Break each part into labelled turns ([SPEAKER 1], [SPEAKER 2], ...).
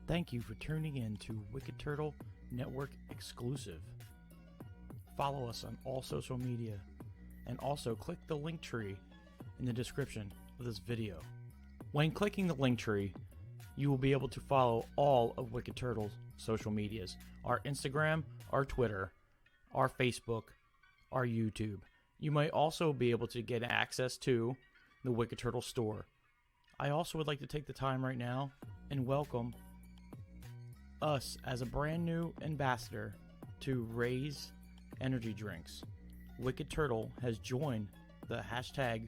[SPEAKER 1] Thank you for tuning in to Wicked Turtle Network exclusive. Follow us on all social media and also click the link tree in the description of this video. When clicking the link tree, you will be able to follow all of Wicked Turtle's social medias, our Instagram, our Twitter, our Facebook, our YouTube. You might also be able to get access to the Wicked Turtle store. I also would like to take the time right now and welcome us as a brand new ambassador to Raise Energy Drinks. Wicked Turtle has joined the hashtag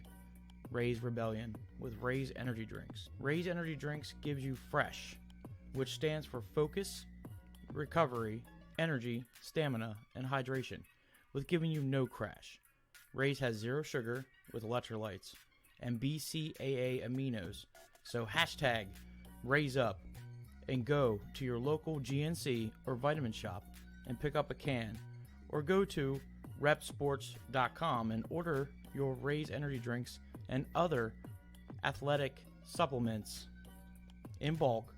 [SPEAKER 1] Raise Rebellion with Raise Energy Drinks. Raise Energy Drinks gives you fresh, which stands for focus, recovery, energy, stamina, and hydration, with giving you no crash. Raise has zero sugar with electrolytes and BCAA aminos. So hashtag Raise Up and go to your local GNC or vitamin shop and pick up a can, or go to repsports.com and order your Raise Energy Drinks and other athletic supplements in bulk,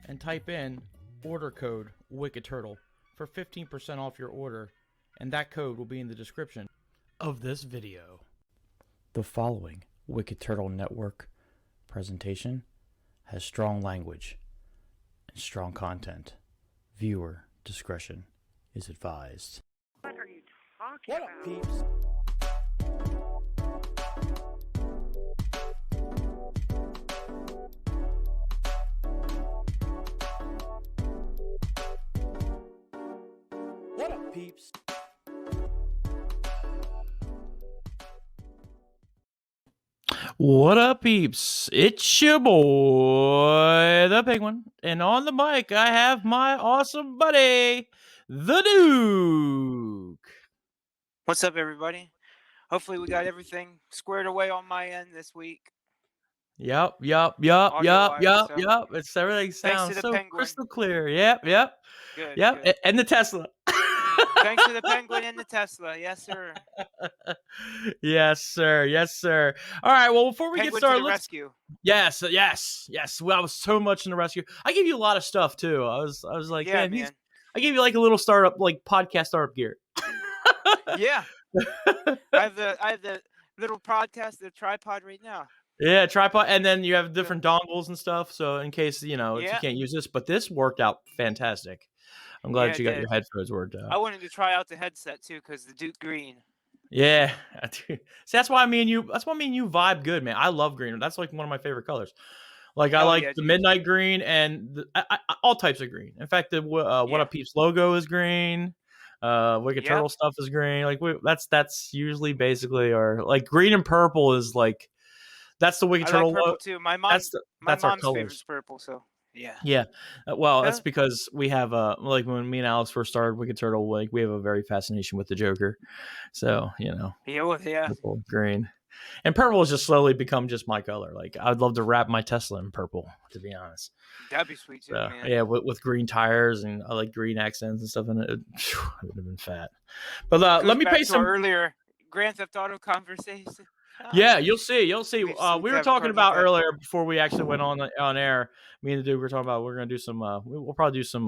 [SPEAKER 1] and type in order code Wicked Turtle for 15% off your order, and that code will be in the description of this video. The following Wicked Turtle Network presentation has strong language and strong content. Viewer discretion is advised.
[SPEAKER 2] What are you talking about?
[SPEAKER 1] What up, peeps? What up, peeps? What up, peeps? It's your boy, the Penguin, and on the mic, I have my awesome buddy, the Duke.
[SPEAKER 2] What's up, everybody? Hopefully, we got everything squared away on my end this week.
[SPEAKER 1] Yep.
[SPEAKER 2] Audio-wise, so
[SPEAKER 1] It's everything
[SPEAKER 2] thanks
[SPEAKER 1] sounds
[SPEAKER 2] to the
[SPEAKER 1] so
[SPEAKER 2] Penguin.
[SPEAKER 1] crystal clear. Yep.
[SPEAKER 2] Good.
[SPEAKER 1] And the Tesla.
[SPEAKER 2] Thanks to the Penguin and the Tesla. Yes, sir.
[SPEAKER 1] Yes, sir. All right. Well, before we
[SPEAKER 2] Penguin
[SPEAKER 1] get started,
[SPEAKER 2] to the rescue.
[SPEAKER 1] Yes. Well, I was so much in the rescue. I gave you a lot of stuff too. I was like,
[SPEAKER 2] Yeah,
[SPEAKER 1] man. I gave you like a little startup, like podcast startup gear.
[SPEAKER 2] Yeah. I have the little podcast, the tripod right now.
[SPEAKER 1] Yeah, tripod, and then you have different dongles and stuff. So in case you can't use this, but this worked out fantastic. I'm glad that you got your headphones worked out.
[SPEAKER 2] I wanted to try out the headset too, because the Duke Green.
[SPEAKER 1] Yeah, see, that's why me and you vibe good, man. I love green. That's like one of my favorite colors. Like I like the midnight green and all types of green. In fact, the What Up Peeps logo is green. Wicked Turtle stuff is green. Like that's usually basically our like green and purple is like that's the Wicked Turtle
[SPEAKER 2] logo. Purple too. My mom's favorite is purple. So.
[SPEAKER 1] Yeah. Well, that's because we have like when me and Alex first started Wicked Turtle, like we have a very fascination with the Joker. So, purple, green. And purple has just slowly become just my color. Like I'd love to wrap my Tesla in purple, to be honest.
[SPEAKER 2] That'd be sweet too, man.
[SPEAKER 1] Yeah, with green tires and I like green accents and stuff in it. It would have been fat. But let me pay some
[SPEAKER 2] earlier Grand Theft Auto conversation.
[SPEAKER 1] Yeah, you'll see. We were talking about earlier before we actually went on air. Me and the dude were talking about we're gonna do some. We'll probably do some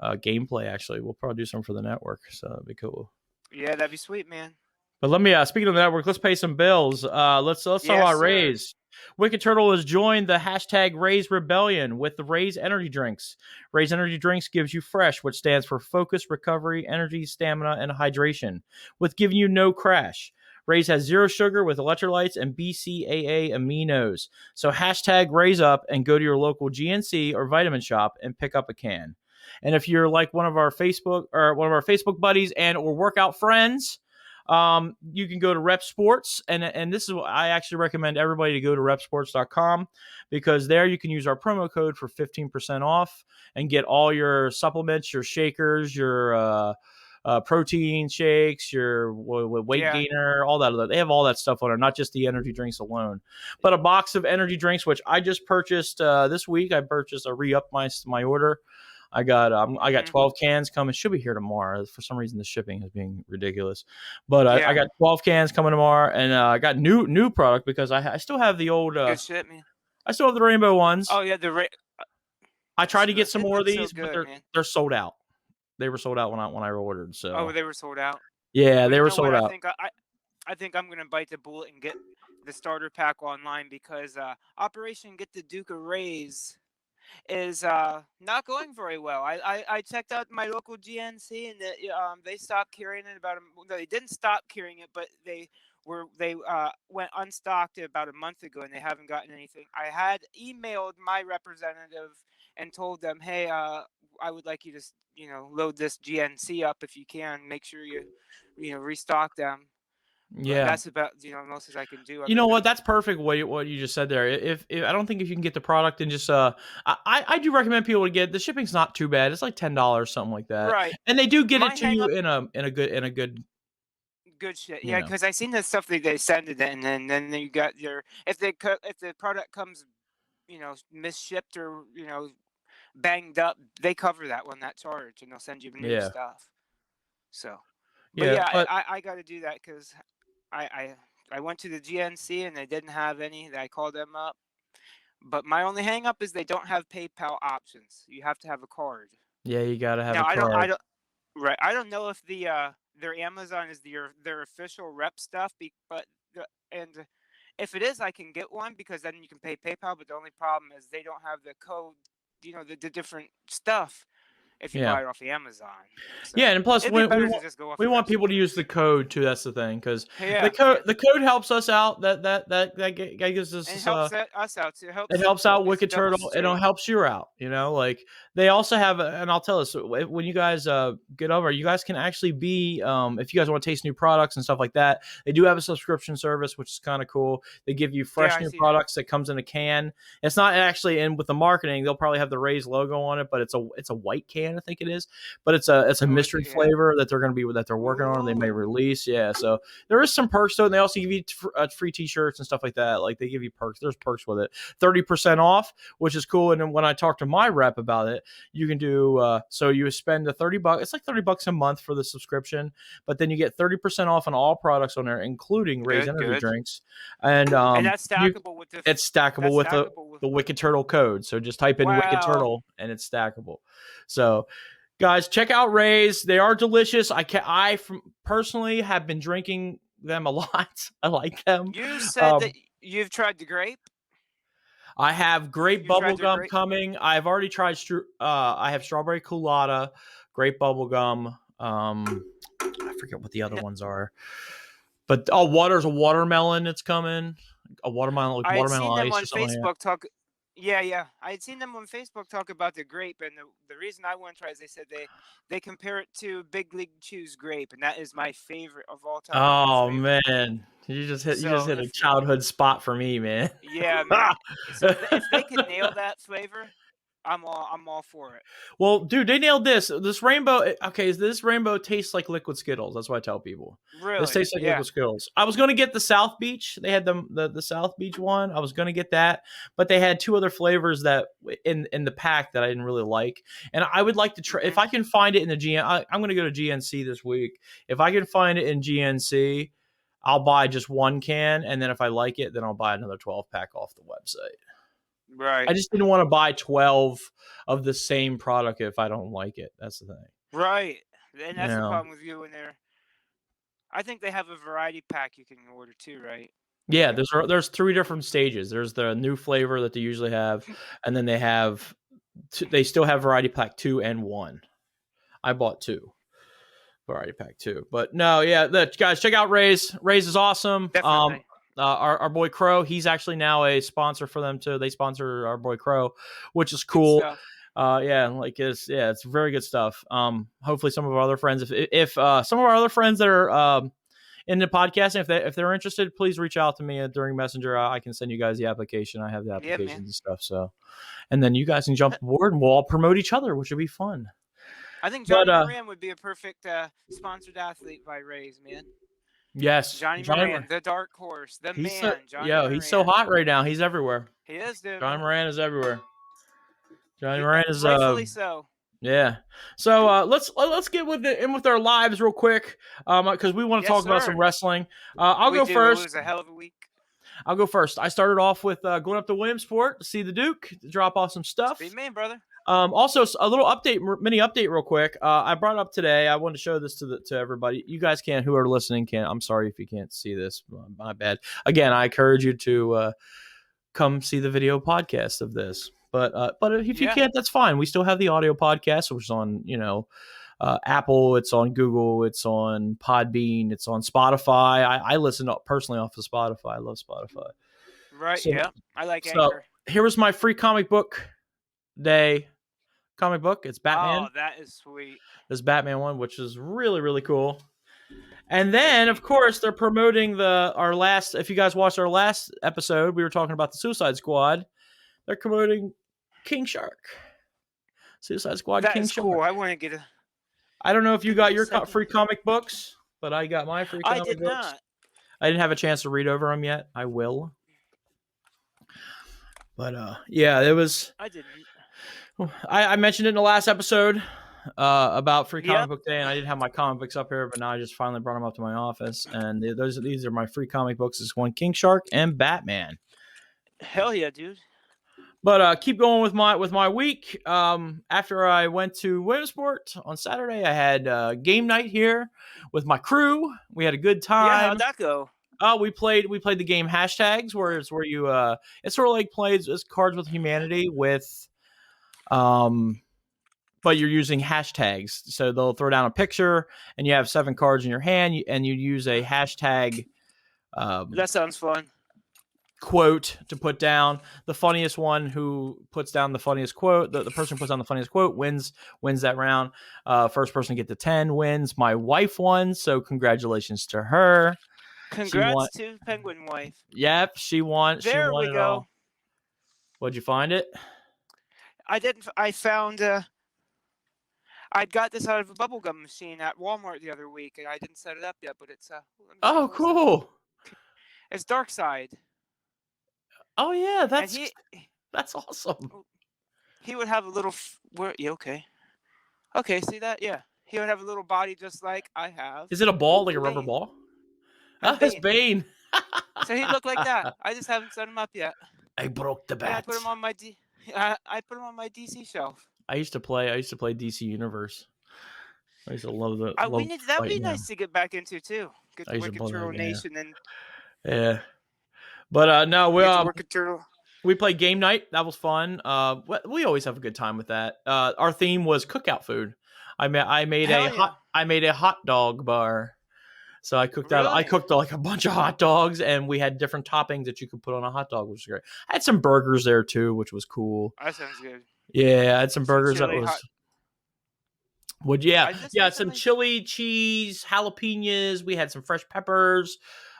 [SPEAKER 1] gameplay. Actually, we'll probably do some for the network. So that'd be cool.
[SPEAKER 2] Yeah, that'd be sweet, man.
[SPEAKER 1] But let me speaking of the network, let's pay some bills. Let's talk about Raise. Wicked Turtle has joined the hashtag Raise Rebellion with the Raise Energy Drinks. Raise Energy Drinks gives you fresh, which stands for focus, recovery, energy, stamina, and hydration, with giving you no crash. Raise has zero sugar with electrolytes and BCAA aminos. So hashtag Raise Up and go to your local GNC or vitamin shop and pick up a can. And if you're like one of our Facebook buddies and or workout friends, you can go to Rep Sports, and this is what I actually recommend everybody to go to repsports.com, because there you can use our promo code for 15% off and get all your supplements, your shakers, your protein shakes, your weight gainer, all that. They have all that stuff on there, not just the energy drinks alone, but a box of energy drinks, which I just purchased this week. I re-upped my order. I got 12 cans coming. Should be here tomorrow. For some reason, the shipping is being ridiculous. But I got 12 cans coming tomorrow, and I got new product because I still have the old.
[SPEAKER 2] Good shit, man.
[SPEAKER 1] I still have the rainbow ones.
[SPEAKER 2] Oh yeah,
[SPEAKER 1] I tried to get some more of
[SPEAKER 2] It's so
[SPEAKER 1] these, but
[SPEAKER 2] good, man.
[SPEAKER 1] they're sold out. They were sold out when I ordered.
[SPEAKER 2] Oh,
[SPEAKER 1] So
[SPEAKER 2] they were sold out.
[SPEAKER 1] yeah,
[SPEAKER 2] Well,
[SPEAKER 1] they
[SPEAKER 2] you
[SPEAKER 1] were
[SPEAKER 2] know what?
[SPEAKER 1] sold out.
[SPEAKER 2] I think I'm gonna bite the bullet and get the starter pack online because Operation Get the Duke of Rays is not going very well. I checked out my local GNC and they stopped carrying it no, they didn't stop carrying it, but they went unstocked about a month ago and they haven't gotten anything. I had emailed my representative and told them, hey, I would like you to load this GNC up if you can. Make sure you restock them. But
[SPEAKER 1] Yeah.
[SPEAKER 2] that's about most as I can do.
[SPEAKER 1] You
[SPEAKER 2] Other
[SPEAKER 1] know
[SPEAKER 2] than
[SPEAKER 1] what? That's perfect. What you just said there. If I don't think if you can get the product and just I do recommend people to get the shipping's not too bad. It's like $10 something like that,
[SPEAKER 2] right,
[SPEAKER 1] and they do get
[SPEAKER 2] my
[SPEAKER 1] it to
[SPEAKER 2] hang
[SPEAKER 1] you
[SPEAKER 2] up.
[SPEAKER 1] in a good
[SPEAKER 2] Good shit.
[SPEAKER 1] you
[SPEAKER 2] Yeah,
[SPEAKER 1] know
[SPEAKER 2] because I seen the stuff that they send it, and then you got your if the product comes misshipped or banged up, they cover that charge, and they'll send you new
[SPEAKER 1] yeah
[SPEAKER 2] stuff. So, but
[SPEAKER 1] yeah
[SPEAKER 2] yeah,
[SPEAKER 1] but
[SPEAKER 2] I got to do that because I, I I went to the GNC and they didn't have any. I called them up, but my only hang up is they don't have PayPal options. You have to have a card.
[SPEAKER 1] yeah you gotta have a
[SPEAKER 2] Now I
[SPEAKER 1] card.
[SPEAKER 2] don't right. I don't know if their Amazon is their official rep stuff, but and if it is, I can get one because then you can pay PayPal. But the only problem is they don't have the code, the different stuff if you
[SPEAKER 1] Yeah.
[SPEAKER 2] buy it off the Amazon. So
[SPEAKER 1] Yeah, and plus
[SPEAKER 2] it'd be better to just go off
[SPEAKER 1] we
[SPEAKER 2] the
[SPEAKER 1] want people to use
[SPEAKER 2] websites.
[SPEAKER 1] the code too. That's the thing, because
[SPEAKER 2] Yeah,
[SPEAKER 1] the code helps us out. That gives
[SPEAKER 2] and it
[SPEAKER 1] us
[SPEAKER 2] helps us out too. It
[SPEAKER 1] it
[SPEAKER 2] helps
[SPEAKER 1] helps out
[SPEAKER 2] it's
[SPEAKER 1] Wicked
[SPEAKER 2] double
[SPEAKER 1] Turtle, and it
[SPEAKER 2] straight.
[SPEAKER 1] helps you out. Like they also have, and I'll tell us when you guys get over, you guys can actually be, if you guys want to taste new products and stuff like that, they do have a subscription service, which is kind of cool. They give you
[SPEAKER 2] Yeah,
[SPEAKER 1] fresh
[SPEAKER 2] I
[SPEAKER 1] new
[SPEAKER 2] see that.
[SPEAKER 1] products that comes in a can. It's not actually in with the marketing; they'll probably have the Rays logo on it, but it's a white can, I think it is. But it's a
[SPEAKER 2] Oh, is
[SPEAKER 1] mystery
[SPEAKER 2] it? Yeah.
[SPEAKER 1] flavor that they're going to be that they're working on. They may
[SPEAKER 2] Ooh,
[SPEAKER 1] release, yeah. So there is some perks to it. And they also give you free T-shirts and stuff like that. Like they give you perks. There's perks with it. 30% off, which is cool. And then when I talk to my rep about it, you can do so you spend the $30. It's like $30 a month for the subscription, but then you get 30% off on all products on there, including Raise
[SPEAKER 2] good,
[SPEAKER 1] Energy
[SPEAKER 2] good.
[SPEAKER 1] drinks. And
[SPEAKER 2] And that's
[SPEAKER 1] you
[SPEAKER 2] stackable with the.
[SPEAKER 1] it's stackable
[SPEAKER 2] That's
[SPEAKER 1] with
[SPEAKER 2] stackable with.
[SPEAKER 1] the Wicked Turtle code. So just type in Wicked
[SPEAKER 2] Wow.
[SPEAKER 1] Turtle and it's stackable. So guys, check out Rays. They are delicious. Personally have been drinking them a lot. I like them.
[SPEAKER 2] You said that
[SPEAKER 1] Um,
[SPEAKER 2] you've tried the grape.
[SPEAKER 1] I have grape
[SPEAKER 2] You tried
[SPEAKER 1] bubble
[SPEAKER 2] their
[SPEAKER 1] gum
[SPEAKER 2] grape.
[SPEAKER 1] coming. I've already tried. I have strawberry colada, grape bubble gum. I forget what the other
[SPEAKER 2] No,
[SPEAKER 1] ones are, but there's a watermelon. It's coming. A watermelon, like
[SPEAKER 2] I had seen
[SPEAKER 1] watermelon
[SPEAKER 2] them
[SPEAKER 1] ice
[SPEAKER 2] on
[SPEAKER 1] or something like that.
[SPEAKER 2] Facebook talk. Yeah, yeah. I had seen them on Facebook talk about the grape, and the reason I want to try is they said they compare it to Big League Chew's grape, and that is my favorite of all time. It's
[SPEAKER 1] Oh
[SPEAKER 2] favorite.
[SPEAKER 1] man, you just
[SPEAKER 2] So
[SPEAKER 1] hit a childhood spot for me, man.
[SPEAKER 2] yeah, man. So if they could nail that flavor, I'm all for it.
[SPEAKER 1] Well, dude, they nailed this. This rainbow. Okay, this rainbow tastes like liquid Skittles. That's what I tell people. This
[SPEAKER 2] Really?
[SPEAKER 1] tastes like
[SPEAKER 2] Yeah.
[SPEAKER 1] liquid Skittles. I was gonna get the South Beach. They had the South Beach one. I was gonna get that, but they had two other flavors that in the pack that I didn't really like. And I would like to try if
[SPEAKER 2] Hmm.
[SPEAKER 1] I can find it in the I'm gonna go to GNC this week. If I can find it in GNC, I'll buy just one can, and then if I like it, then I'll buy another 12-pack off the website. I
[SPEAKER 2] Right.
[SPEAKER 1] just didn't want to buy 12 of the same product if I don't like it. That's the thing.
[SPEAKER 2] Right. And
[SPEAKER 1] You
[SPEAKER 2] that's the
[SPEAKER 1] know.
[SPEAKER 2] problem with you in there. I think they have a variety pack you can order too, right?
[SPEAKER 1] Yeah, there's three different stages. There's the new flavor that they usually have, and then they still have variety pack 2 and 1. I bought 2. Variety pack 2. But no, yeah, guys, check out Rays. Rays is awesome.
[SPEAKER 2] Definitely.
[SPEAKER 1] Our boy Crow, he's actually now a sponsor for them too. They sponsor our boy Crow, which is
[SPEAKER 2] Good
[SPEAKER 1] cool.
[SPEAKER 2] stuff.
[SPEAKER 1] It's very good stuff. Hopefully some of our other friends, if some of our other friends that are into podcasting, if they're interested, please reach out to me during Messenger. I can send you guys the application. I have the
[SPEAKER 2] Yeah,
[SPEAKER 1] applications
[SPEAKER 2] man.
[SPEAKER 1] and stuff. So, and then you guys can jump aboard and we'll all promote each other, which would be fun.
[SPEAKER 2] I think
[SPEAKER 1] But
[SPEAKER 2] Johnny Moran would be a perfect sponsored athlete by Rays, man.
[SPEAKER 1] yes,
[SPEAKER 2] Johnny Moran, the dark horse, the man, Johnny
[SPEAKER 1] he's so
[SPEAKER 2] Moran.
[SPEAKER 1] hot right now. He's everywhere.
[SPEAKER 2] He is, dude.
[SPEAKER 1] Johnny Moran is everywhere. Johnny Moran is
[SPEAKER 2] Rightfully so.
[SPEAKER 1] yeah. So let's get in with our lives real quick, because we want to
[SPEAKER 2] Yes,
[SPEAKER 1] talk about some
[SPEAKER 2] sir.
[SPEAKER 1] wrestling. I'll
[SPEAKER 2] We
[SPEAKER 1] go
[SPEAKER 2] do.
[SPEAKER 1] first.
[SPEAKER 2] It was a hell of a week.
[SPEAKER 1] I'll go first. I started off with going up to Williamsport to see the Duke, to drop off some stuff.
[SPEAKER 2] Be me, brother.
[SPEAKER 1] Also, a little update, mini update, real quick. I brought up today. I wanted to show this to everybody. You guys can, who are listening, can. I'm sorry if you can't see this. My bad. Again, I encourage you to come see the video podcast of this. But if you
[SPEAKER 2] Yeah.
[SPEAKER 1] can't, that's fine. We still have the audio podcast, which is on Apple. It's on Google. It's on Podbean. It's on Spotify. I listen personally off of Spotify. I love Spotify.
[SPEAKER 2] Right.
[SPEAKER 1] So,
[SPEAKER 2] Yeah. I like
[SPEAKER 1] so
[SPEAKER 2] Anchor.
[SPEAKER 1] here was my free comic book day comic book. It's Batman.
[SPEAKER 2] Oh, that is sweet.
[SPEAKER 1] This Batman one, which is really, really cool. And then,
[SPEAKER 2] That's
[SPEAKER 1] of
[SPEAKER 2] neat,
[SPEAKER 1] course, they're promoting our last. If you guys watched our last episode, we were talking about the Suicide Squad. They're promoting King Shark. Suicide Squad
[SPEAKER 2] that
[SPEAKER 1] King
[SPEAKER 2] is
[SPEAKER 1] Shark.
[SPEAKER 2] cool. I want to get a.
[SPEAKER 1] I don't know if you got your
[SPEAKER 2] second.
[SPEAKER 1] free comic books, but I got my free comic
[SPEAKER 2] I did
[SPEAKER 1] books.
[SPEAKER 2] not.
[SPEAKER 1] I didn't have a chance to read over them yet. I will. But yeah, it was.
[SPEAKER 2] I didn't.
[SPEAKER 1] I mentioned it in the last episode about Free Comic
[SPEAKER 2] Yep.
[SPEAKER 1] Book Day, and I didn't have my comic books up here, but now I just finally brought them up to my office, and these are my free comic books. It's one King Shark and Batman.
[SPEAKER 2] Hell yeah, dude.
[SPEAKER 1] But keep going with my week. After I went to Williamsport on Saturday, I had game night here with my crew. We had a good time.
[SPEAKER 2] Yeah, how'd that go?
[SPEAKER 1] Oh, we played the game Hashtags, where you it's sort of like plays as Cards with Humanity with but you're using hashtags. So they'll throw down a picture and you have 7 cards in your hand and you use a hashtag
[SPEAKER 2] That sounds fun.
[SPEAKER 1] quote to put down. The funniest one who puts down the funniest quote, the person who puts down the funniest quote wins that round. First person to get to 10 wins. My wife won, so congratulations to her.
[SPEAKER 2] Congrats to Penguin Wife.
[SPEAKER 1] Yep, she won.
[SPEAKER 2] There
[SPEAKER 1] she won
[SPEAKER 2] we
[SPEAKER 1] it
[SPEAKER 2] go.
[SPEAKER 1] all. What'd you find it?
[SPEAKER 2] I found I got this out of a bubblegum machine at Walmart the other week, and I didn't set it up yet, but it's
[SPEAKER 1] Oh, cool.
[SPEAKER 2] It's Darkseid.
[SPEAKER 1] Oh yeah, that's
[SPEAKER 2] and
[SPEAKER 1] that's awesome.
[SPEAKER 2] He would have a little okay. Okay, see that? Yeah. He would have a little body just like I have.
[SPEAKER 1] Is it a ball, like a rubber ball? Oh, it's Bane.
[SPEAKER 2] So he looked like that. I just haven't set him up yet.
[SPEAKER 1] I broke the bat.
[SPEAKER 2] Yeah, I put him on my I put him on my DC shelf.
[SPEAKER 1] I used to play DC Universe. I used to love the.
[SPEAKER 2] That would be nice to get back into too. Get the Wicked Turtle Nation and.
[SPEAKER 1] Yeah, but no,
[SPEAKER 2] Wicked Turtle.
[SPEAKER 1] We played game night. That was fun. We always have a good time with that. Our theme was cookout food. I made a hot dog bar. So I cooked out. I cooked like a bunch of hot dogs, and we had different toppings that you could put on a hot dog, which was great. I had some burgers there too, which was cool.
[SPEAKER 2] That sounds good.
[SPEAKER 1] Yeah, I had some burgers that was. Some chili, cheese, jalapenos. We had some fresh peppers,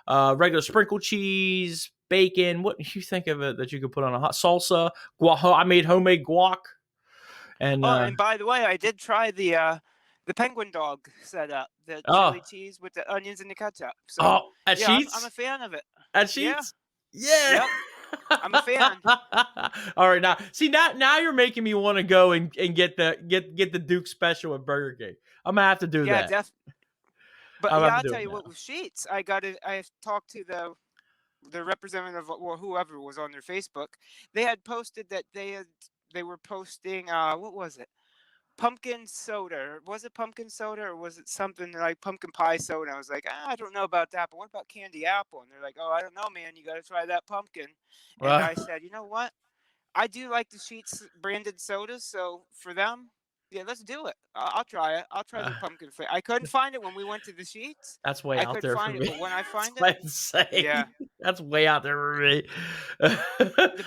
[SPEAKER 1] regular sprinkled cheese, bacon. What do you think of it that you could put on a hot salsa? I made homemade guac. And
[SPEAKER 2] and by the way, I did try the penguin dog setup, the chili cheese with the onions and the ketchup. So,
[SPEAKER 1] at Sheetz?
[SPEAKER 2] I'm a fan of it.
[SPEAKER 1] At Sheetz? Yeah.
[SPEAKER 2] Yep. I'm a fan.
[SPEAKER 1] All right, now you're making me want to go and get the Duke Special at Burger King. I'm gonna have to do that.
[SPEAKER 2] Yeah, but I'll tell you what, with Sheetz, I talked to the representative or whoever was on their Facebook. They had posted that they were posting what was it? Pumpkin soda. Was it pumpkin soda or was it something like pumpkin pie soda? I was like, I don't know about that, but what about candy apple? And they're like, oh, I don't know, man. You got to try that pumpkin. And I said, you know what? I do like the Sheetz branded sodas, so for them, yeah, let's do it. I'll try it. I'll try the pumpkin flavor. I couldn't find it when we went to the Sheetz.
[SPEAKER 1] That's way out there for me.
[SPEAKER 2] But when I find
[SPEAKER 1] it, that's way out there for me.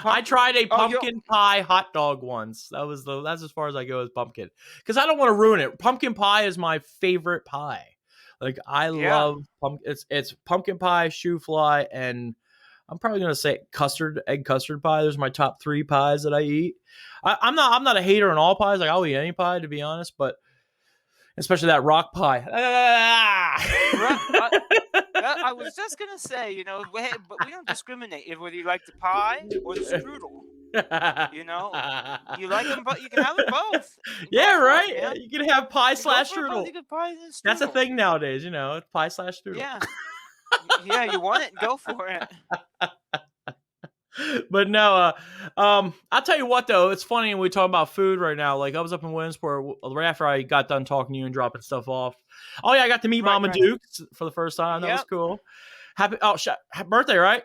[SPEAKER 1] I tried a pumpkin pie hot dog once. That's as far as I go as pumpkin, because I don't want to ruin it. Pumpkin pie is my favorite pie. Like I love pumpkin. It's pumpkin pie, shoe fly, and I'm probably gonna say egg custard pie. Those are my top 3 pies that I eat. I'm not a hater on all pies. Like I'll eat any pie, to be honest, but especially that rock pie.
[SPEAKER 2] I was just gonna say, but we don't discriminate whether you like the pie or the strudel. You like them, but you can have them both.
[SPEAKER 1] Yeah, right. You can have pie / strudel.
[SPEAKER 2] Strudel.
[SPEAKER 1] That's a thing nowadays. It's pie / strudel.
[SPEAKER 2] Yeah. Yeah, you want it? Go for it.
[SPEAKER 1] But no, I'll tell you what though, it's funny when we talk about food right now. Like I was up in Williamsport right after I got done talking to you and dropping stuff off. Oh yeah, I got to meet
[SPEAKER 2] Right,
[SPEAKER 1] Mama
[SPEAKER 2] right.
[SPEAKER 1] Dukes for the first time. That was
[SPEAKER 2] Yep,
[SPEAKER 1] cool. Happy birthday, right?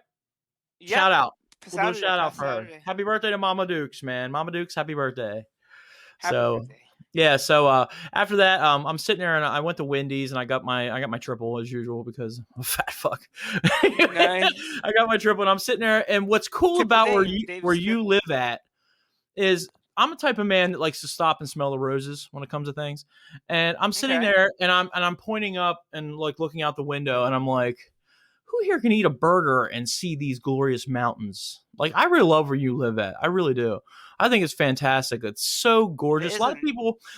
[SPEAKER 2] yep.
[SPEAKER 1] Shout out. We'll do a
[SPEAKER 2] Saturday,
[SPEAKER 1] shout out
[SPEAKER 2] past
[SPEAKER 1] for her.
[SPEAKER 2] Saturday.
[SPEAKER 1] Happy birthday to Mama Dukes, man. Mama Dukes, happy birthday.
[SPEAKER 2] Happy
[SPEAKER 1] So
[SPEAKER 2] birthday.
[SPEAKER 1] yeah, so after that, I'm sitting there and I went to Wendy's and I got my triple as usual because I'm a fat fuck.
[SPEAKER 2] Nice.
[SPEAKER 1] I got my triple and I'm sitting there and what's cool
[SPEAKER 2] Triple
[SPEAKER 1] about
[SPEAKER 2] Dave,
[SPEAKER 1] where
[SPEAKER 2] Dave's
[SPEAKER 1] you
[SPEAKER 2] triple.
[SPEAKER 1] live at is I'm a type of man that likes to stop and smell the roses when it comes to things. And I'm sitting
[SPEAKER 2] Okay.
[SPEAKER 1] there and I'm pointing up and like looking out the window and I'm like, who here can eat a burger and see these glorious mountains? Like, I really love where you live at. I really do. I think it's fantastic. It's so
[SPEAKER 2] It
[SPEAKER 1] gorgeous.
[SPEAKER 2] isn't.
[SPEAKER 1] A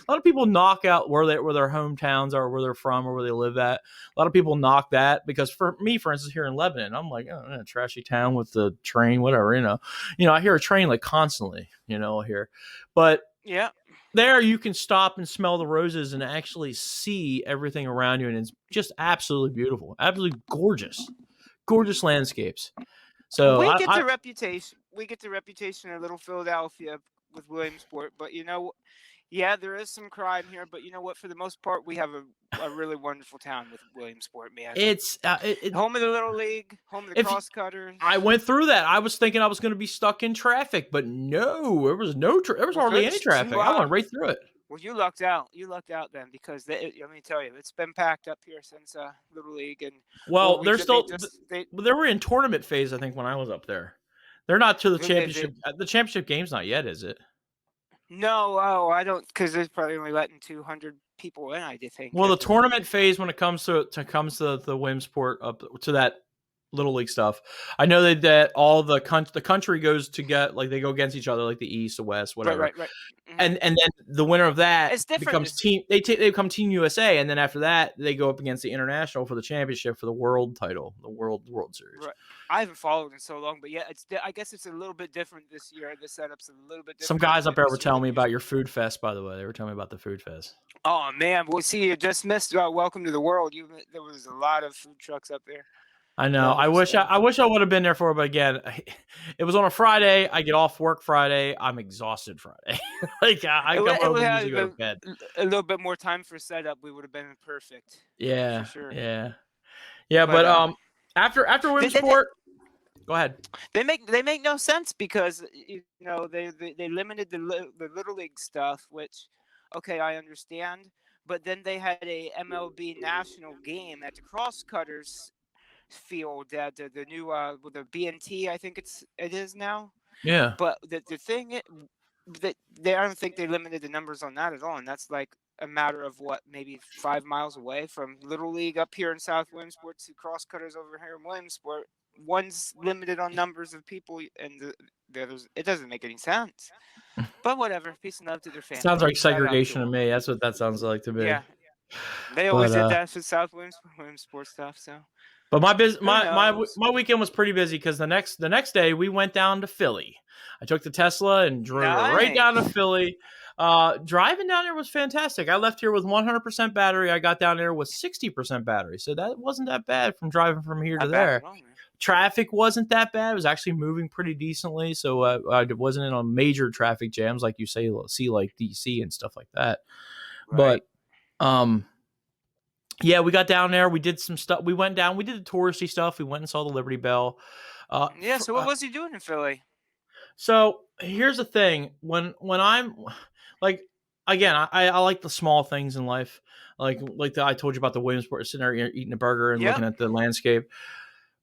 [SPEAKER 1] lot of people knock out where their hometowns are, where they're from, or where they live at. A lot of people knock that because for me, for instance, here in Lebanon, I'm like, oh, trashy town with the train, whatever. I hear a train like constantly. Here, but
[SPEAKER 2] Yeah.
[SPEAKER 1] there you can stop and smell the roses and actually see everything around you, and it's just absolutely beautiful, absolutely gorgeous landscapes. So
[SPEAKER 2] We
[SPEAKER 1] I,
[SPEAKER 2] get
[SPEAKER 1] I
[SPEAKER 2] the reputation. We get the reputation of Little Philadelphia with Williamsport, but yeah, there is some crime here. But you know what? For the most part, we have a really wonderful town with Williamsport, man.
[SPEAKER 1] it's
[SPEAKER 2] Home of the Little League, home of the
[SPEAKER 1] if
[SPEAKER 2] Crosscutters.
[SPEAKER 1] I went through that, I was thinking I was going to be stuck in traffic, but no, there was
[SPEAKER 2] Well,
[SPEAKER 1] hardly
[SPEAKER 2] good.
[SPEAKER 1] any traffic. I went right through it.
[SPEAKER 2] Well, you lucked out. You lucked out then because let me tell you, it's been packed up here since Little League and
[SPEAKER 1] Well,
[SPEAKER 2] they just they
[SPEAKER 1] they were in tournament phase, I think, when I was up there. They're not to the
[SPEAKER 2] they
[SPEAKER 1] championship. The championship game's not yet, is it?
[SPEAKER 2] no, oh, I don't, because they're probably only letting 200 people in. I think
[SPEAKER 1] Well, the
[SPEAKER 2] at the
[SPEAKER 1] tournament phase when it comes to the Williamsport up to that little league stuff. I know that all the country goes to get like they go against each other, like the East, the West, whatever.
[SPEAKER 2] right.
[SPEAKER 1] And then the winner of that
[SPEAKER 2] It's different.
[SPEAKER 1] becomes team. They become Team USA, and then after that they go up against the international for the championship for the world title, the World Series.
[SPEAKER 2] Right. I haven't followed in so long, but yeah, I guess it's a little bit different this year. The setup's a little bit
[SPEAKER 1] Some
[SPEAKER 2] different
[SPEAKER 1] guys up there were
[SPEAKER 2] this year
[SPEAKER 1] telling
[SPEAKER 2] than
[SPEAKER 1] me about
[SPEAKER 2] usual.
[SPEAKER 1] your food fest. By the way, they were telling me about the food fest.
[SPEAKER 2] Oh man, well, see, you just missed Welcome to the World. There was a lot of food trucks up there.
[SPEAKER 1] I know.
[SPEAKER 2] That was
[SPEAKER 1] I wish I would have been there for it, but again, it was on a Friday. I get off work Friday. I'm exhausted Friday. Like I come home and usually go to bed.
[SPEAKER 2] a little bit more time for setup. We would have been perfect.
[SPEAKER 1] Yeah,
[SPEAKER 2] for sure.
[SPEAKER 1] yeah.
[SPEAKER 2] But
[SPEAKER 1] After women's sport, go ahead.
[SPEAKER 2] They make no sense because they limited the little league stuff, which okay, I understand, but then they had a MLB national game at the Crosscutters field at the new with the BNT, I think it is now.
[SPEAKER 1] Yeah.
[SPEAKER 2] But the thing that I don't think they limited the numbers on that at all, and that's like a matter of what, maybe 5 miles away from Little League up here in South Williamsport to Crosscutters over here in Williamsport. One's limited on numbers of people, and the other's, it doesn't make any sense. But whatever, peace and love to their fans.
[SPEAKER 1] Sounds like segregation to me. That's what that sounds like to me.
[SPEAKER 2] Yeah, they always did that for South Williamsport stuff. So.
[SPEAKER 1] But my weekend was pretty busy because the next day we went down to Philly. I took the Tesla and drove right down to Philly. Driving down there was fantastic. I left here with 100% battery. I got down there with 60% battery, so that wasn't that bad from driving from here to there. Traffic wasn't that bad. It was actually moving pretty decently, so I wasn't in on major traffic jams like you see like DC and stuff like that. Right. But yeah, we got down there. We did some stuff. We went down. We did the touristy stuff. We went and saw the Liberty Bell.
[SPEAKER 2] Yeah. So what was he doing in Philly?
[SPEAKER 1] So here's the thing. When I'm like, again, I like the small things in life. Like I told you about the Williamsport, sitting there eating a burger and looking at the landscape.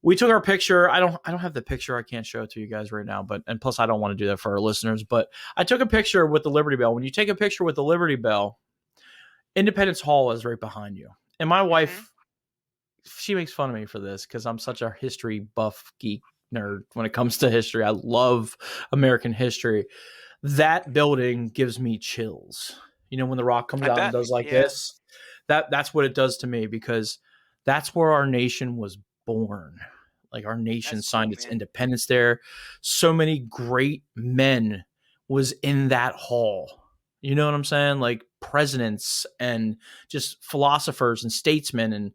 [SPEAKER 1] We took our picture. I don't have the picture. I can't show it to you guys right now. And plus, I don't want to do that for our listeners. But I took a picture with the Liberty Bell. When you take a picture with the Liberty Bell, Independence Hall is right behind you. And my wife, she makes fun of me for this because I'm such a history buff geek nerd when it comes to history. I love American history. That building gives me chills. When the rock comes out and does like this, that's what it does to me because that's where our nation was born. Like our nation signed its independence there. So many great men was in that hall. You know what I'm saying? Like presidents and just philosophers and statesmen. And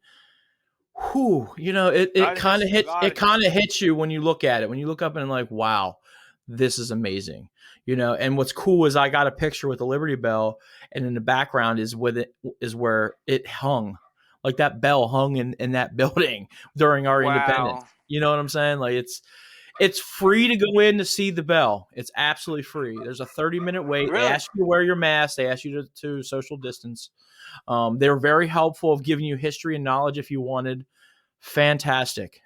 [SPEAKER 1] whew, it
[SPEAKER 2] lot of
[SPEAKER 1] kind of
[SPEAKER 2] history, a
[SPEAKER 1] hits
[SPEAKER 2] lot
[SPEAKER 1] it
[SPEAKER 2] of
[SPEAKER 1] kind of
[SPEAKER 2] history.
[SPEAKER 1] hits you when you look at it. When you look up and like, wow, this is amazing. And what's cool is I got a picture with the Liberty Bell, and in the background is where it hung. Like that bell hung in that building during our independence.
[SPEAKER 2] Wow.
[SPEAKER 1] You know what I'm saying? Like it's free to go in to see the bell. It's absolutely free. There's a 30-minute wait. They
[SPEAKER 2] Really?
[SPEAKER 1] ask you to wear your mask. They ask you to social distance. They're very helpful of giving you history and knowledge if you wanted. Fantastic.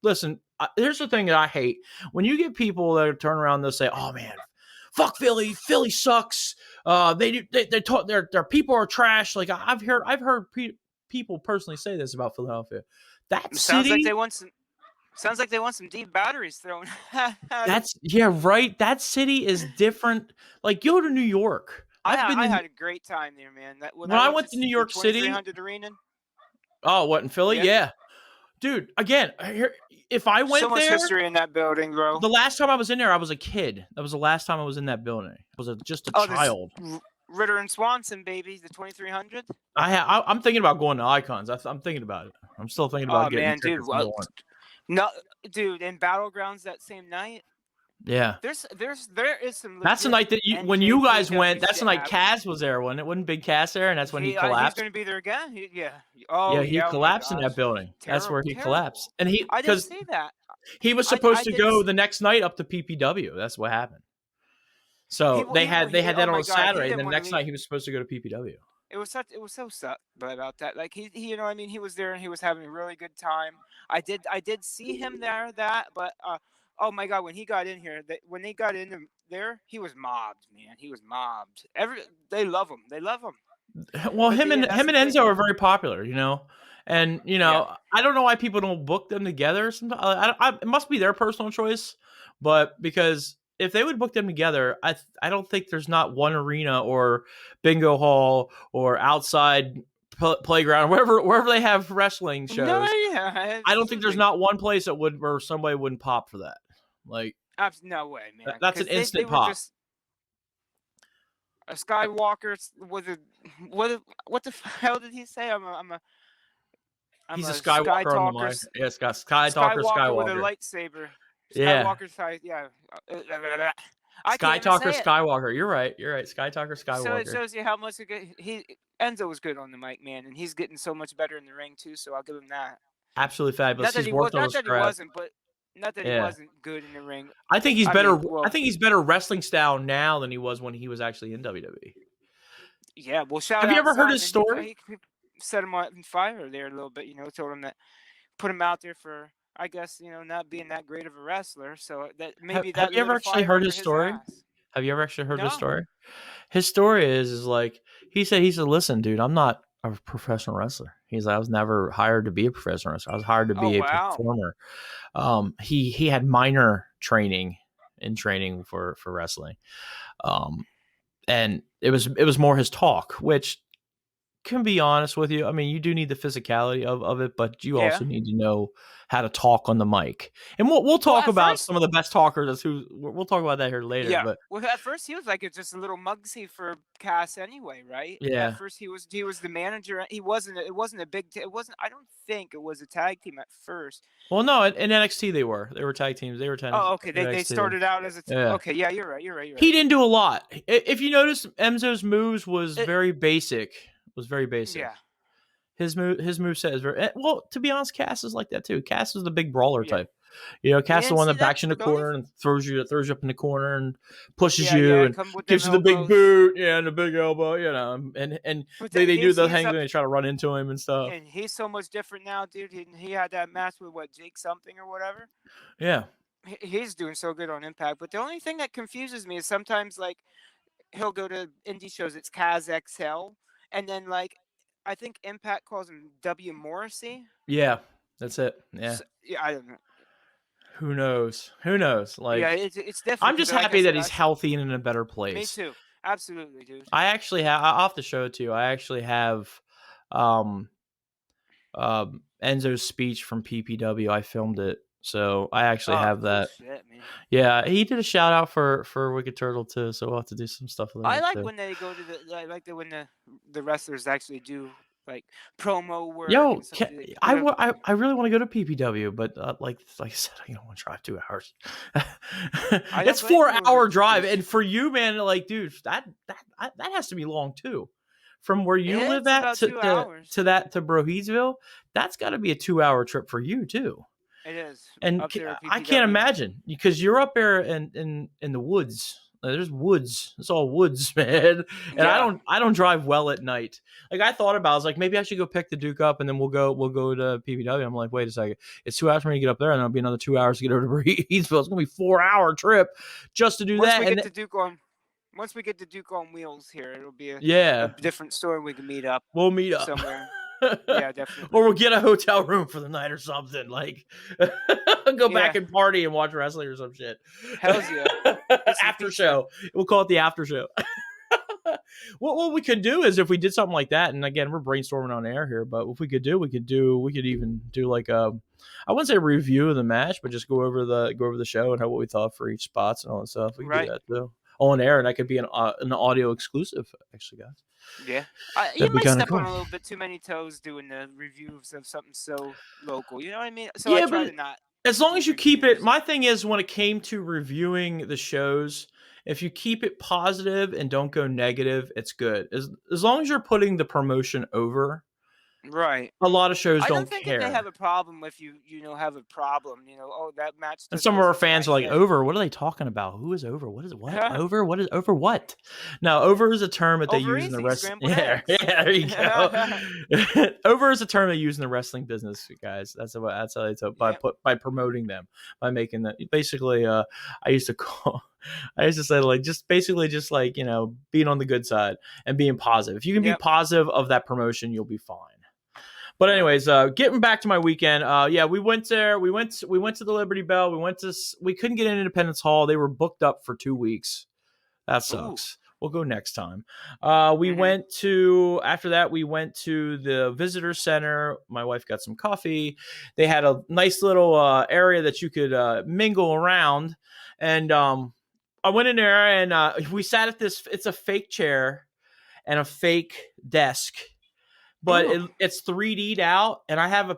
[SPEAKER 1] Listen, here's the thing that I hate. When you get people that turn around, they'll say, oh, man, fuck Philly. Philly sucks. Their people are trash. Like I've heard people personally say this about Philadelphia. That
[SPEAKER 2] Sounds like
[SPEAKER 1] city,
[SPEAKER 2] they want some. Sounds like they want some deep batteries thrown at them.
[SPEAKER 1] yeah, right. That city is different. Like go to New York. I've been
[SPEAKER 2] I
[SPEAKER 1] in
[SPEAKER 2] had a great time there, man. That when
[SPEAKER 1] when
[SPEAKER 2] I
[SPEAKER 1] I
[SPEAKER 2] went
[SPEAKER 1] went
[SPEAKER 2] to
[SPEAKER 1] to New
[SPEAKER 2] the
[SPEAKER 1] York City.
[SPEAKER 2] 2300 arena.
[SPEAKER 1] Oh, what in Philly?
[SPEAKER 2] Yeah.
[SPEAKER 1] Yeah, dude. Again, if I
[SPEAKER 2] So
[SPEAKER 1] went
[SPEAKER 2] much
[SPEAKER 1] there,
[SPEAKER 2] history in that building, bro.
[SPEAKER 1] the last time I was in there, I was a kid. That was the last time I was in that building. I was just a
[SPEAKER 2] Oh, this
[SPEAKER 1] child.
[SPEAKER 2] Ritter and Swanson, baby, the 2300.
[SPEAKER 1] I'm thinking about going to Icons. I'm thinking about it. I'm still thinking about
[SPEAKER 2] Oh
[SPEAKER 1] getting
[SPEAKER 2] man, dude.
[SPEAKER 1] tickets.
[SPEAKER 2] Well, no, dude. In Battlegrounds that same night,
[SPEAKER 1] Yeah,
[SPEAKER 2] there is some
[SPEAKER 1] that's the
[SPEAKER 2] legit
[SPEAKER 1] night that when you guys went.
[SPEAKER 2] NJPW
[SPEAKER 1] That's the
[SPEAKER 2] shit
[SPEAKER 1] night
[SPEAKER 2] happening.
[SPEAKER 1] Kaz was there, wasn't it? Wasn't Big Kaz there? And that's when he
[SPEAKER 2] He's
[SPEAKER 1] collapsed.
[SPEAKER 2] gonna be there again. Yeah. Oh
[SPEAKER 1] Yeah, he
[SPEAKER 2] yeah. Oh my
[SPEAKER 1] collapsed in
[SPEAKER 2] gosh.
[SPEAKER 1] that building. That's
[SPEAKER 2] Terrible.
[SPEAKER 1] where he collapsed,
[SPEAKER 2] Terrible.
[SPEAKER 1] and
[SPEAKER 2] I didn't
[SPEAKER 1] because
[SPEAKER 2] see that.
[SPEAKER 1] he was supposed
[SPEAKER 2] I
[SPEAKER 1] to
[SPEAKER 2] did.
[SPEAKER 1] go the next night up to PPW. That's what happened. So they had that
[SPEAKER 2] Oh
[SPEAKER 1] on
[SPEAKER 2] my
[SPEAKER 1] a
[SPEAKER 2] god. He
[SPEAKER 1] Saturday, and
[SPEAKER 2] didn't
[SPEAKER 1] then the
[SPEAKER 2] want to
[SPEAKER 1] next
[SPEAKER 2] leave.
[SPEAKER 1] night he was supposed to go to PPW.
[SPEAKER 2] It was so sucked about that. Like he you know what I mean, he was there and he was having a really good time. I did see him there but oh my god, when he got in here, when they got in there, he was mobbed, man. He was mobbed. They love him. They love him.
[SPEAKER 1] Well,
[SPEAKER 2] But yeah, that's
[SPEAKER 1] him
[SPEAKER 2] the
[SPEAKER 1] and
[SPEAKER 2] thing.
[SPEAKER 1] Enzo are very popular, and
[SPEAKER 2] Yeah.
[SPEAKER 1] I don't know why people don't book them together. Sometimes it must be their personal choice, but because if they would book them together, I don't think there's not one arena or bingo hall or outside playground wherever they have wrestling
[SPEAKER 2] No,
[SPEAKER 1] shows.
[SPEAKER 2] yeah,
[SPEAKER 1] I don't think there's
[SPEAKER 2] absolutely.
[SPEAKER 1] not one place that would where somebody wouldn't pop for that. Like
[SPEAKER 2] No way, man.
[SPEAKER 1] that's an
[SPEAKER 2] Because they
[SPEAKER 1] instant
[SPEAKER 2] were
[SPEAKER 1] pop.
[SPEAKER 2] just a Skywalker was a what the hell did he say? I'm
[SPEAKER 1] He's a
[SPEAKER 2] a
[SPEAKER 1] Skywalker on the
[SPEAKER 2] Talker.
[SPEAKER 1] mic. Yeah, Sky Talker
[SPEAKER 2] Skywalker with a
[SPEAKER 1] Skywalker.
[SPEAKER 2] lightsaber.
[SPEAKER 1] Yeah.
[SPEAKER 2] Skywalker side, yeah. I
[SPEAKER 1] Sky
[SPEAKER 2] can't even
[SPEAKER 1] Talker
[SPEAKER 2] say it.
[SPEAKER 1] Skywalker. You're right. You're right. Sky Talker
[SPEAKER 2] So it
[SPEAKER 1] Skywalker.
[SPEAKER 2] shows you how much Enzo was good on the mic, man, and he's getting so much better in the ring too. So I'll give him that.
[SPEAKER 1] Absolutely fabulous. He's worked on
[SPEAKER 2] Not
[SPEAKER 1] his
[SPEAKER 2] that he
[SPEAKER 1] craft.
[SPEAKER 2] wasn't, but not that he
[SPEAKER 1] Yeah.
[SPEAKER 2] wasn't good in the ring.
[SPEAKER 1] I think he's
[SPEAKER 2] I
[SPEAKER 1] better.
[SPEAKER 2] mean,
[SPEAKER 1] I
[SPEAKER 2] well,
[SPEAKER 1] think he's better wrestling style now than he was when he was actually in WWE.
[SPEAKER 2] yeah. Well, shout
[SPEAKER 1] Have you
[SPEAKER 2] out
[SPEAKER 1] ever heard his
[SPEAKER 2] Simon.
[SPEAKER 1] story?
[SPEAKER 2] He set him on fire there a little bit. You know, told him that put him out there for, I guess, not being that great of a wrestler. So that maybe
[SPEAKER 1] Have
[SPEAKER 2] that
[SPEAKER 1] you
[SPEAKER 2] lit
[SPEAKER 1] ever
[SPEAKER 2] a
[SPEAKER 1] actually
[SPEAKER 2] fire
[SPEAKER 1] heard
[SPEAKER 2] under
[SPEAKER 1] his
[SPEAKER 2] his
[SPEAKER 1] story?
[SPEAKER 2] ass.
[SPEAKER 1] Have you ever actually heard his
[SPEAKER 2] No.
[SPEAKER 1] story? His story is like he said, listen, dude, I'm not a professional wrestler. He's like, I was never hired to be a professional wrestler. I was hired to
[SPEAKER 2] Oh
[SPEAKER 1] be a
[SPEAKER 2] wow.
[SPEAKER 1] performer. He had minor training for wrestling. And it was more his talk, which can be honest with you. I mean, you do need the physicality of it, but you
[SPEAKER 2] Yeah.
[SPEAKER 1] also need to know how to talk on the mic. And we'll
[SPEAKER 2] Well,
[SPEAKER 1] talk
[SPEAKER 2] at
[SPEAKER 1] about
[SPEAKER 2] first,
[SPEAKER 1] some of the best talkers we'll talk about that here later.
[SPEAKER 2] yeah.
[SPEAKER 1] But
[SPEAKER 2] Well, at first he was like just a little mugsy for Cass anyway, right? At
[SPEAKER 1] yeah.
[SPEAKER 2] first he was the manager. He wasn't. It wasn't a big. It wasn't. I don't think it was a tag team at first.
[SPEAKER 1] Well, no, in NXT they were tag teams. They were
[SPEAKER 2] Oh, okay. They
[SPEAKER 1] NXT.
[SPEAKER 2] started out as
[SPEAKER 1] Yeah.
[SPEAKER 2] okay. Yeah, you're right. You're right. You're
[SPEAKER 1] He
[SPEAKER 2] right.
[SPEAKER 1] didn't do a lot. If you notice, Enzo's moves was very basic. Was very basic.
[SPEAKER 2] Yeah.
[SPEAKER 1] His moveset is very well. To be honest, Cass is like that too. Cass is the big brawler
[SPEAKER 2] Yeah.
[SPEAKER 1] type.
[SPEAKER 2] You
[SPEAKER 1] Cass is the
[SPEAKER 2] didn't
[SPEAKER 1] one
[SPEAKER 2] see
[SPEAKER 1] that
[SPEAKER 2] that.
[SPEAKER 1] backs you in the
[SPEAKER 2] The only.
[SPEAKER 1] corner and throws you up in the corner and pushes
[SPEAKER 2] Yeah,
[SPEAKER 1] you
[SPEAKER 2] yeah.
[SPEAKER 1] and
[SPEAKER 2] Come with them
[SPEAKER 1] gives you the big
[SPEAKER 2] elbows.
[SPEAKER 1] boot, and the big elbow, and
[SPEAKER 2] But
[SPEAKER 1] they do the thing
[SPEAKER 2] up,
[SPEAKER 1] and they try to run into him and stuff.
[SPEAKER 2] and he's so much different now, dude. He had that match with Jake something or whatever.
[SPEAKER 1] Yeah.
[SPEAKER 2] He's doing so good on Impact. But the only thing that confuses me is sometimes like he'll go to indie shows. It's Kaz XL, and then like I think Impact calls him W Morrissey.
[SPEAKER 1] Yeah, that's it. Yeah.
[SPEAKER 2] So, yeah, I don't know.
[SPEAKER 1] Who knows? Who knows?
[SPEAKER 2] Yeah,
[SPEAKER 1] Like,
[SPEAKER 2] it's different.
[SPEAKER 1] I'm just
[SPEAKER 2] 'cause like I
[SPEAKER 1] happy that
[SPEAKER 2] said,
[SPEAKER 1] he's healthy and in a better
[SPEAKER 2] me
[SPEAKER 1] place.
[SPEAKER 2] too. Absolutely, dude.
[SPEAKER 1] I actually have off the show too. I actually have um Enzo's speech from PPW. I filmed it, so I actually have
[SPEAKER 2] Cool
[SPEAKER 1] that.
[SPEAKER 2] shit, man.
[SPEAKER 1] Yeah, he did a shout out for Wicked Turtle too, so we'll have to do some stuff with
[SPEAKER 2] I
[SPEAKER 1] that
[SPEAKER 2] like
[SPEAKER 1] too.
[SPEAKER 2] when they go to when the wrestlers actually do like promo work
[SPEAKER 1] Yo,
[SPEAKER 2] and stuff. They put up,
[SPEAKER 1] I really want to go to PPW, but like I said, I don't want to drive 2 hours.
[SPEAKER 2] I don't
[SPEAKER 1] It's
[SPEAKER 2] blame you
[SPEAKER 1] 4-hour drive,
[SPEAKER 2] because
[SPEAKER 1] and for you, man, like, dude, that has to be long too. From where you live
[SPEAKER 2] it's
[SPEAKER 1] at
[SPEAKER 2] about 2 hours.
[SPEAKER 1] to Broheadsville, that's got to be a 2-hour trip for you too.
[SPEAKER 2] It is
[SPEAKER 1] And
[SPEAKER 2] up there at
[SPEAKER 1] I can't
[SPEAKER 2] PPW.
[SPEAKER 1] imagine because you're up there in the woods. There's woods. It's all woods, man. And
[SPEAKER 2] Yeah.
[SPEAKER 1] I don't drive well at night. Like I thought about, I was like, maybe I should go pick the Duke up and then we'll go to PPW. I'm like, wait a second, it's 2 hours for me to get up there, and then it'll be another 2 hours to get over to Breedsville. It's gonna be 4-hour trip just to do
[SPEAKER 2] Once
[SPEAKER 1] that.
[SPEAKER 2] we
[SPEAKER 1] And
[SPEAKER 2] get to Duke on, once we get to Duke on wheels here, it'll be a
[SPEAKER 1] yeah,
[SPEAKER 2] different story. We can meet up
[SPEAKER 1] we'll meet up
[SPEAKER 2] somewhere. Yeah, definitely.
[SPEAKER 1] or we'll get a hotel room for the night or something. Like go back
[SPEAKER 2] Yeah.
[SPEAKER 1] and party and watch wrestling or some shit.
[SPEAKER 2] Hells yeah. Get some
[SPEAKER 1] After
[SPEAKER 2] pizza.
[SPEAKER 1] show. We'll call it the after show. What we could do is if we did something like that, and again we're brainstorming on air here, but if we could even do like a, I wouldn't say a review of the match, but just go over the show and what we thought for each spots and all that stuff. We could do that too on air, and that could be an audio exclusive, actually, guys.
[SPEAKER 2] Yeah, you might step on a little bit too many toes doing the reviews of something so local. You know what I mean? So I try to not.
[SPEAKER 1] As long as you keep it, my thing is when it came to reviewing the shows, if you keep it positive and don't go negative, it's good. As long as you're putting the promotion over.
[SPEAKER 2] Right.
[SPEAKER 1] A lot of shows don't care.
[SPEAKER 2] I don't think if they have a problem with you have a problem. Oh, that match.
[SPEAKER 1] And some of our fans are like, over, what are they talking about? Who is over? What is what? Over? What is over what? Now, over is a term that they use in the wrestling. Yeah, there you go. Over is a term they use in the wrestling business, guys. That's how they talk by promoting them, by making that. Basically, I used to say like just like, being on the good side and being positive. If you can be positive of that promotion, you'll be fine. But anyways, getting back to my weekend, we went there. We went to the Liberty Bell. We couldn't get in Independence Hall. They were booked up for 2 weeks. That sucks. Ooh. We'll go next time. After that, we went to the visitor center. My wife got some coffee. They had a nice little area that you could mingle around. And I went in there and we sat at it's a fake chair and a fake desk. But it's 3D'd out, and I have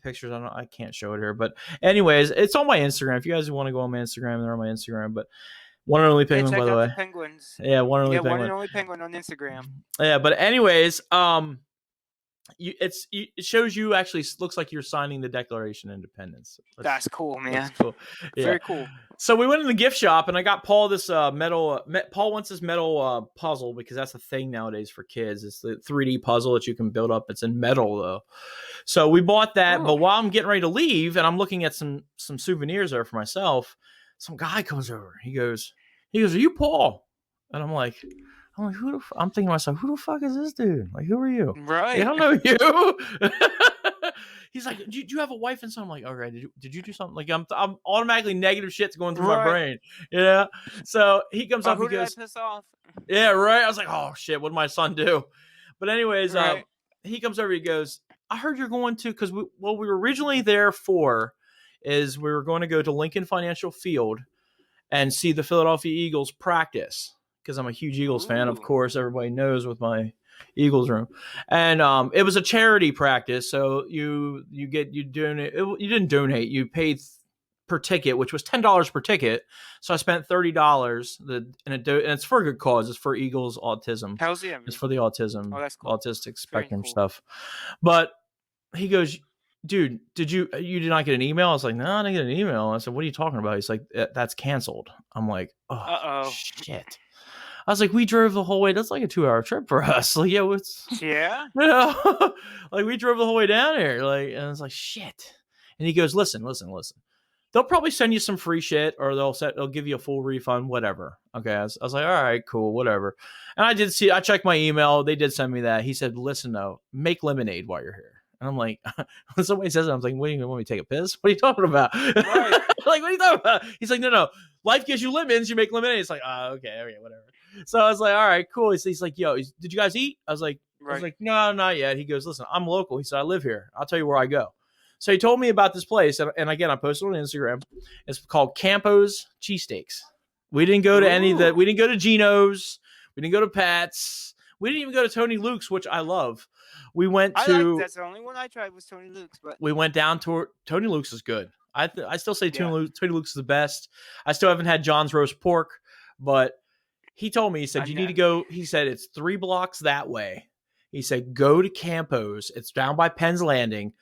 [SPEAKER 1] pictures. I can't show it here, but anyways, it's on my Instagram. If you guys want to go on my Instagram, they're on my Instagram. But one and only penguin, by the way.
[SPEAKER 2] Penguins.
[SPEAKER 1] Yeah, one and only penguin.
[SPEAKER 2] One and only penguin on Instagram.
[SPEAKER 1] Yeah, but anyways, it shows you actually looks like you're signing the Declaration of Independence.
[SPEAKER 2] That's cool, man.
[SPEAKER 1] That's cool. Yeah.
[SPEAKER 2] Very cool.
[SPEAKER 1] So we went in the gift shop and I got Paul this metal. Paul wants this metal puzzle because that's a thing nowadays for kids. It's the 3D puzzle that you can build up. It's in metal though. So we bought that. Ooh. But while I'm getting ready to leave and I'm looking at some souvenirs there for myself, some guy comes over. He goes, "Are you Paul?" And I'm like, I'm thinking to myself, who the fuck is this dude? Like, who are you?
[SPEAKER 2] Right.
[SPEAKER 1] I don't know you. He's like, do you have a wife and son? I'm like, okay, did you do something? Like, I'm automatically negative shit's going through my brain. Yeah. So he comes up.
[SPEAKER 2] Who
[SPEAKER 1] he goes,
[SPEAKER 2] did I piss off?
[SPEAKER 1] Yeah, right. I was like, oh shit, what did my son do? But anyways, he comes over. He goes, I heard you're going to, because what we were originally there for is we were going to go to Lincoln Financial Field and see the Philadelphia Eagles practice. Because I'm a huge Eagles fan, of course, everybody knows with my Eagles room, and it was a charity practice. So you donate. You didn't donate. You paid per ticket, which was $10 per ticket. So I spent $30. And it's for a good cause. It's for Eagles autism.
[SPEAKER 2] How's the?
[SPEAKER 1] It's for the autism, autistic spectrum stuff. But he goes, dude, you did not get an email? I was like, no, I didn't get an email. I said, what are you talking about? He's like, that's canceled. I'm like, oh shit. I was like, we drove the whole way. That's like a 2-hour trip for us. Like,
[SPEAKER 2] yeah.
[SPEAKER 1] Like we drove the whole way down here. Like, and I was like, shit. And he goes, listen. They'll probably send you some free shit, or they'll give you a full refund, whatever. Okay. I was like, all right, cool, whatever. And I checked my email. They did send me that. He said, listen, though, make lemonade while you're here. And I'm like, when somebody says that, I'm like, what do you want me to take a piss? What are you talking about? Right. Like, what are you talking about? He's like, no. Life gives you lemons. You make lemonade. It's like, okay, whatever. So I was like, all right, cool. He's like, yo, did you guys eat? I was like, no, not yet. He goes, listen, I'm local. He said, I live here. I'll tell you where I go. So he told me about this place. And again, I posted on Instagram. It's called Campo's Cheesesteaks. We didn't go to any of that. We didn't go to Gino's. We didn't go to Pat's. We didn't even go to Tony Luke's, which I love. We went
[SPEAKER 2] That's the only one I tried was Tony Luke's, but
[SPEAKER 1] we went down to Tony Luke's is good. I still say
[SPEAKER 2] Yeah.
[SPEAKER 1] Tony Luke's is the best. I still haven't had John's roast pork, but he told me, he said, you need to go. He said, it's 3 blocks that way. He said, go to Campo's. It's down by Penn's Landing.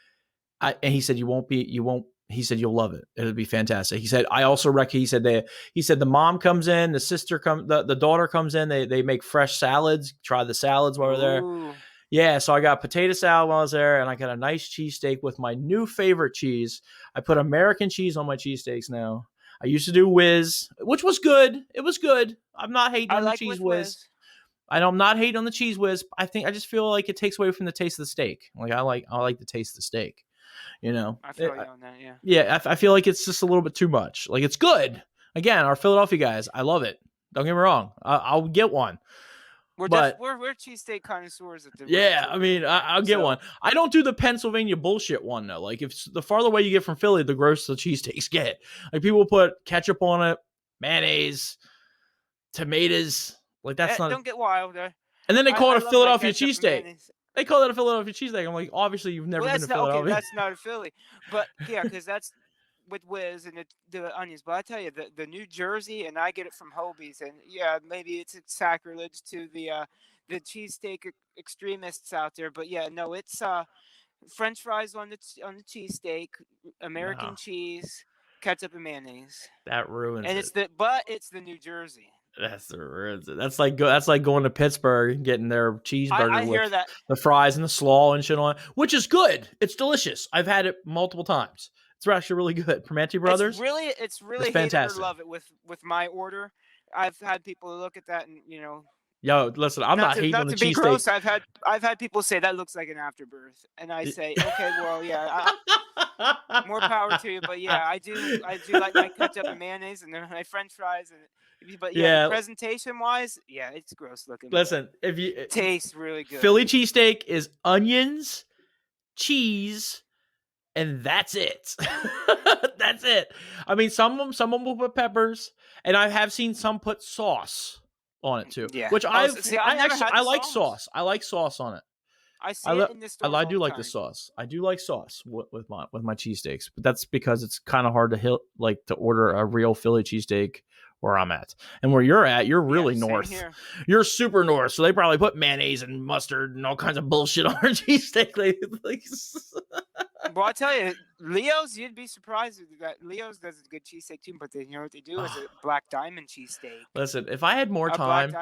[SPEAKER 1] And he said, he said, you'll love it. It'll be fantastic. He said, I also he said the mom comes in, the sister the daughter comes in. They make fresh salads. Try the salads while we're there.
[SPEAKER 2] Ooh.
[SPEAKER 1] Yeah, so I got potato salad while I was there, and I got a nice cheesesteak with my new favorite cheese. I put American cheese on my cheesesteaks now. I used to do Whiz, which was good. It was good. I'm not hating on the cheese Whiz. I'm not hating on the cheese Whiz. I just feel like it takes away from the taste of the steak. Like I like the taste of the steak. You know,
[SPEAKER 2] I feel you on that. Yeah.
[SPEAKER 1] Yeah, I feel like it's just a little bit too much. Like it's good. Again, our Philadelphia guys, I love it. Don't get me wrong. I'll get one. We're
[SPEAKER 2] cheesesteak connoisseurs at the
[SPEAKER 1] I mean, I'll get one. I don't do the Pennsylvania bullshit one though. Like if the farther away you get from Philly, the grosser the cheesesteaks get. Like people put ketchup on it, mayonnaise, tomatoes. Like that's not.
[SPEAKER 2] Don't get wild there.
[SPEAKER 1] And then they call it a Philadelphia cheesesteak. They call it a Philadelphia cheesesteak. I'm like, obviously you've never been to Philadelphia.
[SPEAKER 2] Okay, that's not a Philly, but yeah, because that's with Whiz and the onions. But I tell you, the New Jersey, and I get it from Hobie's, and yeah, maybe it's sacrilege to the cheesesteak extremists out there, but yeah, no, it's French fries on the cheesesteak, American cheese, ketchup and mayonnaise.
[SPEAKER 1] That ruins it.
[SPEAKER 2] And it's the New Jersey.
[SPEAKER 1] That's like going to Pittsburgh and getting their cheeseburger
[SPEAKER 2] I
[SPEAKER 1] with
[SPEAKER 2] hear that.
[SPEAKER 1] the fries and the slaw and shit on it, which is good. It's delicious. I've had it multiple primes. It's actually really good. Primanti Brothers.
[SPEAKER 2] It's really fantastic. Love it with my order. I've had people look at that and
[SPEAKER 1] Yo, listen, I'm not hating on the cheesesteak.
[SPEAKER 2] Gross, I've had people say that looks like an afterbirth, and I say, okay, well, yeah, more power to you, but yeah, I do like my ketchup and mayonnaise and my French fries, but yeah, presentation wise, yeah, it's gross looking.
[SPEAKER 1] Listen,
[SPEAKER 2] it tastes really good.
[SPEAKER 1] Philly cheesesteak is onions, cheese, and that's it. That's it. I mean, some will put peppers, and I have seen some put sauce on it too.
[SPEAKER 2] Yeah.
[SPEAKER 1] Which I like sauce. I like sauce on it.
[SPEAKER 2] I see it in the store.
[SPEAKER 1] I do like the sauce. I do like sauce with my cheesesteaks, but that's because it's kind of hard to order a real Philly cheesesteak where I'm at. And where you're at, you're really north. Here. You're super north, so they probably put mayonnaise and mustard and all kinds of bullshit on our cheesesteak.
[SPEAKER 2] Well, I tell you, Leo's, you'd be surprised that Leo's does a good cheesesteak too, but you know what they do is a black diamond cheesesteak.
[SPEAKER 1] Listen, if I had more time,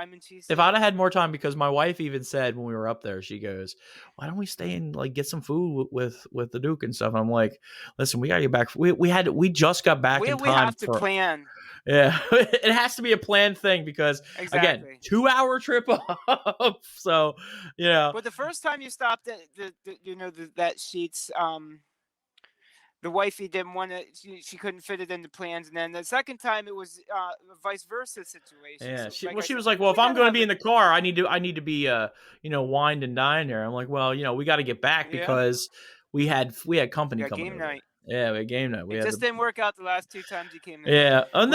[SPEAKER 1] if I'd have had more time, because my wife even said when we were up there, she goes, "Why don't we stay and get some food with the Duke and stuff?" And I'm like, "Listen, we gotta get back. We just got back in time.
[SPEAKER 2] We have to plan."
[SPEAKER 1] Yeah, it has to be a planned thing because again, 2-hour trip up. So,
[SPEAKER 2] But the first time you stopped at that Sheets, the wifey didn't want to. She couldn't fit it into plans, and then the second time it was a vice versa situation.
[SPEAKER 1] Yeah, so she was like, "Well, if I'm going to be in the car, I need to be wined and dined there." I'm like, "Well, we got to get back because we had company coming.
[SPEAKER 2] Game night."
[SPEAKER 1] Yeah, we had game night.
[SPEAKER 2] It just didn't work out the last 2 times you came in.
[SPEAKER 1] Yeah, the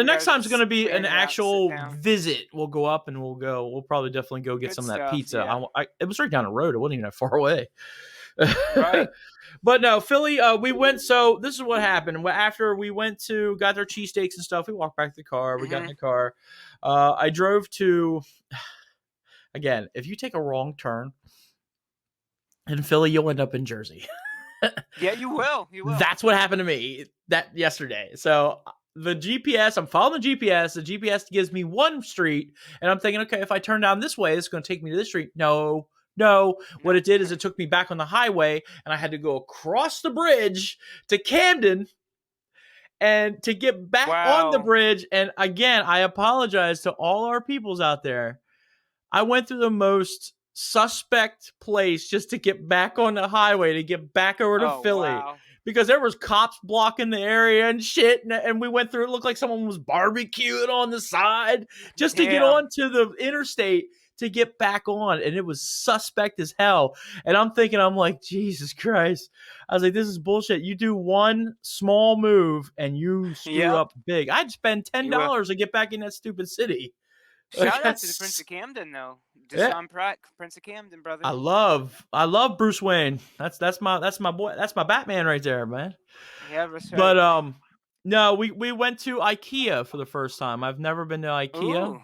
[SPEAKER 1] next time's going to be an actual visit. We'll go up and we'll probably definitely go get some of that pizza. Yeah. It was right down the road. It wasn't even that far away.
[SPEAKER 2] Right.
[SPEAKER 1] But no, Philly, we went. So this is what happened. After we got their cheesesteaks and stuff, we walked back to the car. We got in the car. I drove to, again, if you take a wrong turn in Philly, you'll end up in Jersey.
[SPEAKER 2] Yeah, you will.
[SPEAKER 1] That's what happened to me yesterday. So the GPS, I'm following the GPS. The GPS gives me one street, and I'm thinking, okay, if I turn down this way, it's going to take me to this street. No. What it did is it took me back on the highway, and I had to go across the bridge to Camden and to get back on the bridge. And again, I apologize to all our peoples out there. I went through the most suspect place just to get back on the highway, to get back over to Philly.
[SPEAKER 2] Wow.
[SPEAKER 1] Because there was cops blocking the area and shit, and we went through. It looked like someone was barbecuing on the side just to get onto the interstate to get back on, and it was suspect as hell. And I'm like, Jesus Christ. I was like, this is bullshit. You do one small move and you screw up big. I'd spend $10 to get back in that stupid city.
[SPEAKER 2] Shout out to the Prince of Camden, though.
[SPEAKER 1] Yeah.
[SPEAKER 2] Deshaun Pratt, Prince of Camden, brother.
[SPEAKER 1] I love Bruce Wayne. That's my boy. That's my Batman right there, man.
[SPEAKER 2] Yeah, that's right.
[SPEAKER 1] But no, we went to IKEA for the first time. I've never been to IKEA.
[SPEAKER 2] Ooh,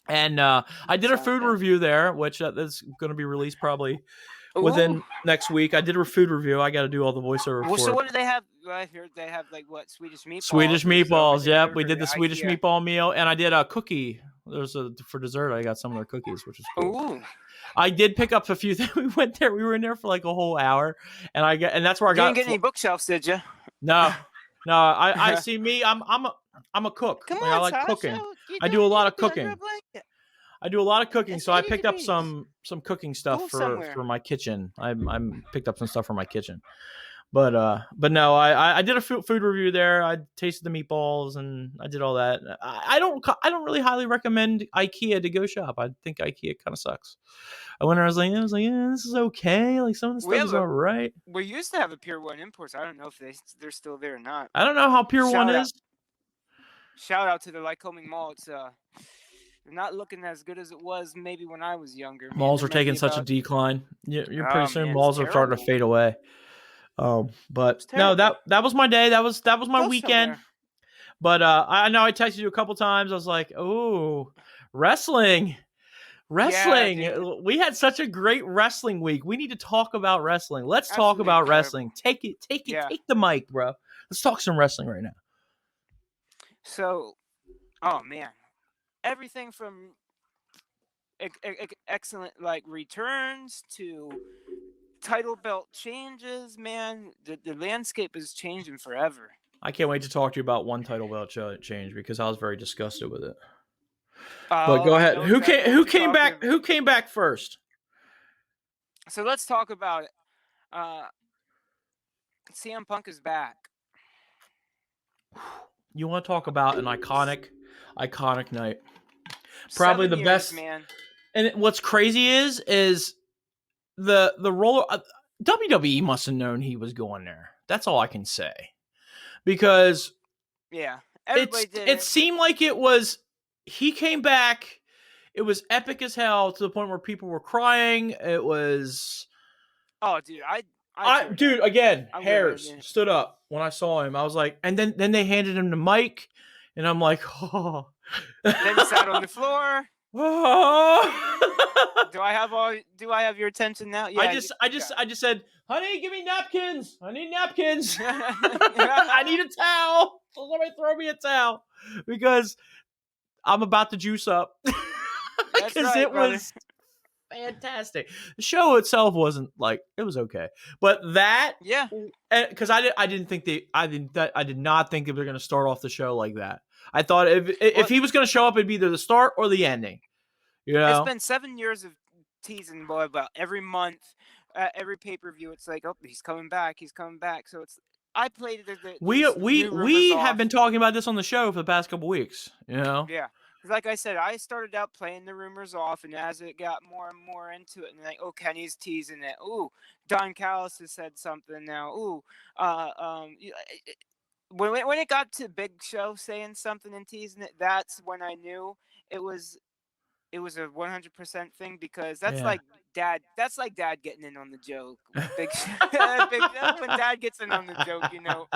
[SPEAKER 1] And I did a
[SPEAKER 2] sounds
[SPEAKER 1] food
[SPEAKER 2] good.
[SPEAKER 1] review there, which is going to be released probably
[SPEAKER 2] Ooh.
[SPEAKER 1] within next week. I did a food review. I got to do all the voiceover
[SPEAKER 2] Well,
[SPEAKER 1] for
[SPEAKER 2] so
[SPEAKER 1] it.
[SPEAKER 2] what do they have? I heard they have like what Swedish meatballs.
[SPEAKER 1] Swedish
[SPEAKER 2] or
[SPEAKER 1] meatballs.
[SPEAKER 2] something. I've
[SPEAKER 1] Yep,
[SPEAKER 2] never
[SPEAKER 1] we
[SPEAKER 2] heard
[SPEAKER 1] did
[SPEAKER 2] of
[SPEAKER 1] the Swedish
[SPEAKER 2] IKEA.
[SPEAKER 1] meatball meal, and I did a cookie. For dessert. I got some of their cookies, which is cool.
[SPEAKER 2] Ooh.
[SPEAKER 1] I did pick up a few things. We went there. We were in there for like a whole hour, and that's where I
[SPEAKER 2] You
[SPEAKER 1] got.
[SPEAKER 2] didn't get any bookshelves, did you?
[SPEAKER 1] No. I see me. I'm a cook.
[SPEAKER 2] Come
[SPEAKER 1] Like, I
[SPEAKER 2] on,
[SPEAKER 1] like
[SPEAKER 2] Sasha.
[SPEAKER 1] cooking.
[SPEAKER 2] You
[SPEAKER 1] I
[SPEAKER 2] don't
[SPEAKER 1] do a
[SPEAKER 2] need
[SPEAKER 1] lot
[SPEAKER 2] to
[SPEAKER 1] of
[SPEAKER 2] be under a
[SPEAKER 1] cooking.
[SPEAKER 2] blanket.
[SPEAKER 1] I do a lot of cooking,
[SPEAKER 2] It's
[SPEAKER 1] so I
[SPEAKER 2] 80
[SPEAKER 1] picked up
[SPEAKER 2] degrees.
[SPEAKER 1] some cooking stuff
[SPEAKER 2] Go
[SPEAKER 1] for
[SPEAKER 2] somewhere.
[SPEAKER 1] my kitchen. I picked up some stuff for my kitchen, but no, I did a food review there. I tasted the meatballs and I did all that. I don't really highly recommend IKEA to go shop. I think IKEA kind of sucks. I went there, I was like, yeah, this is okay. Like some of the stuff is all right.
[SPEAKER 2] We used to have a Pier 1 Imports. I don't know if they're still there or not.
[SPEAKER 1] I don't know how Pier 1 is.
[SPEAKER 2] Shout out to the Lycoming Mall. It's not looking as good as it was maybe when I was younger.
[SPEAKER 1] Malls are taking such a decline. You're pretty soon malls are starting to fade away. But no, that was my day. That was my weekend.
[SPEAKER 2] Somewhere.
[SPEAKER 1] But I know I texted you a couple times. I was like, oh, wrestling.
[SPEAKER 2] Yeah,
[SPEAKER 1] we had such a great wrestling week. We need to talk about wrestling. Let's
[SPEAKER 2] Absolutely
[SPEAKER 1] talk about
[SPEAKER 2] incredible.
[SPEAKER 1] wrestling. Take the mic, bro. Let's talk some wrestling right now.
[SPEAKER 2] So, oh man, everything from excellent like returns to title belt changes, man. The landscape is changing forever.
[SPEAKER 1] I can't wait to talk to you about one title belt change because I was very disgusted with it. But go ahead. Who came back? Who came back first?
[SPEAKER 2] So let's talk about it. CM Punk is back.
[SPEAKER 1] You want to talk about an iconic night? Probably the best,
[SPEAKER 2] man.
[SPEAKER 1] And what's crazy is the roller. WWE must have known he was going there. That's all I can say, because it seemed like it was. He came back. It was epic as hell to the point where people were crying. It was.
[SPEAKER 2] Oh, dude,
[SPEAKER 1] dude, again, hairs stood up when I saw him. I was like, and then they handed him the mic, and I'm like, oh.
[SPEAKER 2] Then he sat on the floor.
[SPEAKER 1] Oh.
[SPEAKER 2] Do I have your attention now? Yeah.
[SPEAKER 1] I just said, honey, give me napkins. I need napkins. I need a towel. So somebody throw me a towel because I'm about to juice up. Because it was fantastic. The show itself wasn't like, it was okay, but that, because I did not think they were going to start off the show like that. I thought if he was going to show up, it'd be either the start or the ending. You know,
[SPEAKER 2] it's been 7 years of teasing boy about every month, every pay-per-view. It's like, oh, he's coming back. So it's. I played
[SPEAKER 1] we have been talking about this on the show for the past couple weeks. You know.
[SPEAKER 2] Yeah. Like I said, I started out playing the rumors off, and as it got more and more into it, and like, oh, Kenny's teasing it. Ooh, Don Callis has said something now. Ooh, when it got to Big Show saying something and teasing it, that's when I knew it was a 100% thing, because that's like dad. That's like dad getting in on the joke. Big when dad gets in on the joke, you know.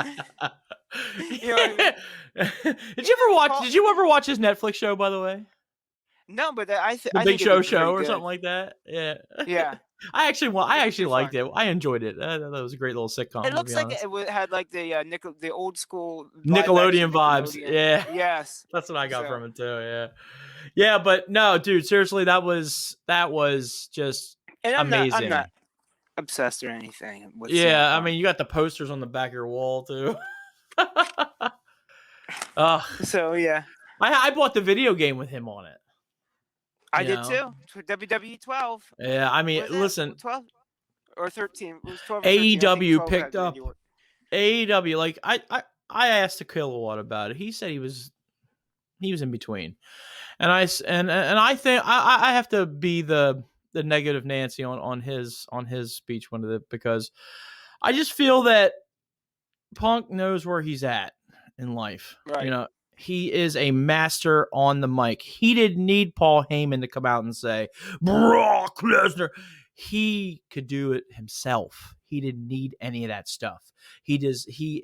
[SPEAKER 2] You know what I mean?
[SPEAKER 1] Did you ever watch his Netflix show, by the way?
[SPEAKER 2] No, but
[SPEAKER 1] the
[SPEAKER 2] I
[SPEAKER 1] Big
[SPEAKER 2] think
[SPEAKER 1] Show or something like that. Yeah.
[SPEAKER 2] Yeah.
[SPEAKER 1] I actually liked it. I enjoyed it. That was a great little sitcom.
[SPEAKER 2] It looks like it had like the old school
[SPEAKER 1] Nickelodeon vibes.
[SPEAKER 2] Nickelodeon.
[SPEAKER 1] Yeah.
[SPEAKER 2] Yes.
[SPEAKER 1] That's what I got from it too. Yeah. Yeah, but no, dude, seriously, that was just amazing.
[SPEAKER 2] I'm not obsessed or anything.
[SPEAKER 1] Yeah, I mean, you got the posters on the back of your wall too.
[SPEAKER 2] So yeah,
[SPEAKER 1] I bought the video game with him on it.
[SPEAKER 2] I did too. WWE 12.
[SPEAKER 1] Yeah, I mean, listen,
[SPEAKER 2] 12 or 13. It was 12.
[SPEAKER 1] AEW picked up. AEW, like I asked a Kilowatt about it. He said he was in between, and I think I have to be the negative Nancy on his speech one of it, because I just feel that Punk knows where he's at in life.
[SPEAKER 2] Right.
[SPEAKER 1] You know, He is a master on the mic. He didn't need Paul Heyman to come out and say, Brock Lesnar. He could do it himself. He didn't need any of that stuff. He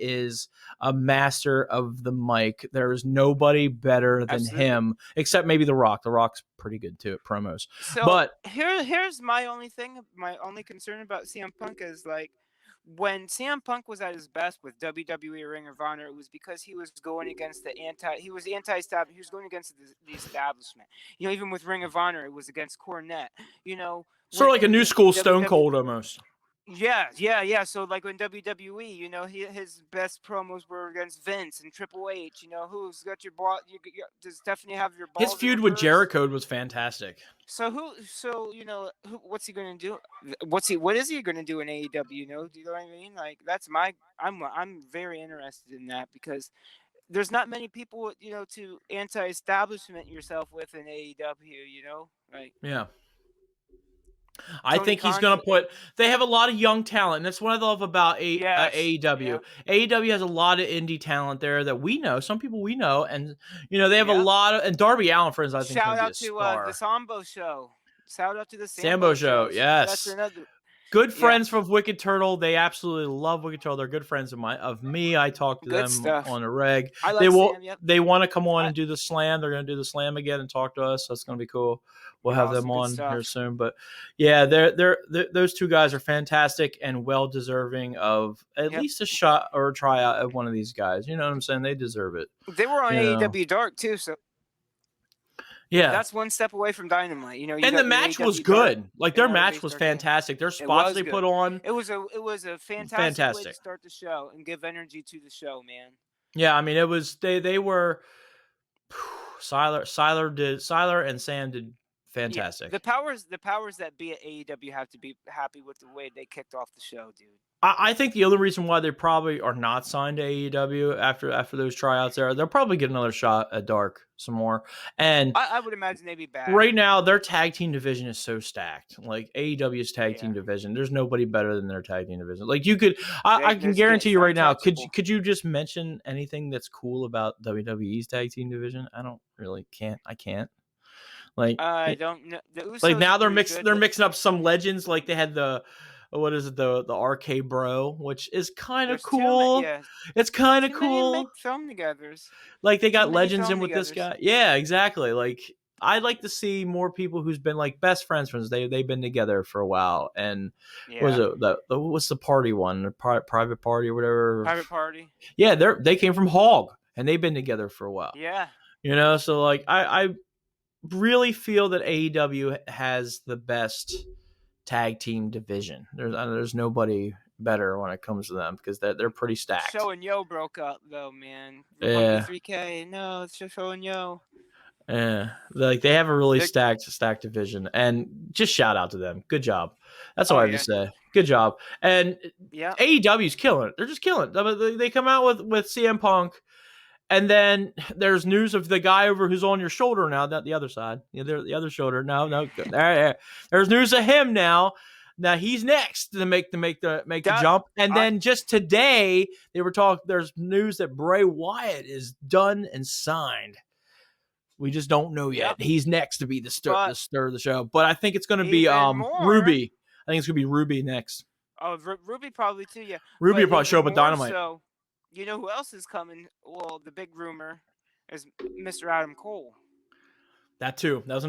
[SPEAKER 1] is a master of the mic. There is nobody better than him, except maybe The Rock. The Rock's pretty good too at promos.
[SPEAKER 2] So
[SPEAKER 1] but
[SPEAKER 2] here's my only thing. My only concern about CM Punk is like, when CM Punk was at his best with WWE or Ring of Honor, it was because he was going against he was anti-establishment. He was going against the establishment. You know, even with Ring of Honor, it was against Cornette. You know,
[SPEAKER 1] sort of like a new school Stone Cold almost.
[SPEAKER 2] Yeah. So like in WWE, you know, his best promos were against Vince and Triple H. You know, who's got your ball? Does Stephanie have your balls?
[SPEAKER 1] His feud with Jericho was fantastic.
[SPEAKER 2] So you know, what's he gonna do? What is he gonna do in AEW? You know, do you know what I mean? Like I'm very interested in that, because there's not many people, you know, to anti-establishment yourself with in AEW. You know, like
[SPEAKER 1] yeah. I think he's going to put. They have a lot of young talent. And that's what I love about AEW.
[SPEAKER 2] Yeah.
[SPEAKER 1] AEW has a lot of indie talent there that we know. Some people we know, and you know they have a lot of. And Darby Allin, for instance, I think
[SPEAKER 2] shout out
[SPEAKER 1] to
[SPEAKER 2] the Sambo Show. Shout out to the
[SPEAKER 1] Sambo Show. Yes,
[SPEAKER 2] that's another.
[SPEAKER 1] Good friends from Wicked Turtle. They absolutely love Wicked Turtle. They're good friends of me. I talk to them on a reg.
[SPEAKER 2] I like Sam, yep.
[SPEAKER 1] They want to come on and do the slam. They're going to do the slam again and talk to us. So it's going to be cool. We'll have them on here soon. But yeah, they're those two guys are fantastic and well deserving of at least a shot or a tryout of one of these guys. You know what I'm saying? They deserve it.
[SPEAKER 2] They were on AEW Dark too, so.
[SPEAKER 1] Yeah,
[SPEAKER 2] that's one step away from Dynamite. You know,
[SPEAKER 1] and the match was good. Like their match was fantastic. Their spots they put on.
[SPEAKER 2] It was a fantastic way to start the show and give energy to the show, man.
[SPEAKER 1] Yeah, I mean it was they were. Siler and Sam did fantastic.
[SPEAKER 2] Yeah, the powers that be at AEW have to be happy with the way they kicked off the show, dude.
[SPEAKER 1] I think the only reason why they probably are not signed to AEW after those tryouts they'll probably get another shot at Dark some more. And
[SPEAKER 2] I would imagine they'd be back.
[SPEAKER 1] Right now, their tag team division is so stacked. Like AEW's tag team division, there's nobody better than their tag team division. Like you could, I can guarantee you right now. Could you just mention anything that's cool about WWE's tag team division? I can't. Like
[SPEAKER 2] I don't know.
[SPEAKER 1] Like now they're mixing up some legends. Like they had the RK Bro, which is kind of cool. It's kind of cool.
[SPEAKER 2] Make film togethers.
[SPEAKER 1] Like they got legends in with this guy. Yeah, exactly. Like I'd like to see more people who's been like best friends. They've been together for a while. And what was it? What's the party one? Private Party or whatever.
[SPEAKER 2] Private Party.
[SPEAKER 1] Yeah, they came from Hog and they've been together for a while.
[SPEAKER 2] Yeah.
[SPEAKER 1] You know, so like I really feel that AEW has the best tag team division. There's nobody better when it comes to them because they're pretty stacked.
[SPEAKER 2] Show and Yo broke up though, man. Yeah. 3K. No, it's just Show and Yo.
[SPEAKER 1] Yeah, like they have a really stacked division, and just shout out to them. Good job. That's all I have to say. Good job. And AEW's killing it. They're just killing it. They come out with CM Punk. And then there's news of the guy over who's on your shoulder now, not the other side. The other shoulder. No. There's news of him now. Now he's next to make the jump. And then just today they were talking. There's news that Bray Wyatt is done and signed. We just don't know yet. He's next to be the stir of the show. But I think it's going to be Ruby. I think it's going to be Ruby next.
[SPEAKER 2] Oh, Ruby probably too. Yeah,
[SPEAKER 1] Ruby will probably show up at Dynamite.
[SPEAKER 2] So, you know who else is coming? Well, the big rumor is Mr. Adam Cole.
[SPEAKER 1] That too. That was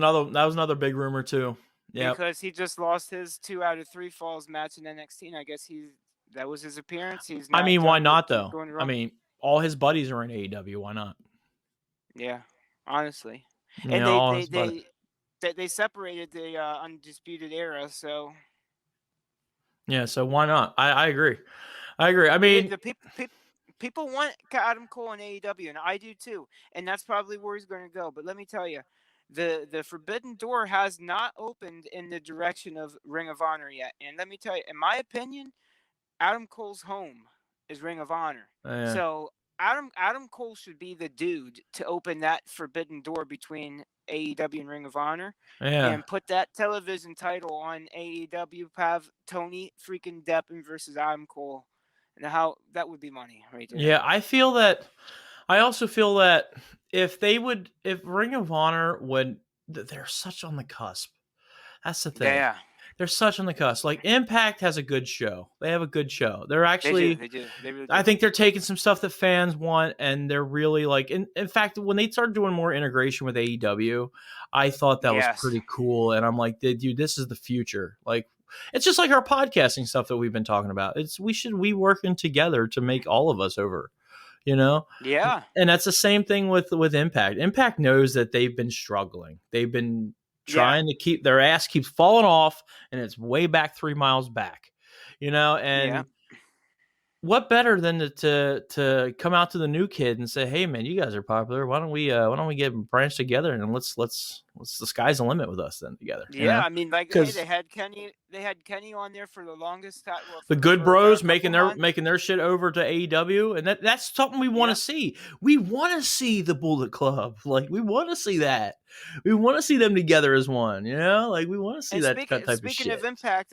[SPEAKER 1] another big rumor too. Yeah.
[SPEAKER 2] Because he just lost his 2 out of 3 falls match in NXT, and I guess that was his appearance. He's not
[SPEAKER 1] why not though? I mean, all his buddies are in AEW. Why not?
[SPEAKER 2] Yeah, honestly. And they separated the Undisputed Era, so.
[SPEAKER 1] Yeah, so why not? I agree. I mean,
[SPEAKER 2] the people want Adam Cole in AEW, and I do too. And that's probably where he's going to go. But let me tell you, the forbidden door has not opened in the direction of Ring of Honor yet. And let me tell you, in my opinion, Adam Cole's home is Ring of Honor.
[SPEAKER 1] Yeah.
[SPEAKER 2] So Adam Cole should be the dude to open that forbidden door between AEW and Ring of Honor, and put that television title on AEW. Have Tony freaking Deppen versus Adam Cole, and how that would be money right there.
[SPEAKER 1] Yeah, I also feel that if Ring of Honor they're such on the cusp. That's the thing.
[SPEAKER 2] Yeah,
[SPEAKER 1] They're such on the cusp. Like Impact has a good show. They have a good show. They're
[SPEAKER 2] they do.
[SPEAKER 1] actually,
[SPEAKER 2] They do. They really
[SPEAKER 1] I
[SPEAKER 2] do.
[SPEAKER 1] think they're taking some stuff that fans want, and they're really like. In fact, when they started doing more integration with AEW, I thought that was
[SPEAKER 2] Yes.
[SPEAKER 1] pretty cool. And I'm like, dude, this is the future. Like, it's just like our podcasting stuff that we've been talking about. We working together to make all of us over. You know,
[SPEAKER 2] Yeah.
[SPEAKER 1] and that's the same thing with Impact. Impact knows that they've been struggling. They've been
[SPEAKER 2] Yeah.
[SPEAKER 1] trying to keep their ass keeps falling off, and it's way back 3 miles back.
[SPEAKER 2] Yeah.
[SPEAKER 1] And what better than to come out to the new kid and say, "Hey, man, you guys are popular. Why don't we get branched together and let's the sky's the limit with us then together."
[SPEAKER 2] Yeah. I mean, like, hey,
[SPEAKER 1] Because
[SPEAKER 2] they had Kenny. They had Kenny on there for the longest time. Well,
[SPEAKER 1] the Good
[SPEAKER 2] for a
[SPEAKER 1] Bros
[SPEAKER 2] couple
[SPEAKER 1] making
[SPEAKER 2] months.
[SPEAKER 1] their shit over to AEW, and that's something we want
[SPEAKER 2] Yeah.
[SPEAKER 1] to see. We want to see the Bullet Club, like we want to see that. We want to see them together as one, like we want to see
[SPEAKER 2] And
[SPEAKER 1] that type of
[SPEAKER 2] speaking
[SPEAKER 1] shit.
[SPEAKER 2] of Impact,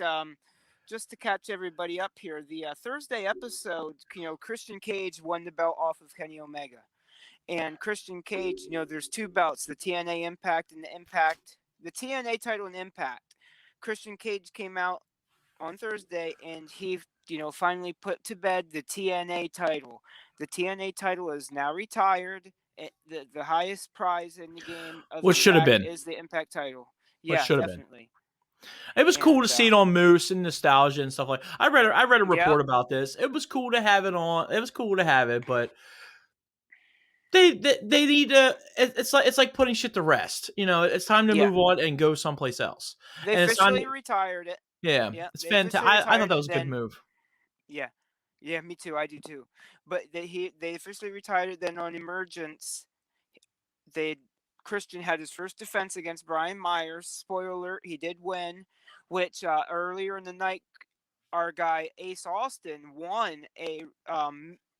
[SPEAKER 2] just to catch everybody up here, the Thursday episode, Christian Cage won the belt off of Kenny Omega, and Christian Cage, there's two belts, the TNA Impact and the TNA title and Impact. Christian Cage came out on Thursday, and he, finally put to bed the TNA title. The TNA title is now retired. The highest prize in the game of
[SPEAKER 1] What should have
[SPEAKER 2] Impact
[SPEAKER 1] been?
[SPEAKER 2] is the Impact title.
[SPEAKER 1] What
[SPEAKER 2] Yeah,
[SPEAKER 1] should have been?
[SPEAKER 2] definitely.
[SPEAKER 1] It was cool to
[SPEAKER 2] And
[SPEAKER 1] see it on Moose and nostalgia and stuff like. I read a
[SPEAKER 2] yep,
[SPEAKER 1] report about this. It was cool to have it on. It was cool to have it, but they need to. It's like putting shit to rest. It's time to
[SPEAKER 2] yeah,
[SPEAKER 1] move on and go someplace else.
[SPEAKER 2] they
[SPEAKER 1] And it's time.
[SPEAKER 2] officially retired it.
[SPEAKER 1] Yeah,
[SPEAKER 2] Yeah,
[SPEAKER 1] it's
[SPEAKER 2] they
[SPEAKER 1] fantastic.
[SPEAKER 2] officially
[SPEAKER 1] I thought
[SPEAKER 2] retired
[SPEAKER 1] that
[SPEAKER 2] it.
[SPEAKER 1] was a good
[SPEAKER 2] Then
[SPEAKER 1] move.
[SPEAKER 2] yeah, yeah, me too. I do too. But they officially retired it. Then on Emergence, they Christian had his first defense against Brian Myers. Spoiler alert, he did win, which earlier in the night, our guy Ace Austin won a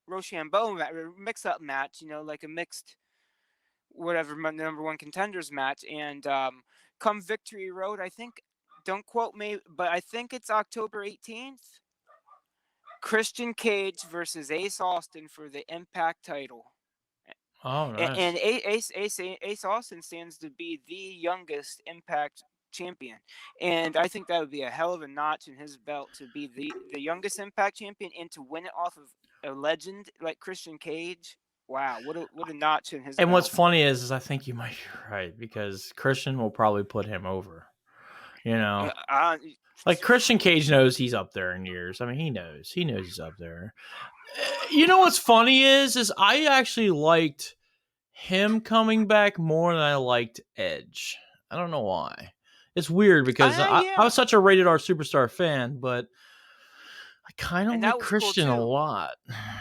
[SPEAKER 2] Rochambeau mix-up match, like a mixed whatever number one contenders match. And come Victory Road, I think, don't quote me, but I think it's October 18th. Christian Cage versus Ace Austin for the Impact title.
[SPEAKER 1] Oh, nice.
[SPEAKER 2] And Ace Austin stands to be the youngest Impact champion, and I think that would be a hell of a notch in his belt to be the youngest Impact champion and to win it off of a legend like Christian Cage. Wow, what a notch in his
[SPEAKER 1] And
[SPEAKER 2] belt.
[SPEAKER 1] what's funny is I think you might be right because Christian will probably put him over. Like Christian Cage knows he's up there in years. I mean, he knows he's up there. What's funny is I actually liked him coming back more than I liked Edge. I don't know why. It's weird because I
[SPEAKER 2] yeah.
[SPEAKER 1] was such a rated R superstar fan, but I kind of
[SPEAKER 2] And
[SPEAKER 1] like
[SPEAKER 2] that was cool
[SPEAKER 1] Christian a
[SPEAKER 2] too.
[SPEAKER 1] lot.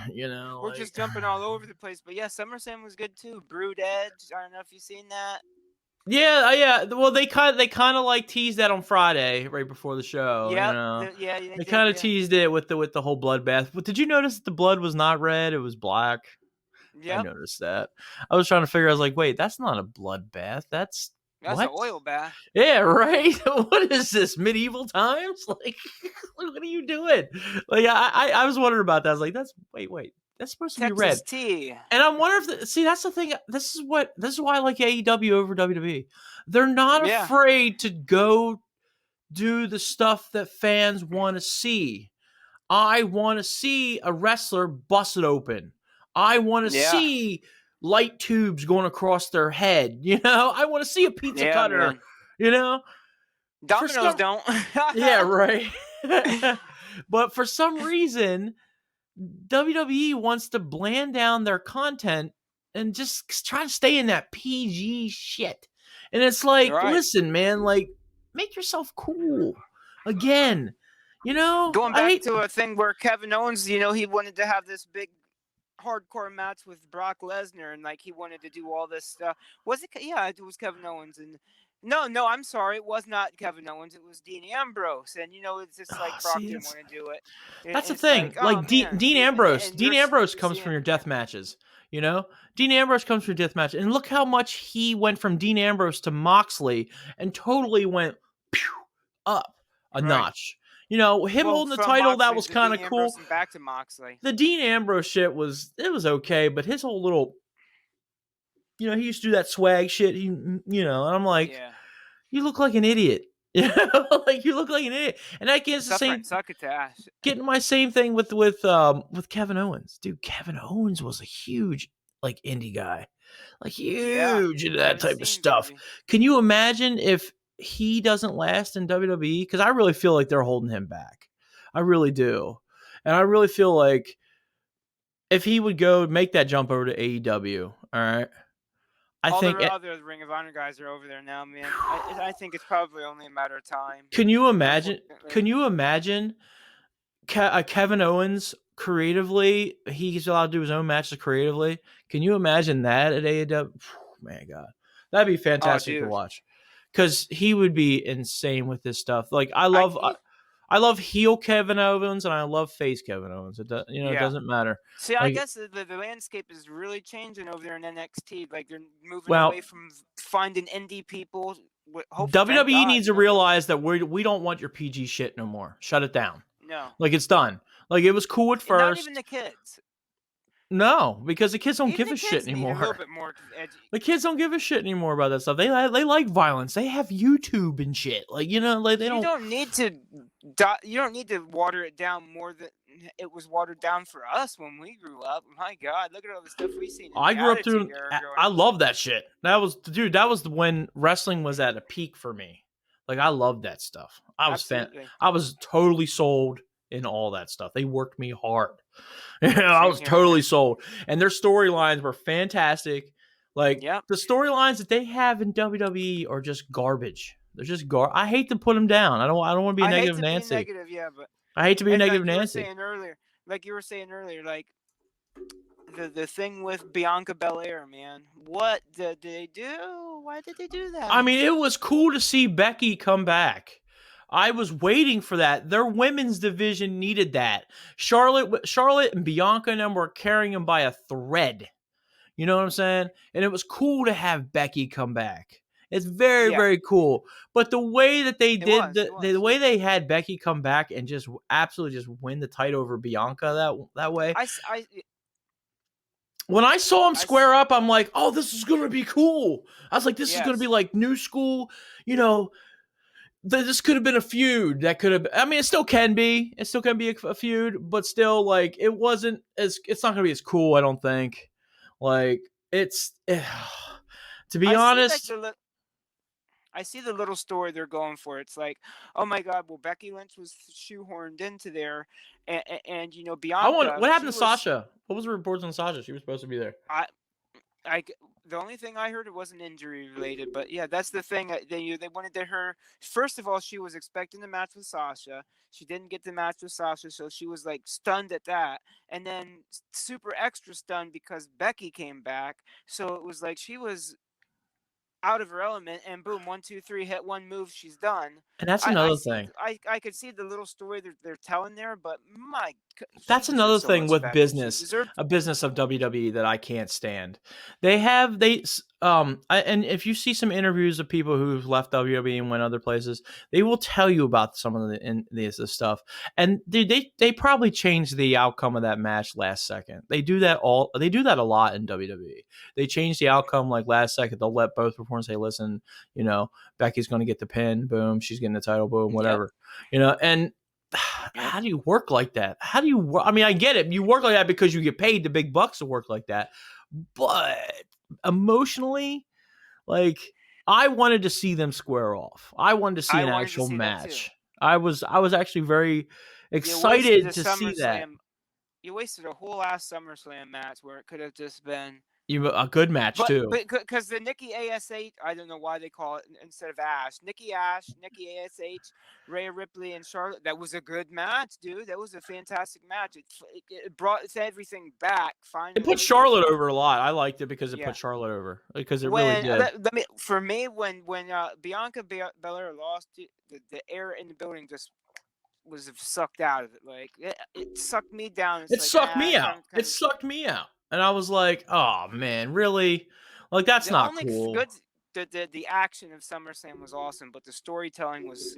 [SPEAKER 2] We're just jumping all over the place, but yeah, SummerSlam was good too. Brood Edge. I don't know if you've seen that.
[SPEAKER 1] Yeah. Well, they kind of like teased that on Friday right before the show.
[SPEAKER 2] Yeah,
[SPEAKER 1] They kind of
[SPEAKER 2] yeah.
[SPEAKER 1] teased it with the whole bloodbath. But did you notice that the blood was not red? It was black. I
[SPEAKER 2] Yep.
[SPEAKER 1] noticed that. I was trying to figure. I was like, wait, that's not a bloodbath. That's
[SPEAKER 2] That's
[SPEAKER 1] what?
[SPEAKER 2] an oil bath.
[SPEAKER 1] Yeah, right. What is this, medieval times? Like, what are you doing? Like, I was wondering about that. I was like, wait. That's supposed to be red.
[SPEAKER 2] Texas tea.
[SPEAKER 1] And I'm wondering if that's the thing. This is why I like AEW over WWE. They're not afraid to go do the stuff that fans want to see. I want to see a wrestler bust it open. I want to see light tubes going across their head. I want to see a pizza cutter.
[SPEAKER 2] Man. Domino's don't.
[SPEAKER 1] Yeah, right. But for some reason, WWE wants to bland down their content and just try to stay in that PG shit. And it's like, listen, man, like, make yourself cool again.
[SPEAKER 2] Going back to a thing where Kevin Owens, he wanted to have this big hardcore match with Brock Lesnar, and like he wanted to do all this stuff. Was it? Yeah, it was Kevin Owens. And no, I'm sorry, it was not Kevin Owens. It was Dean Ambrose. And it's just like Brock didn't want to do it.
[SPEAKER 1] That's the thing. Like Dean Ambrose. Dean Ambrose comes from your death matches. Dean Ambrose comes from your death match, and look how much he went from Dean Ambrose to Moxley, and totally went up a notch. Him holding the title, Moxley, that was kind of cool.
[SPEAKER 2] Back to Moxley.
[SPEAKER 1] The Dean Ambrose shit was okay, but his whole little You know, he used to do that swag shit. And I'm like,
[SPEAKER 2] Yeah.
[SPEAKER 1] you look like an idiot. Like you look like an idiot. And I guess the same
[SPEAKER 2] Succotash.
[SPEAKER 1] getting my same thing with Kevin Owens. Dude, Kevin Owens was a huge like indie guy. Like
[SPEAKER 2] Yeah.
[SPEAKER 1] huge into that
[SPEAKER 2] Behind the
[SPEAKER 1] type of
[SPEAKER 2] scene,
[SPEAKER 1] stuff.
[SPEAKER 2] baby.
[SPEAKER 1] Can you imagine if he doesn't last in WWE? Because I really feel like they're holding him back. I really do. And I really feel like if he would go make that jump over to AEW, all right. I
[SPEAKER 2] All
[SPEAKER 1] think
[SPEAKER 2] the other Ring of Honor guys are over there now, man. I think it's probably only a matter of time.
[SPEAKER 1] can you imagine?
[SPEAKER 2] Unfortunately.
[SPEAKER 1] Can you imagine Kevin Owens creatively? He's allowed to do his own matches creatively. Can you imagine that at AEW? Man, God, that'd be
[SPEAKER 2] Oh,
[SPEAKER 1] fantastic to
[SPEAKER 2] dude.
[SPEAKER 1] watch because he would be insane with this stuff. Like
[SPEAKER 2] I
[SPEAKER 1] I love heel Kevin Owens and I love face Kevin Owens. It
[SPEAKER 2] yeah.
[SPEAKER 1] doesn't matter.
[SPEAKER 2] See, I
[SPEAKER 1] Like,
[SPEAKER 2] guess the landscape is really changing over there in NXT. Like they're moving away
[SPEAKER 1] well,
[SPEAKER 2] from finding indie people. Thank
[SPEAKER 1] WWE
[SPEAKER 2] God,
[SPEAKER 1] needs to realize that we don't want your PG shit no more. Shut it down.
[SPEAKER 2] No,
[SPEAKER 1] Like it's done. Like it was cool at
[SPEAKER 2] and not even
[SPEAKER 1] first.
[SPEAKER 2] the kids.
[SPEAKER 1] No, because the kids don't
[SPEAKER 2] Even
[SPEAKER 1] give
[SPEAKER 2] the
[SPEAKER 1] a shit
[SPEAKER 2] kids need a little
[SPEAKER 1] anymore.
[SPEAKER 2] bit more edgy.
[SPEAKER 1] The kids don't give a shit anymore about that stuff. They like violence. They have YouTube and shit. Like like they
[SPEAKER 2] You
[SPEAKER 1] don't.
[SPEAKER 2] don't need to. You don't need to water it down more than it was watered down for us when we grew up. My God, look at all the stuff we've seen in
[SPEAKER 1] I
[SPEAKER 2] the
[SPEAKER 1] grew up
[SPEAKER 2] Attitude
[SPEAKER 1] through.
[SPEAKER 2] Era.
[SPEAKER 1] I love that shit. That was when wrestling was at a peak for me. Like I loved that stuff.
[SPEAKER 2] Absolutely.
[SPEAKER 1] I was totally sold in all that stuff. They worked me hard. I
[SPEAKER 2] Same
[SPEAKER 1] was
[SPEAKER 2] here,
[SPEAKER 1] totally
[SPEAKER 2] man.
[SPEAKER 1] sold, and their storylines were fantastic. Like
[SPEAKER 2] Yep.
[SPEAKER 1] the storylines that they have in WWE are just garbage. They're just I hate to put them down. I don't want to be a
[SPEAKER 2] I hate
[SPEAKER 1] negative
[SPEAKER 2] to be
[SPEAKER 1] Nancy.
[SPEAKER 2] negative, yeah, but
[SPEAKER 1] I hate to be a
[SPEAKER 2] and
[SPEAKER 1] negative Nancy.
[SPEAKER 2] like you were saying earlier, like the thing with Bianca Belair, man. What did they do? Why did they do
[SPEAKER 1] I
[SPEAKER 2] that?
[SPEAKER 1] mean, it was cool to see Becky come back. I was waiting for that. Their women's division needed that. Charlotte and Bianca and them were carrying them by a thread. You know what I'm saying? And it was cool to have Becky come back. It's very,
[SPEAKER 2] Yeah,
[SPEAKER 1] very cool. But the way that they
[SPEAKER 2] it
[SPEAKER 1] did
[SPEAKER 2] was. It
[SPEAKER 1] the
[SPEAKER 2] was.
[SPEAKER 1] way they had Becky come back and just absolutely just win the title over Bianca that way.
[SPEAKER 2] I,
[SPEAKER 1] When I saw them
[SPEAKER 2] I,
[SPEAKER 1] square up, I'm like, oh, this is gonna be cool. I was like, this is gonna be
[SPEAKER 2] yes.
[SPEAKER 1] like new school, you know. This could have been a feud. That could have. I mean, it still can be. It still can be a feud, but still, like, it wasn't as. It's not gonna be as cool. I don't think. Like, it's. To be
[SPEAKER 2] I see like
[SPEAKER 1] honest,
[SPEAKER 2] I see the little story they're going for. It's like, oh my God, well Becky Lynch was shoehorned into there, and you know
[SPEAKER 1] I want.
[SPEAKER 2] Bianca,
[SPEAKER 1] What happened
[SPEAKER 2] she
[SPEAKER 1] to
[SPEAKER 2] was.
[SPEAKER 1] Sasha? What was the reports on Sasha? She was supposed to be there.
[SPEAKER 2] I the only thing I heard it wasn't injury related, but yeah, that's the thing. They wanted to her. First of all, she was expecting the match with Sasha. She didn't get the match with Sasha, so she was like stunned at that, and then super extra stunned because Becky came back. So it was like she was out of her element, and boom, 1, 2, 3, hit one move, she's done.
[SPEAKER 1] And that's another
[SPEAKER 2] See,
[SPEAKER 1] thing.
[SPEAKER 2] I could see the little story they're telling there, but she
[SPEAKER 1] That's
[SPEAKER 2] deserves
[SPEAKER 1] another
[SPEAKER 2] so
[SPEAKER 1] thing
[SPEAKER 2] much
[SPEAKER 1] with
[SPEAKER 2] better. She
[SPEAKER 1] business,
[SPEAKER 2] deserved.
[SPEAKER 1] a business of WWE that I can't stand. And if you see some interviews of people who've left WWE and went other places, they will tell you about some of this stuff. And dude, they probably changed the outcome of that match last second. They do that a lot in WWE. They change the outcome like last second. They'll let both performers say, listen, Becky's going to get the pin, boom, she's getting the title, boom,
[SPEAKER 2] Yep.
[SPEAKER 1] whatever. And
[SPEAKER 2] Yep.
[SPEAKER 1] how do you work like that? How do you work? I mean, I get it. You work like that because you get paid the big bucks to work like that. But emotionally, like I wanted to see them square off. I wanted to see
[SPEAKER 2] I
[SPEAKER 1] an
[SPEAKER 2] wanted to
[SPEAKER 1] actual
[SPEAKER 2] see that too.
[SPEAKER 1] match. I was actually very
[SPEAKER 2] You wasted a
[SPEAKER 1] excited to see that.
[SPEAKER 2] SummerSlam. You wasted a whole ass SummerSlam match where it could have just been.
[SPEAKER 1] A good match
[SPEAKER 2] But
[SPEAKER 1] too.
[SPEAKER 2] because the Nikki Ash, I don't know why they call it instead of Ash, Nikki Ash, Rhea Ripley, and Charlotte. That was a good match, dude. That was a fantastic match. It brought everything back
[SPEAKER 1] It
[SPEAKER 2] finally
[SPEAKER 1] put
[SPEAKER 2] because
[SPEAKER 1] Charlotte over a lot. I liked it because it
[SPEAKER 2] yeah.
[SPEAKER 1] put Charlotte over because it really
[SPEAKER 2] When
[SPEAKER 1] did.
[SPEAKER 2] for me when Bianca Belair lost, the air in the building just was sucked out of it. Like it sucked me down. It's
[SPEAKER 1] It
[SPEAKER 2] like
[SPEAKER 1] sucked me out.
[SPEAKER 2] kind
[SPEAKER 1] It
[SPEAKER 2] of
[SPEAKER 1] sucked me out. And I was like, oh man, really? Like that's
[SPEAKER 2] the
[SPEAKER 1] not
[SPEAKER 2] only
[SPEAKER 1] cool.
[SPEAKER 2] good the action of SummerSlam was awesome, but the storytelling was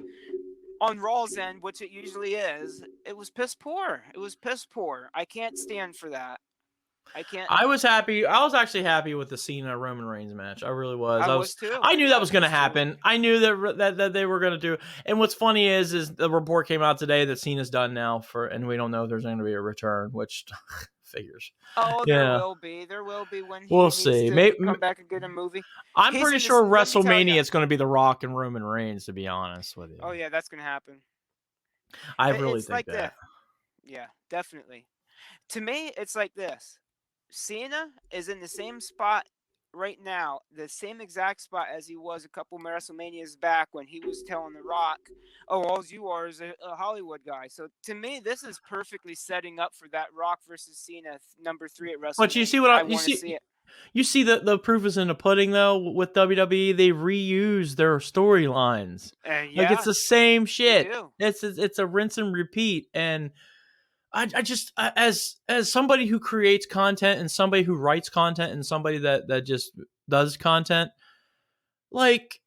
[SPEAKER 2] on Raw's end, which it usually is. It was piss poor. It was piss poor. I can't stand for that. I can't.
[SPEAKER 1] I was happy. I was actually happy with the Cena Roman Reigns match. I really was.
[SPEAKER 2] I was too.
[SPEAKER 1] I knew that was going to
[SPEAKER 2] Absolutely.
[SPEAKER 1] happen. I knew that they were going to do. And what's funny is the report came out today that Cena's done now and we don't know if there's going to be a return, which figures.
[SPEAKER 2] Oh, there
[SPEAKER 1] Yeah,
[SPEAKER 2] will be. There will be when he
[SPEAKER 1] we'll
[SPEAKER 2] needs
[SPEAKER 1] see.
[SPEAKER 2] to come back and get a movie.
[SPEAKER 1] I'm
[SPEAKER 2] He's
[SPEAKER 1] pretty
[SPEAKER 2] in this.
[SPEAKER 1] sure
[SPEAKER 2] Let me tell you.
[SPEAKER 1] WrestleMania is going to be The Rock and Roman Reigns. To be honest with you,
[SPEAKER 2] Oh yeah, that's gonna happen.
[SPEAKER 1] I really
[SPEAKER 2] It's
[SPEAKER 1] think
[SPEAKER 2] like
[SPEAKER 1] that.
[SPEAKER 2] Yeah, definitely. To me, it's like this. Cena is in the same spot right now, the same exact spot as he was a couple WrestleManias back when he was telling The Rock, "Oh, all you are is a Hollywood guy." So to me, this is perfectly setting up for that Rock versus Cena #3 at
[SPEAKER 1] But you see
[SPEAKER 2] WrestleMania.
[SPEAKER 1] what
[SPEAKER 2] I
[SPEAKER 1] you
[SPEAKER 2] want to
[SPEAKER 1] see.
[SPEAKER 2] see it.
[SPEAKER 1] You see that the proof is in the pudding, though. With WWE, they reuse their storylines. Like it's
[SPEAKER 2] Yeah,
[SPEAKER 1] the same
[SPEAKER 2] they
[SPEAKER 1] shit.
[SPEAKER 2] do.
[SPEAKER 1] It's a rinse and repeat. And I just as somebody who creates content and somebody who writes content and somebody that just does content, like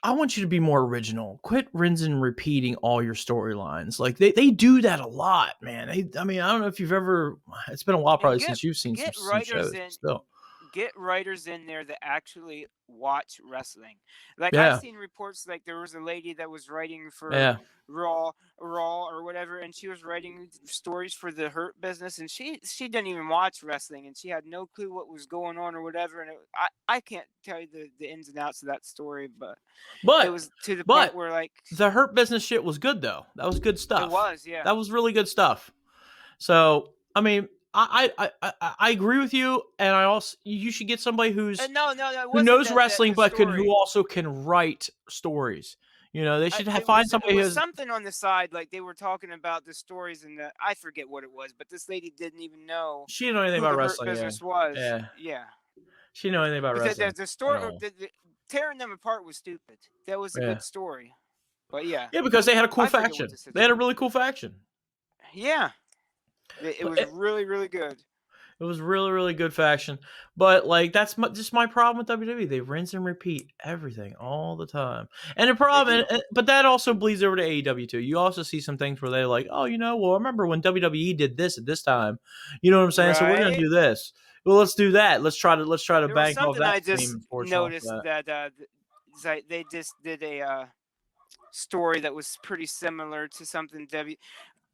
[SPEAKER 1] I want you to be more original. Quit rinsing and repeating all your storylines. Like they do that a lot, man. I mean, I don't know if you've ever. It's been a while
[SPEAKER 2] And
[SPEAKER 1] probably since you've seen
[SPEAKER 2] get
[SPEAKER 1] some
[SPEAKER 2] writers
[SPEAKER 1] shows.
[SPEAKER 2] in
[SPEAKER 1] Still,
[SPEAKER 2] get writers in there that actually watch wrestling. Like I've
[SPEAKER 1] yeah,
[SPEAKER 2] seen reports like there was a lady that was writing for
[SPEAKER 1] yeah.
[SPEAKER 2] Raw or whatever, and she was writing stories for the Hurt Business, and she didn't even watch wrestling, and she had no clue what was going on or whatever. And I can't tell you the ins and outs of that story, but it
[SPEAKER 1] But
[SPEAKER 2] was to the point
[SPEAKER 1] but
[SPEAKER 2] where like
[SPEAKER 1] the Hurt Business shit was good though. That was good
[SPEAKER 2] it
[SPEAKER 1] stuff.
[SPEAKER 2] was, yeah.
[SPEAKER 1] That was really good stuff. So I mean, I agree with you, and I also you should get somebody
[SPEAKER 2] And no, it
[SPEAKER 1] who
[SPEAKER 2] wasn't
[SPEAKER 1] knows
[SPEAKER 2] that
[SPEAKER 1] wrestling,
[SPEAKER 2] the
[SPEAKER 1] but who
[SPEAKER 2] story.
[SPEAKER 1] also can write stories. You know, they should find
[SPEAKER 2] It
[SPEAKER 1] somebody
[SPEAKER 2] was
[SPEAKER 1] who's
[SPEAKER 2] something on the side, like they were talking about the stories, and I forget what it was, but this lady didn't even know
[SPEAKER 1] she didn't know anything
[SPEAKER 2] who
[SPEAKER 1] about
[SPEAKER 2] the Hurt
[SPEAKER 1] wrestling. Yeah,
[SPEAKER 2] Business was.
[SPEAKER 1] yeah,
[SPEAKER 2] Yeah,
[SPEAKER 1] she didn't know anything about
[SPEAKER 2] because
[SPEAKER 1] wrestling
[SPEAKER 2] the
[SPEAKER 1] at
[SPEAKER 2] story,
[SPEAKER 1] all.
[SPEAKER 2] tearing them apart was stupid. That was a
[SPEAKER 1] Yeah,
[SPEAKER 2] good story, but yeah,
[SPEAKER 1] yeah, because they had a cool
[SPEAKER 2] I forget what
[SPEAKER 1] faction.
[SPEAKER 2] the
[SPEAKER 1] They had a
[SPEAKER 2] situation.
[SPEAKER 1] really cool faction.
[SPEAKER 2] Yeah, it
[SPEAKER 1] But
[SPEAKER 2] was really really good.
[SPEAKER 1] it was really, really good faction. But like that's just my problem with WWE. They rinse and repeat everything all the time. And the
[SPEAKER 2] They
[SPEAKER 1] problem,
[SPEAKER 2] do.
[SPEAKER 1] but that also bleeds over to AEW too. You also see some things where they're like, oh, well, I remember when WWE did this at this time. You know what I'm saying? So we're gonna
[SPEAKER 2] Right.
[SPEAKER 1] do this. Well, let's do that. Let's try to
[SPEAKER 2] There was
[SPEAKER 1] bank off
[SPEAKER 2] something
[SPEAKER 1] that
[SPEAKER 2] I
[SPEAKER 1] steam
[SPEAKER 2] just
[SPEAKER 1] and fortune off of
[SPEAKER 2] noticed
[SPEAKER 1] that.
[SPEAKER 2] that they just did a story that was pretty similar to something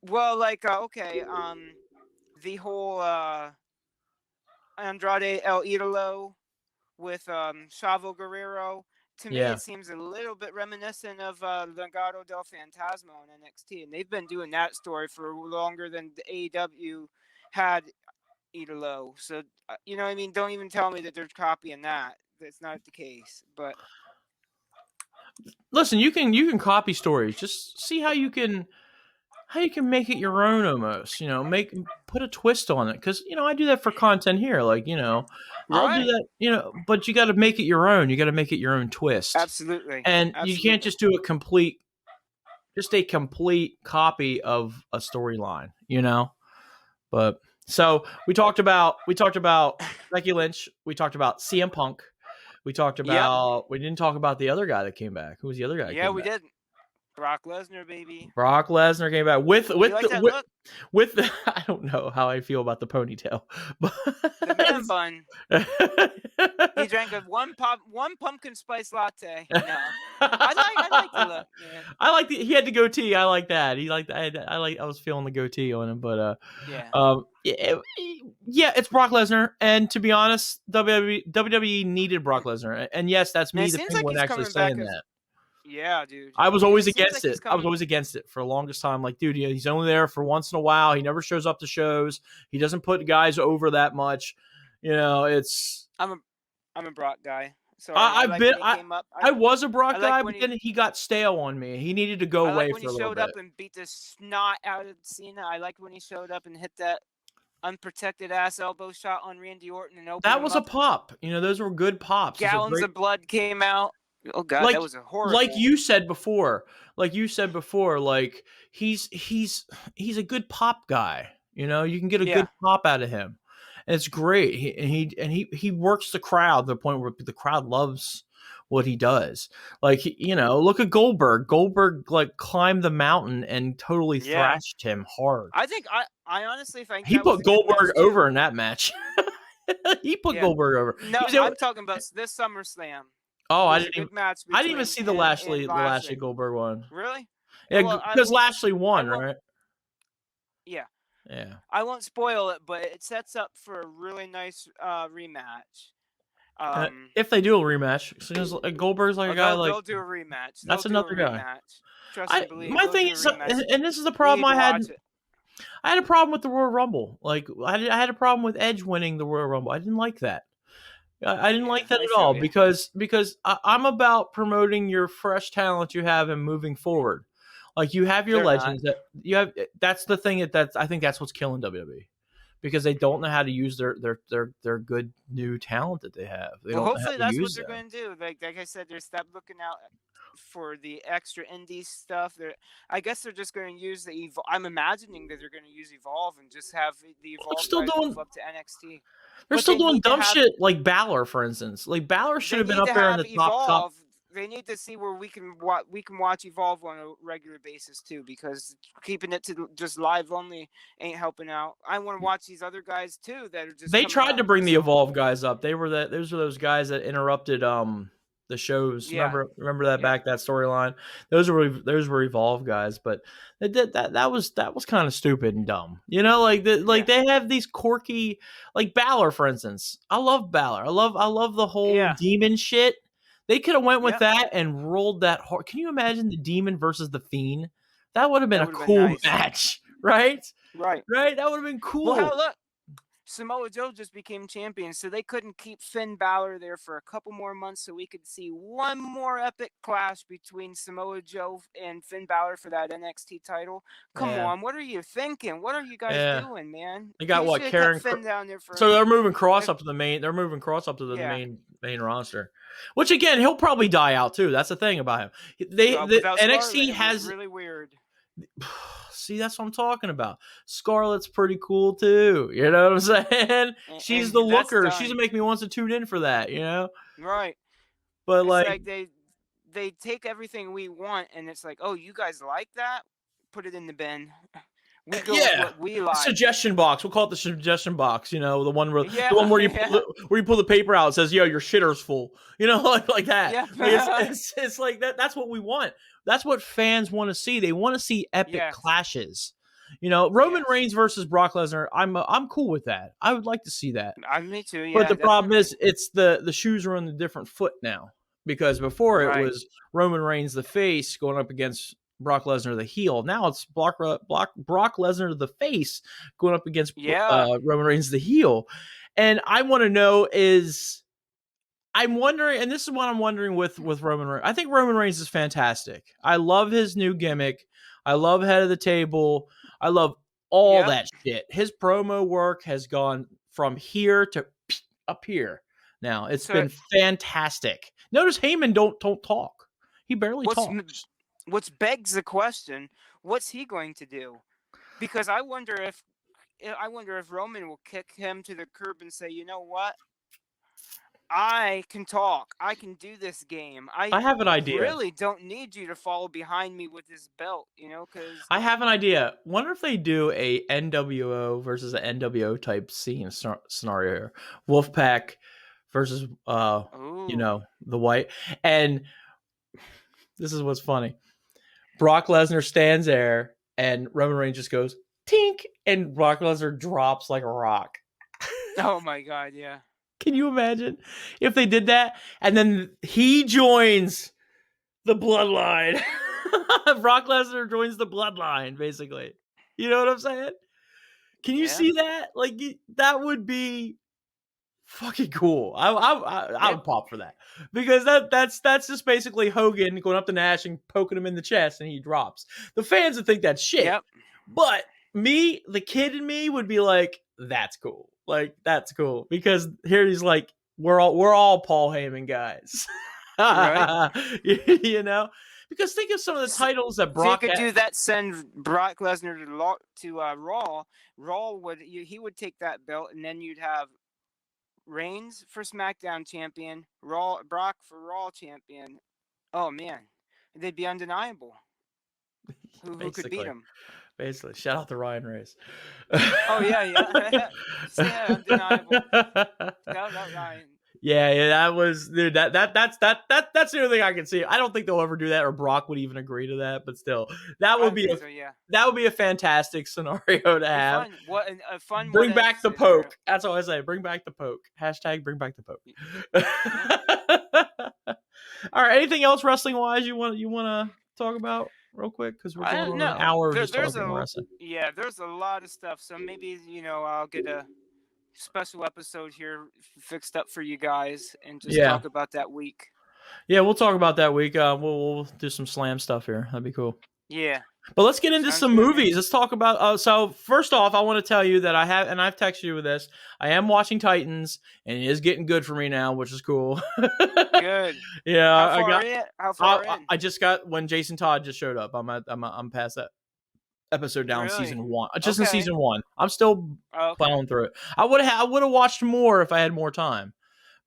[SPEAKER 2] Well, like okay, the whole Andrade El Idolo with Chavo Guerrero. To me,
[SPEAKER 1] Yeah.
[SPEAKER 2] it seems a little bit reminiscent of Legado del Fantasma on NXT, and they've been doing that story for longer than the AEW had Idolo. So you know what I mean? Don't even tell me that they're copying that. That's not the case. But
[SPEAKER 1] Listen, you can copy stories. Just see how you can make it your own almost, put a twist on it. Cause I do that for content here. Like, I'll do
[SPEAKER 2] right,
[SPEAKER 1] that, but you got to make it your own. You got to make it your own twist.
[SPEAKER 2] absolutely,
[SPEAKER 1] And you can't
[SPEAKER 2] absolutely.
[SPEAKER 1] just do just a complete copy of a storyline. But so we talked about Becky Lynch. We talked about CM Punk.
[SPEAKER 2] Yep.
[SPEAKER 1] We didn't talk about the other guy that came back. Who was the other guy that
[SPEAKER 2] Yeah,
[SPEAKER 1] came
[SPEAKER 2] we
[SPEAKER 1] back?
[SPEAKER 2] did. Brock Lesnar, baby.
[SPEAKER 1] Brock Lesnar came back with
[SPEAKER 2] You
[SPEAKER 1] with
[SPEAKER 2] like
[SPEAKER 1] the
[SPEAKER 2] that
[SPEAKER 1] with,
[SPEAKER 2] look?
[SPEAKER 1] with the, I don't know how I feel about the ponytail, but
[SPEAKER 2] The man bun. He drank one pumpkin spice latte. No, I like the look, man.
[SPEAKER 1] he had the goatee. I like that. He liked I was feeling the goatee on him, but
[SPEAKER 2] Yeah.
[SPEAKER 1] yeah, it's Brock Lesnar, and to be honest, WWE needed Brock Lesnar, and yes, that's
[SPEAKER 2] And
[SPEAKER 1] me,
[SPEAKER 2] it
[SPEAKER 1] the
[SPEAKER 2] seems like
[SPEAKER 1] Penguin,
[SPEAKER 2] he's
[SPEAKER 1] actually
[SPEAKER 2] coming back
[SPEAKER 1] saying
[SPEAKER 2] as
[SPEAKER 1] that.
[SPEAKER 2] yeah, dude.
[SPEAKER 1] I was
[SPEAKER 2] And
[SPEAKER 1] always
[SPEAKER 2] it seems
[SPEAKER 1] against
[SPEAKER 2] like he's
[SPEAKER 1] it. I was
[SPEAKER 2] coming.
[SPEAKER 1] always against it for the longest time. Like, dude, he's only there for once in a while. He never shows up to shows. He doesn't put guys over that much. It's
[SPEAKER 2] I'm a I'm a Brock guy. Sorry,
[SPEAKER 1] I,
[SPEAKER 2] I
[SPEAKER 1] I've
[SPEAKER 2] like
[SPEAKER 1] been
[SPEAKER 2] when he came up.
[SPEAKER 1] I was a
[SPEAKER 2] I
[SPEAKER 1] Brock
[SPEAKER 2] like
[SPEAKER 1] guy, but
[SPEAKER 2] when he
[SPEAKER 1] then he got stale on me. He needed to go
[SPEAKER 2] I like
[SPEAKER 1] away
[SPEAKER 2] when he
[SPEAKER 1] for a little
[SPEAKER 2] showed
[SPEAKER 1] bit.
[SPEAKER 2] up and beat the snot out of Cena. I liked when he showed up and hit that unprotected ass elbow shot on Randy Orton and opened
[SPEAKER 1] That
[SPEAKER 2] him
[SPEAKER 1] was a
[SPEAKER 2] up.
[SPEAKER 1] pop. Those were good pops. Those are
[SPEAKER 2] Gallons
[SPEAKER 1] great.
[SPEAKER 2] of blood came out. Oh god,
[SPEAKER 1] Like
[SPEAKER 2] that was a
[SPEAKER 1] like
[SPEAKER 2] horrible.
[SPEAKER 1] you said before, like he's a good pop guy. You can get a good
[SPEAKER 2] Yeah.
[SPEAKER 1] pop out of him. And it's great. He works the crowd to the point where the crowd loves what he does. Like, look at Goldberg. Goldberg like climbed the mountain and totally
[SPEAKER 2] Yeah.
[SPEAKER 1] thrashed him hard.
[SPEAKER 2] I honestly think
[SPEAKER 1] He
[SPEAKER 2] that was
[SPEAKER 1] put
[SPEAKER 2] a good
[SPEAKER 1] Goldberg
[SPEAKER 2] match too.
[SPEAKER 1] over in that match. He put
[SPEAKER 2] Yeah.
[SPEAKER 1] Goldberg over.
[SPEAKER 2] No,
[SPEAKER 1] He was
[SPEAKER 2] I'm talking about this SummerSlam.
[SPEAKER 1] oh,
[SPEAKER 2] Was a good match
[SPEAKER 1] I didn't even
[SPEAKER 2] between
[SPEAKER 1] see the
[SPEAKER 2] him and
[SPEAKER 1] Lashley
[SPEAKER 2] Lashley.
[SPEAKER 1] Goldberg one.
[SPEAKER 2] Really?
[SPEAKER 1] Yeah,
[SPEAKER 2] Well,
[SPEAKER 1] because Lashley
[SPEAKER 2] I
[SPEAKER 1] won,
[SPEAKER 2] won't.
[SPEAKER 1] right?
[SPEAKER 2] Yeah,
[SPEAKER 1] Yeah.
[SPEAKER 2] I won't spoil it, but it sets up for a really nice rematch. Um,
[SPEAKER 1] If they do a rematch, because Goldberg's like a guy like
[SPEAKER 2] they'll do a rematch. They'll
[SPEAKER 1] that's
[SPEAKER 2] do a
[SPEAKER 1] another guy.
[SPEAKER 2] rematch. Trust and believe.
[SPEAKER 1] My
[SPEAKER 2] They'll
[SPEAKER 1] thing
[SPEAKER 2] do a
[SPEAKER 1] is,
[SPEAKER 2] rematch.
[SPEAKER 1] and this is the
[SPEAKER 2] You
[SPEAKER 1] problem
[SPEAKER 2] need to
[SPEAKER 1] I had.
[SPEAKER 2] watch it.
[SPEAKER 1] I had a problem with the Royal Rumble. Like I had a problem with Edge winning the Royal Rumble. I didn't like that. I didn't
[SPEAKER 2] Yeah,
[SPEAKER 1] like that
[SPEAKER 2] I
[SPEAKER 1] at all
[SPEAKER 2] feel you.
[SPEAKER 1] because I'm about promoting your fresh talent you have and moving forward. Like you have your
[SPEAKER 2] They're not.
[SPEAKER 1] legends that you have. That's the thing that's I think that's what's killing WWE because they don't know how to use their good new talent that they have. They
[SPEAKER 2] Well,
[SPEAKER 1] don't know how
[SPEAKER 2] hopefully
[SPEAKER 1] to
[SPEAKER 2] that's what
[SPEAKER 1] use
[SPEAKER 2] they're
[SPEAKER 1] them.
[SPEAKER 2] going to do. Like I said, they're stop looking out for the extra indie stuff. I guess they're just going to use the Evolve. I'm imagining that they're going to use Evolve and just have the
[SPEAKER 1] Well, they're
[SPEAKER 2] Evolve
[SPEAKER 1] still
[SPEAKER 2] guys move
[SPEAKER 1] doing
[SPEAKER 2] up to NXT.
[SPEAKER 1] they're
[SPEAKER 2] But
[SPEAKER 1] still
[SPEAKER 2] they
[SPEAKER 1] doing
[SPEAKER 2] need to
[SPEAKER 1] dumb
[SPEAKER 2] have
[SPEAKER 1] shit like Balor, for instance. Like Balor should have been up there in the top.
[SPEAKER 2] Evolve. They need to see where we can watch Evolve on a regular basis too, because keeping it to just live only ain't helping out. I want to watch these other guys too that are just
[SPEAKER 1] They
[SPEAKER 2] coming
[SPEAKER 1] tried
[SPEAKER 2] up.
[SPEAKER 1] to bring the
[SPEAKER 2] So
[SPEAKER 1] Evolve guys up. Those were those guys that interrupted the shows.
[SPEAKER 2] yeah,
[SPEAKER 1] Remember that
[SPEAKER 2] yeah,
[SPEAKER 1] that storyline. Those were Evolve guys, but they did that was kind of stupid and dumb.
[SPEAKER 2] yeah,
[SPEAKER 1] They have these quirky like Balor, for instance. I love Balor. I love the whole
[SPEAKER 2] yeah,
[SPEAKER 1] demon shit. They could have went with
[SPEAKER 2] yep.
[SPEAKER 1] that and rolled that hard. Can you imagine the demon versus the fiend? That would have been
[SPEAKER 2] That
[SPEAKER 1] a
[SPEAKER 2] would have been
[SPEAKER 1] cool
[SPEAKER 2] nice.
[SPEAKER 1] match, right?
[SPEAKER 2] Right.
[SPEAKER 1] Right? That would have been
[SPEAKER 2] Well,
[SPEAKER 1] cool.
[SPEAKER 2] hell, look. Samoa Joe just became champion, so they couldn't keep Finn Balor there for a couple more months so we could see one more epic clash between Samoa Joe and Finn Balor for that NXT title. Come
[SPEAKER 1] Yeah.
[SPEAKER 2] on, what are you thinking? What are you guys
[SPEAKER 1] Yeah.
[SPEAKER 2] doing, man?
[SPEAKER 1] They got
[SPEAKER 2] You
[SPEAKER 1] what
[SPEAKER 2] should have kept
[SPEAKER 1] Karen.
[SPEAKER 2] Finn down there for.
[SPEAKER 1] So they're moving Cross
[SPEAKER 2] If,
[SPEAKER 1] up to the main. They're moving Cross up to the
[SPEAKER 2] yeah,
[SPEAKER 1] main roster, which again he'll probably die out too. That's the thing about him. The
[SPEAKER 2] without Scarlett,
[SPEAKER 1] NXT
[SPEAKER 2] it was
[SPEAKER 1] has.
[SPEAKER 2] really weird.
[SPEAKER 1] See, that's what I'm talking about. Scarlett's pretty cool too. You know what I'm saying? She's
[SPEAKER 2] And
[SPEAKER 1] the
[SPEAKER 2] that's
[SPEAKER 1] looker. She's
[SPEAKER 2] done.
[SPEAKER 1] gonna make me want to tune in for that.
[SPEAKER 2] Right.
[SPEAKER 1] But
[SPEAKER 2] It's
[SPEAKER 1] like,
[SPEAKER 2] like they take everything we want, and it's like, oh, you guys like that? Put it in the bin. We go with
[SPEAKER 1] yeah,
[SPEAKER 2] what we like.
[SPEAKER 1] suggestion box. We'll call it the suggestion box. The one
[SPEAKER 2] Yeah,
[SPEAKER 1] where
[SPEAKER 2] yeah,
[SPEAKER 1] you pull the paper out. It says, "Yo, your shitter's full." Like that.
[SPEAKER 2] yep,
[SPEAKER 1] Like it's like that. That's what we want. That's what fans want to see. They want to see epic
[SPEAKER 2] yes,
[SPEAKER 1] clashes. Roman
[SPEAKER 2] yes.
[SPEAKER 1] Reigns versus Brock Lesnar. I'm cool with that. I would like to see that.
[SPEAKER 2] Me too.
[SPEAKER 1] But
[SPEAKER 2] Yeah,
[SPEAKER 1] the problem
[SPEAKER 2] definitely.
[SPEAKER 1] is, it's the shoes are on the different foot now because before it
[SPEAKER 2] Right.
[SPEAKER 1] was Roman Reigns the face going up against Brock Lesnar the heel. Now it's Brock Lesnar the face going up against
[SPEAKER 2] Yeah.
[SPEAKER 1] Roman Reigns the heel. And I want to know is I'm wondering, and this is what I'm wondering with Roman Reigns. I think Roman Reigns is fantastic. I love his new gimmick. I love head of the table. I love all
[SPEAKER 2] Yep.
[SPEAKER 1] that shit. His promo work has gone from here to up here. Now it's
[SPEAKER 2] So
[SPEAKER 1] been fantastic. Notice Heyman don't talk. He barely
[SPEAKER 2] what's
[SPEAKER 1] talks.
[SPEAKER 2] what's begs the question? What's he going to do? Because I wonder if Roman will kick him to the curb and say, you know what? I can talk. I can do this game.
[SPEAKER 1] I
[SPEAKER 2] I
[SPEAKER 1] have an idea.
[SPEAKER 2] really don't need you to follow behind me with this belt, because
[SPEAKER 1] I have an idea. Wonder if they do a NWO versus an NWO type scenario here. Wolfpack versus
[SPEAKER 2] ooh,
[SPEAKER 1] the white. And this is what's funny. Brock Lesnar stands there and Roman Reigns just goes tink and Brock Lesnar drops like a rock.
[SPEAKER 2] oh my god, yeah,
[SPEAKER 1] Can you imagine if they did that and then he joins the bloodline? Brock Lesnar joins the bloodline basically. You know what I'm saying? Can you
[SPEAKER 2] yeah,
[SPEAKER 1] see that? Like that would be fucking cool. I
[SPEAKER 2] yep,
[SPEAKER 1] would pop for that because that's just basically Hogan going up to Nash and poking him in the chest and he drops. The fans would think that's shit,
[SPEAKER 2] yep,
[SPEAKER 1] but me, the kid in me, would be like, that's cool. Like that's cool because here he's like, we're all Paul Heyman guys,
[SPEAKER 2] right.
[SPEAKER 1] Because think of some of the
[SPEAKER 2] So,
[SPEAKER 1] titles that
[SPEAKER 2] so you
[SPEAKER 1] Brock
[SPEAKER 2] could
[SPEAKER 1] had.
[SPEAKER 2] do that. Send Brock Lesnar to Raw. Raw would he would take that belt, and then you'd have Reigns for SmackDown champion, Brock for Raw champion. Oh man, they'd be undeniable. Who could beat
[SPEAKER 1] Basically.
[SPEAKER 2] him?
[SPEAKER 1] Basically. Shout out to Ryan Race.
[SPEAKER 2] Oh yeah. Yeah, undeniable. Shout out Ryan.
[SPEAKER 1] Yeah, that was dude. That's the only thing I can see. I don't think they'll ever do that, or Brock would even agree to that. But still, that
[SPEAKER 2] I
[SPEAKER 1] would
[SPEAKER 2] don't
[SPEAKER 1] be
[SPEAKER 2] think so. Yeah,
[SPEAKER 1] a fantastic scenario to
[SPEAKER 2] be
[SPEAKER 1] have.
[SPEAKER 2] fun. What a fun what
[SPEAKER 1] Bring
[SPEAKER 2] if
[SPEAKER 1] back the
[SPEAKER 2] scenario.
[SPEAKER 1] poke. That's all I say. Bring back the poke. Hashtag bring back the poke.
[SPEAKER 2] Yep.
[SPEAKER 1] All right. Anything else wrestling wise you want to talk about real quick? Because we're
[SPEAKER 2] I
[SPEAKER 1] going
[SPEAKER 2] don't
[SPEAKER 1] on an
[SPEAKER 2] know.
[SPEAKER 1] hour of
[SPEAKER 2] There,
[SPEAKER 1] just
[SPEAKER 2] there's
[SPEAKER 1] talking
[SPEAKER 2] a
[SPEAKER 1] wrestling.
[SPEAKER 2] yeah, there's a lot of stuff. So maybe I'll get a special episode here fixed up for you guys and just
[SPEAKER 1] Yeah.
[SPEAKER 2] talk about that week.
[SPEAKER 1] Yeah, we'll talk about that week. We'll do some slam stuff here. That'd be cool.
[SPEAKER 2] Yeah.
[SPEAKER 1] But let's get into
[SPEAKER 2] Sounds
[SPEAKER 1] some
[SPEAKER 2] good, man.
[SPEAKER 1] movies. Let's talk about. So first off, I want to tell you that I've texted you with this. I am watching Titans, and it is getting good for me now, which is cool.
[SPEAKER 2] Good.
[SPEAKER 1] Yeah,
[SPEAKER 2] How far in? How far in?
[SPEAKER 1] I just got when Jason Todd just showed up. I'm past that episode down
[SPEAKER 2] Really?
[SPEAKER 1] season 1. Just in
[SPEAKER 2] Okay.
[SPEAKER 1] season 1. I'm still
[SPEAKER 2] Okay.
[SPEAKER 1] plowing through it. I would have watched more if I had more time,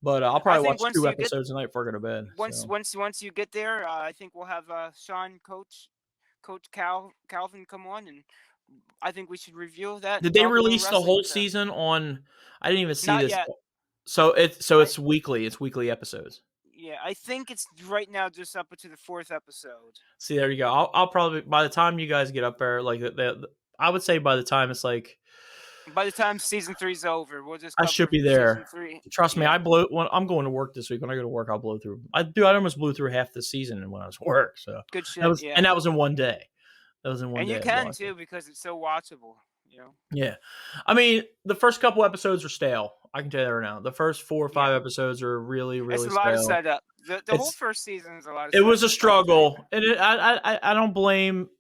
[SPEAKER 1] but I'll
[SPEAKER 2] I
[SPEAKER 1] probably
[SPEAKER 2] think
[SPEAKER 1] watch
[SPEAKER 2] once
[SPEAKER 1] 2
[SPEAKER 2] you get
[SPEAKER 1] episodes a night before I go to bed. So.
[SPEAKER 2] once you get there, I think we'll have Sean Coach Calvin come on, and I think we should review that and
[SPEAKER 1] Did they
[SPEAKER 2] talk a little
[SPEAKER 1] release the
[SPEAKER 2] wrestling
[SPEAKER 1] whole
[SPEAKER 2] with him.
[SPEAKER 1] season on? I didn't even see
[SPEAKER 2] Not
[SPEAKER 1] this.
[SPEAKER 2] yet.
[SPEAKER 1] So it's
[SPEAKER 2] I-
[SPEAKER 1] weekly. It's weekly episodes.
[SPEAKER 2] Yeah, I think it's right now just up to the 4th episode.
[SPEAKER 1] See, there you go. I'll probably by the time you guys get up there, like I would say by the time it's like
[SPEAKER 2] By the time season 3's over, we'll just
[SPEAKER 1] I
[SPEAKER 2] cover
[SPEAKER 1] should be
[SPEAKER 2] season
[SPEAKER 1] there.
[SPEAKER 2] 3.
[SPEAKER 1] Trust me,
[SPEAKER 2] Yeah.
[SPEAKER 1] I'm going to work this week. When I go to work, I'll blow through. I almost blew through half the season when I was at work. So
[SPEAKER 2] Good shit.
[SPEAKER 1] that was in one day. That was in one
[SPEAKER 2] And
[SPEAKER 1] day.
[SPEAKER 2] you can too because it's so watchable.
[SPEAKER 1] Yeah, I mean the first couple episodes are stale. I can tell you that right now. The first 4 or 5 episodes are really, really
[SPEAKER 2] It's a lot of
[SPEAKER 1] stale.
[SPEAKER 2] setup. The whole first season is a lot of.
[SPEAKER 1] It was a
[SPEAKER 2] setup, I can tell you
[SPEAKER 1] struggle, and I don't blame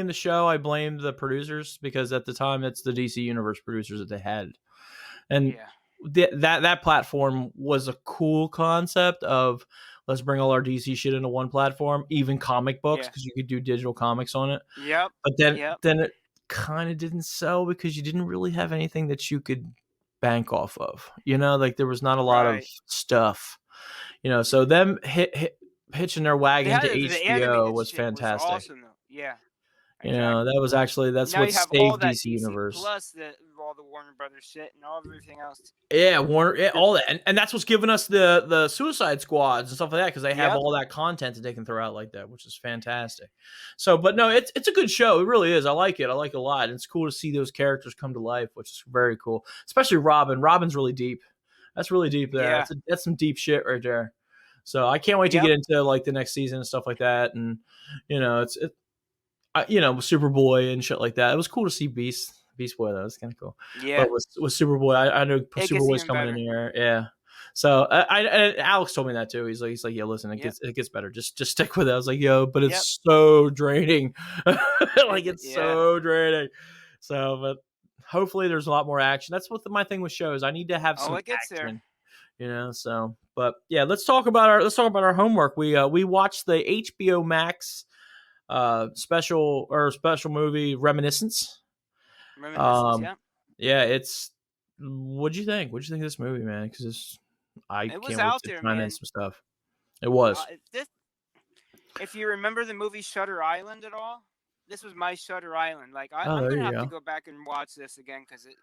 [SPEAKER 1] the show. I blame the producers because at the time it's the DC Universe producers that they had, and that platform was a cool concept of let's bring all our DC shit into one platform, even comic books because you could do digital comics on it.
[SPEAKER 2] Yep.
[SPEAKER 1] But then it kind of didn't sell because you didn't really have anything that you could bank off of. Like there was not a lot of stuff. So them hitching their wagon to HBO was fantastic.
[SPEAKER 2] Was awesome, though. Yeah.
[SPEAKER 1] Exactly. That's
[SPEAKER 2] now
[SPEAKER 1] what
[SPEAKER 2] you have
[SPEAKER 1] saved
[SPEAKER 2] all that
[SPEAKER 1] DC Universe.
[SPEAKER 2] Plus all the Warner Brothers shit and everything else.
[SPEAKER 1] Yeah, Warner, all that, and that's what's given us the Suicide Squads and stuff like that because they have all that content that they can throw out like that, which is fantastic. So, but no, it's a good show. It really is. I like it. I like it a lot. And it's cool to see those characters come to life, which is very cool. Especially Robin. Robin's really deep. That's really deep there.
[SPEAKER 2] Yeah.
[SPEAKER 1] That's some deep shit right there. So I can't wait to get into like the next season and stuff like that. And Superboy and shit like that. It was cool to see Beast Boy though. It's kind of cool.
[SPEAKER 2] Yeah.
[SPEAKER 1] But with Superboy, I know Superboy's coming in here. Yeah. So and Alex told me that too. He's like, yeah, listen, it gets better. Just stick with it. I was like, yo, but it's so draining. It's so draining. So, but hopefully there's a lot more action. That's what my thing with shows. I need to have some action. So, but yeah, let's talk about our homework. We watched the HBO Max special movie Reminiscence. Yeah, it's. What'd you think? What'd you think of this movie, man? Because I can't wait to find out some stuff. It was.
[SPEAKER 2] If you remember the movie Shutter Island at all, this was my Shutter Island. Like I'm gonna have to go back and watch this again because it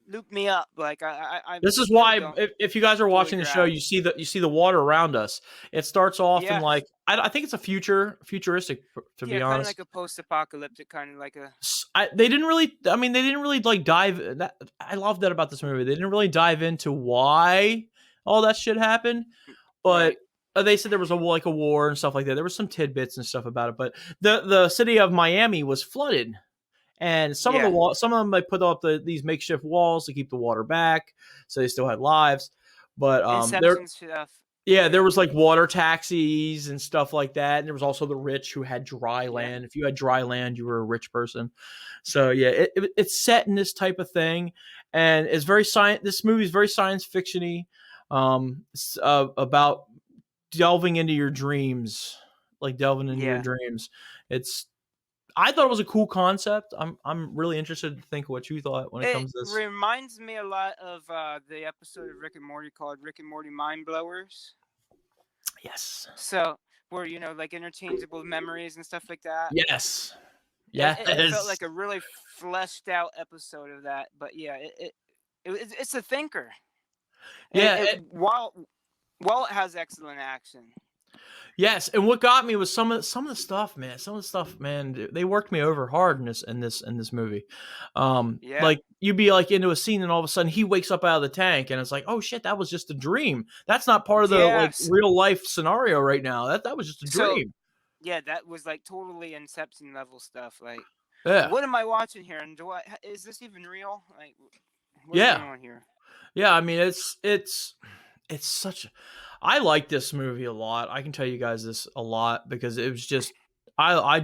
[SPEAKER 2] looped me up. Like
[SPEAKER 1] this is why if you guys are watching the show, you see the water around us. It starts off in like I think it's a futuristic to be honest,
[SPEAKER 2] kind of like a post-apocalyptic kind of like a.
[SPEAKER 1] They didn't really like dive. I love that about this movie. They didn't really dive into why all that shit happened, but. They said there was a war and stuff like that. There were some tidbits and stuff about it, but the city of Miami was flooded. And some of them they put up these makeshift walls to keep the water back, so they still had lives. But there was like water taxis and stuff like that. And there was also the rich who had dry land. If you had dry land, you were a rich person. So yeah, it's set in this type of thing, and it's very This movie is very science fictiony, about delving into your dreams, your dreams. I thought it was a cool concept. I'm really interested to think what you thought when it
[SPEAKER 2] It
[SPEAKER 1] comes to this.
[SPEAKER 2] reminds me a lot of the episode of Rick and Morty called Rick and Morty Mind Blowers.
[SPEAKER 1] Yes.
[SPEAKER 2] So where like interchangeable memories and stuff like that.
[SPEAKER 1] Yes.
[SPEAKER 2] It felt
[SPEAKER 1] Yes.
[SPEAKER 2] like a really fleshed out episode of that. But yeah, it's a thinker.
[SPEAKER 1] Yeah.
[SPEAKER 2] While it has excellent action.
[SPEAKER 1] Yes, and what got me was some of the stuff, man. Some of the stuff, man. They worked me over hard in this movie.
[SPEAKER 2] Yeah.
[SPEAKER 1] Like you'd be like into a scene, and all of a sudden he wakes up out of the tank, and it's like, oh shit, that was just a dream. That's not part of the like
[SPEAKER 2] Yes.
[SPEAKER 1] real life scenario right now. That was just a
[SPEAKER 2] So
[SPEAKER 1] dream.
[SPEAKER 2] yeah, that was like totally Inception level stuff. Like,
[SPEAKER 1] Yeah,
[SPEAKER 2] what am I watching here? And is this even real? Like, what's
[SPEAKER 1] yeah,
[SPEAKER 2] going on here?
[SPEAKER 1] yeah. I mean, it's such. I like this movie a lot. I can tell you guys this a lot because it was just I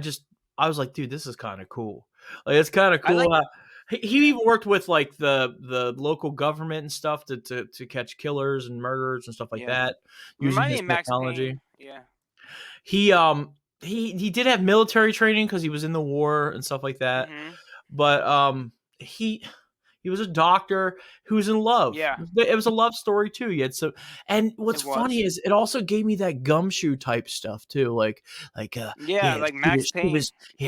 [SPEAKER 1] was like, dude, this is kind of cool. Like it's kind of
[SPEAKER 2] I
[SPEAKER 1] cool.
[SPEAKER 2] like.
[SPEAKER 1] He
[SPEAKER 2] Yeah.
[SPEAKER 1] even worked with like the local government and stuff to catch killers and murderers and stuff like
[SPEAKER 2] Yeah.
[SPEAKER 1] that using
[SPEAKER 2] Remind me
[SPEAKER 1] his
[SPEAKER 2] of Max
[SPEAKER 1] technology.
[SPEAKER 2] Payne. Yeah.
[SPEAKER 1] He did have military training because he was in the war and stuff like that.
[SPEAKER 2] Mhm.
[SPEAKER 1] But he was a doctor who was in love.
[SPEAKER 2] Yeah.
[SPEAKER 1] It was a love story too. And what's
[SPEAKER 2] It was.
[SPEAKER 1] funny is it also gave me that gumshoe type stuff too.
[SPEAKER 2] Yeah, like Max Payne.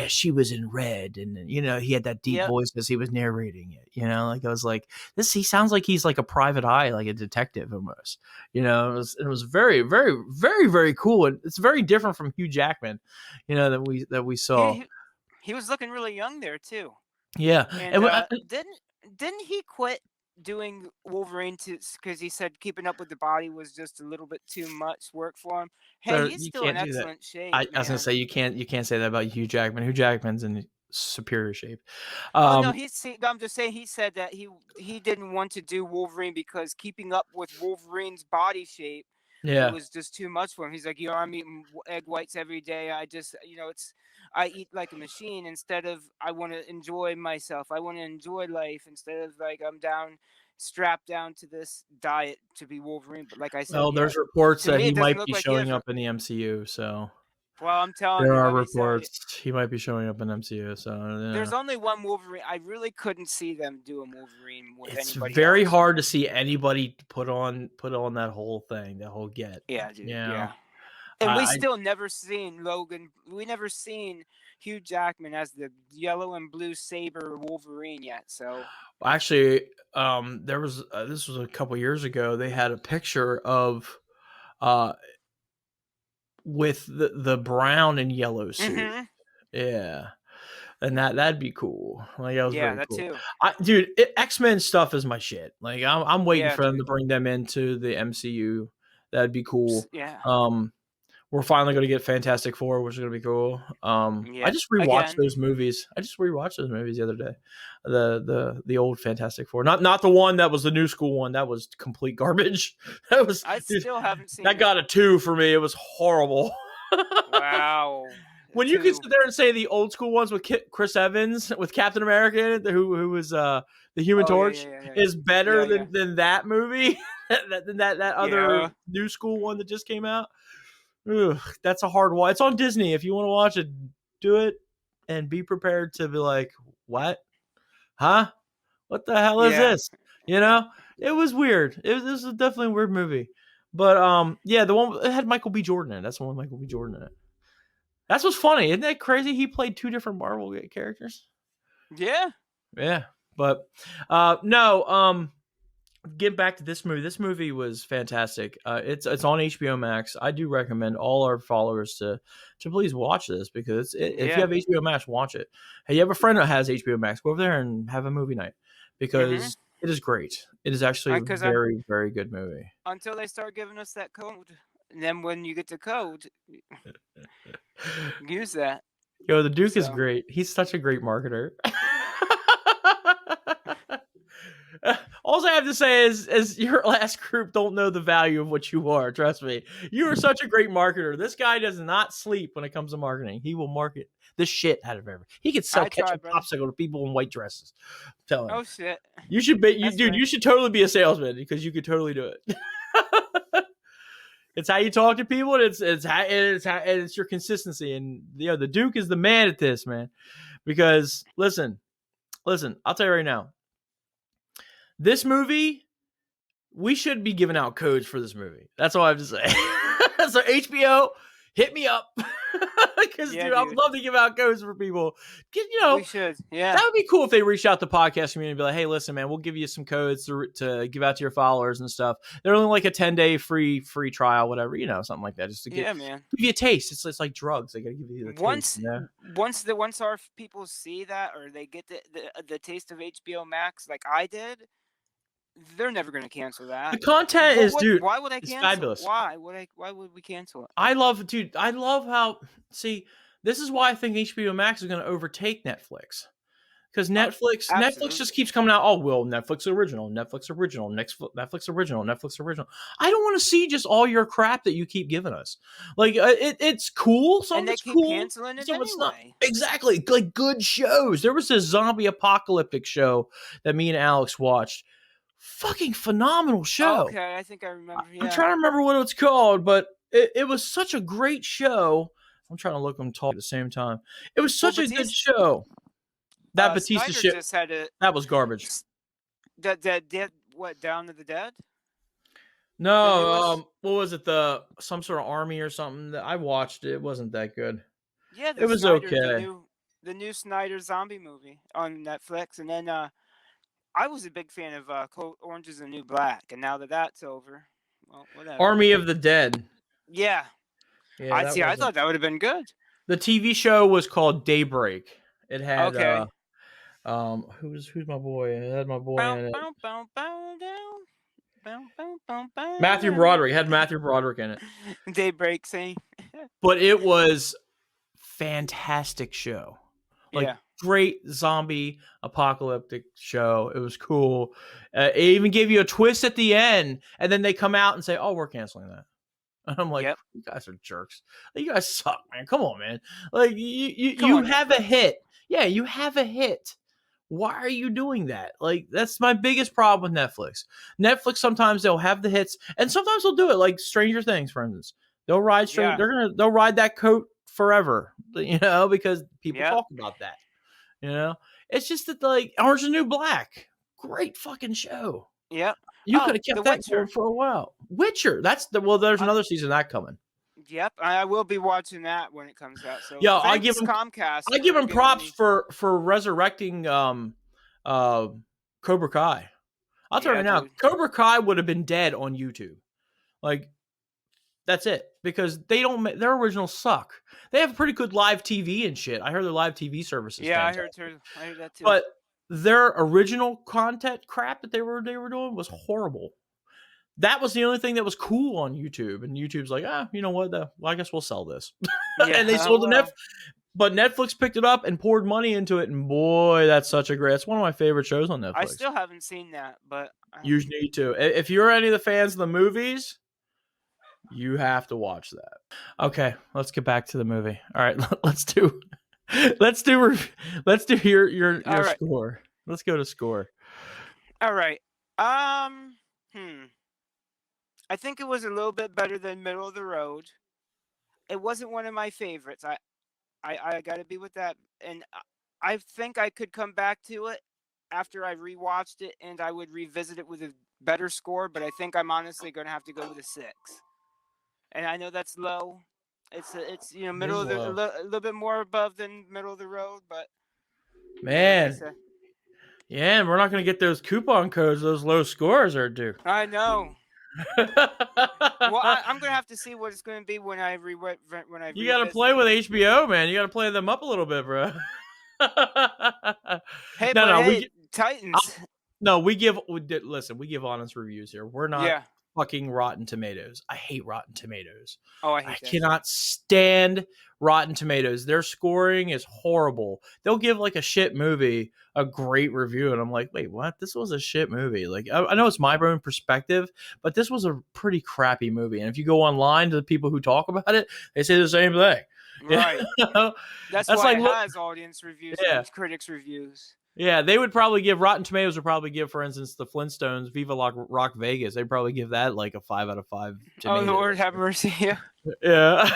[SPEAKER 1] she was in red, and he had that deep
[SPEAKER 2] Yep.
[SPEAKER 1] voice as he was narrating it. Like I was like, this. He sounds like he's like a private eye, like a detective almost. It was very, very, very, very cool, and it's very different from Hugh Jackman. That we saw.
[SPEAKER 2] He was looking really young there too.
[SPEAKER 1] Yeah,
[SPEAKER 2] And didn't he quit doing Wolverine because he said keeping up with the body was just a little bit too much work for him? Hey, he's
[SPEAKER 1] you
[SPEAKER 2] still in
[SPEAKER 1] can't do that.
[SPEAKER 2] excellent shape.
[SPEAKER 1] I was gonna say you can't say that about Hugh Jackman. Hugh Jackman's in superior shape.
[SPEAKER 2] Oh no, I'm just saying he said that he didn't want to do Wolverine because keeping up with Wolverine's body shape,
[SPEAKER 1] Yeah.
[SPEAKER 2] it was just too much for him. He's like, I'm eating egg whites every day. I just, I eat like a machine instead of I want to enjoy myself. I want to enjoy life instead of like I'm strapped down to this diet to be Wolverine. But like I said,
[SPEAKER 1] Well, there's reports
[SPEAKER 2] to
[SPEAKER 1] that
[SPEAKER 2] me
[SPEAKER 1] he
[SPEAKER 2] it doesn't
[SPEAKER 1] might
[SPEAKER 2] look
[SPEAKER 1] be
[SPEAKER 2] like he
[SPEAKER 1] showing
[SPEAKER 2] has.
[SPEAKER 1] up in the MCU. So
[SPEAKER 2] Well, I'm telling
[SPEAKER 1] there
[SPEAKER 2] you,
[SPEAKER 1] are
[SPEAKER 2] let me tell you,
[SPEAKER 1] reports he might be showing up in MCU. So
[SPEAKER 2] there's only one Wolverine. I really couldn't see them doing Wolverine with
[SPEAKER 1] it's
[SPEAKER 2] anybody
[SPEAKER 1] very
[SPEAKER 2] else.
[SPEAKER 1] hard to see anybody put on that whole thing, that whole get.
[SPEAKER 2] Yeah, dude.
[SPEAKER 1] Yeah.
[SPEAKER 2] Yeah. And we still never seen Logan. We never seen Hugh Jackman as the yellow and blue saber Wolverine yet. So
[SPEAKER 1] actually, there was this was a couple years ago. They had a picture of with the brown and yellow suit.
[SPEAKER 2] Mhm.
[SPEAKER 1] Yeah. And that'd be cool. Like that was
[SPEAKER 2] Yeah,
[SPEAKER 1] very
[SPEAKER 2] that
[SPEAKER 1] cool.
[SPEAKER 2] too.
[SPEAKER 1] Dude, X-Men stuff is my shit. Like I'm waiting
[SPEAKER 2] Yeah,
[SPEAKER 1] for them to
[SPEAKER 2] dude.
[SPEAKER 1] bring them into the MCU. That'd be cool.
[SPEAKER 2] Yeah.
[SPEAKER 1] We're finally going to get Fantastic Four, which is going to be cool.
[SPEAKER 2] Yeah.
[SPEAKER 1] I just rewatched
[SPEAKER 2] Again.
[SPEAKER 1] those movies. The other day. The old Fantastic Four. Not the one that was the new school one. That was complete garbage.
[SPEAKER 2] Still haven't seen
[SPEAKER 1] that. Got a 2 for me. It was horrible.
[SPEAKER 2] Wow.
[SPEAKER 1] When you can sit there and say the old school ones with Chris Evans with Captain America, who was the Human Torch, is better than that movie, than that other new school one that just came out. Ugh, that's a hard one. It's on Disney. If you want to watch it, do it, and be prepared to be like, "What? Huh? What the hell is this?" It was weird. This is definitely a weird movie. But yeah, the one it had Michael B. Jordan in it. That's the one with Michael B. Jordan in it. That's what's funny. Isn't that crazy? He played 2 different Marvel characters.
[SPEAKER 2] Yeah.
[SPEAKER 1] Yeah. But no, get back to this movie. This movie was fantastic. It's on HBO Max. I do recommend all our followers to please watch this because if you have HBO Max, watch it. Hey, you have a friend that has HBO Max, go over there and have a movie night because it is great. It is actually a very, very good movie.
[SPEAKER 2] Until they start giving us that code. And then when you get the code, use that.
[SPEAKER 1] Yo, the Duke is great. He's such a great marketer. All I have to say is your last group don't know the value of what you are. Trust me. You are such a great marketer. This guy does not sleep when it comes to marketing. He will market the shit out of everything. He could sell ketchup popsicle to people in white dresses. I'm telling you.
[SPEAKER 2] Oh, shit.
[SPEAKER 1] You should be, dude, you should totally be a salesman because you could totally do it. It's how you talk to people, and it's your consistency. And the Duke is the man at this, man. Because listen, I'll tell you right now, this movie, we should be giving out codes for this movie. That's all I have to say. So HBO, hit me up. Because
[SPEAKER 2] Yeah,
[SPEAKER 1] dude, I would
[SPEAKER 2] dude.
[SPEAKER 1] love to give out codes for people.
[SPEAKER 2] We should. Yeah.
[SPEAKER 1] That would be cool if they reached out to the podcast community and be like, hey, listen, man, we'll give you some codes to give out to your followers and stuff. They're only like a 10-day free trial, whatever, something like that, just to
[SPEAKER 2] Yeah, man.
[SPEAKER 1] give you a taste. It's like drugs. They got to give you the taste.
[SPEAKER 2] Once our people see that, or they get the taste of HBO Max, like I did, they're never going to cancel that.
[SPEAKER 1] The content is, dude,
[SPEAKER 2] why would I
[SPEAKER 1] it's
[SPEAKER 2] cancel?
[SPEAKER 1] fabulous.
[SPEAKER 2] Why would we cancel it?
[SPEAKER 1] I love how, see, this is why I think HBO Max is going to overtake Netflix. Because Netflix just keeps coming out. Oh, well, Netflix original. Netflix original. I don't want to see just all your crap that you keep giving us. Like, it's cool. Some
[SPEAKER 2] and
[SPEAKER 1] of it's
[SPEAKER 2] they keep
[SPEAKER 1] cool.
[SPEAKER 2] canceling it
[SPEAKER 1] Some
[SPEAKER 2] anyway.
[SPEAKER 1] Not. Exactly. Like, good shows. There was this zombie apocalyptic show that me and Alex watched. Fucking phenomenal show.
[SPEAKER 2] Oh, okay, I think I remember. Yeah.
[SPEAKER 1] I'm trying to remember what it's called, but it was such a great show. I'm trying to look them talk at the same time. It was such a good show. That Batista
[SPEAKER 2] Snyder
[SPEAKER 1] shit,
[SPEAKER 2] just had
[SPEAKER 1] that was garbage.
[SPEAKER 2] That what, Down of the Dead?
[SPEAKER 1] No, what was it? Some sort of army or something. I watched it. It wasn't that good.
[SPEAKER 2] Yeah,
[SPEAKER 1] it was
[SPEAKER 2] Snyder,
[SPEAKER 1] okay.
[SPEAKER 2] The new Snyder zombie movie on Netflix, and then I was a big fan of Orange Is the New Black, and now that that's over, well, whatever.
[SPEAKER 1] Army of the Dead.
[SPEAKER 2] Yeah. I thought that would have been good.
[SPEAKER 1] The TV show was called Daybreak. It had
[SPEAKER 2] okay.
[SPEAKER 1] Who's my boy? It had my boy in it. Matthew Broderick. It had Matthew Broderick in it.
[SPEAKER 2] Daybreak scene.
[SPEAKER 1] But it was fantastic show. Like, great zombie apocalyptic show. It was cool. It even gave you a twist at the end, and then they come out and say, "Oh, we're canceling that." And I'm like, "You guys are jerks. Like, you guys suck, man. Come on, man. Like, you have a hit. Yeah, you have a hit. Why are you doing that? Like, that's my biggest problem with Netflix. Netflix, sometimes they'll have the hits, and sometimes they'll do it. Like Stranger Things, for instance. They'll ride they'll ride that coat forever, because people talk about that. It's just that, like, Orange is the New Black, great fucking show.
[SPEAKER 2] Yep.
[SPEAKER 1] You could have kept that going for a while. Witcher. There's another season of that coming.
[SPEAKER 2] Yep, I will be watching that when it comes out. So
[SPEAKER 1] yeah, I give them
[SPEAKER 2] Comcast.
[SPEAKER 1] I give them props for resurrecting Cobra Kai. I'll tell you now, Cobra Kai would have been dead on YouTube. Like, that's it, because their originals suck. They have pretty good live TV and shit. I heard their live TV services.
[SPEAKER 2] Yeah, I heard that too.
[SPEAKER 1] But their original content crap that they were doing was horrible. That was the only thing that was cool on YouTube, and YouTube's like, you know what? Well, I guess we'll sell this. And they sold the but Netflix picked it up and poured money into it, and boy, that's it's one of my favorite shows on Netflix.
[SPEAKER 2] I still haven't seen that, but
[SPEAKER 1] you need to. If you're any of the fans of the movies, you have to watch that. Okay, let's get back to the movie. All right, let's do your score. Let's go to score.
[SPEAKER 2] All right. I think it was a little bit better than Middle of the Road. It wasn't one of my favorites. I got to be with that. And I think I could come back to it after I rewatched it, and I would revisit it with a better score. But I think I'm honestly going to have to go with a 6. And I know that's low. It's middle of the a little bit more above than Middle of the Road, but
[SPEAKER 1] man. Yeah, and we're not going to get those coupon codes. Those low scores are due.
[SPEAKER 2] I know. Well, I'm gonna have to see what it's gonna be when I
[SPEAKER 1] You gotta play with HBO, man. You gotta play them up a little bit, bro.
[SPEAKER 2] Hey, Titans.
[SPEAKER 1] We give honest reviews here. We're not fucking Rotten Tomatoes. I hate Rotten Tomatoes.
[SPEAKER 2] Oh,
[SPEAKER 1] I cannot stand Rotten Tomatoes. Their scoring is horrible. They'll give like a shit movie a great review, and I'm like, wait, what? This was a shit movie. Like, I know it's my own perspective, but this was a pretty crappy movie. And if you go online to the people who talk about it, they say the same thing.
[SPEAKER 2] Right. That's why it has audience reviews and critics reviews.
[SPEAKER 1] Yeah, they would probably give Rotten Tomatoes would probably give, for instance, the Flintstones, Viva Rock Vegas. They'd probably give that like a 5 out of 5
[SPEAKER 2] Oh
[SPEAKER 1] tomatoes.
[SPEAKER 2] Lord, have mercy. Yeah.
[SPEAKER 1] Yeah.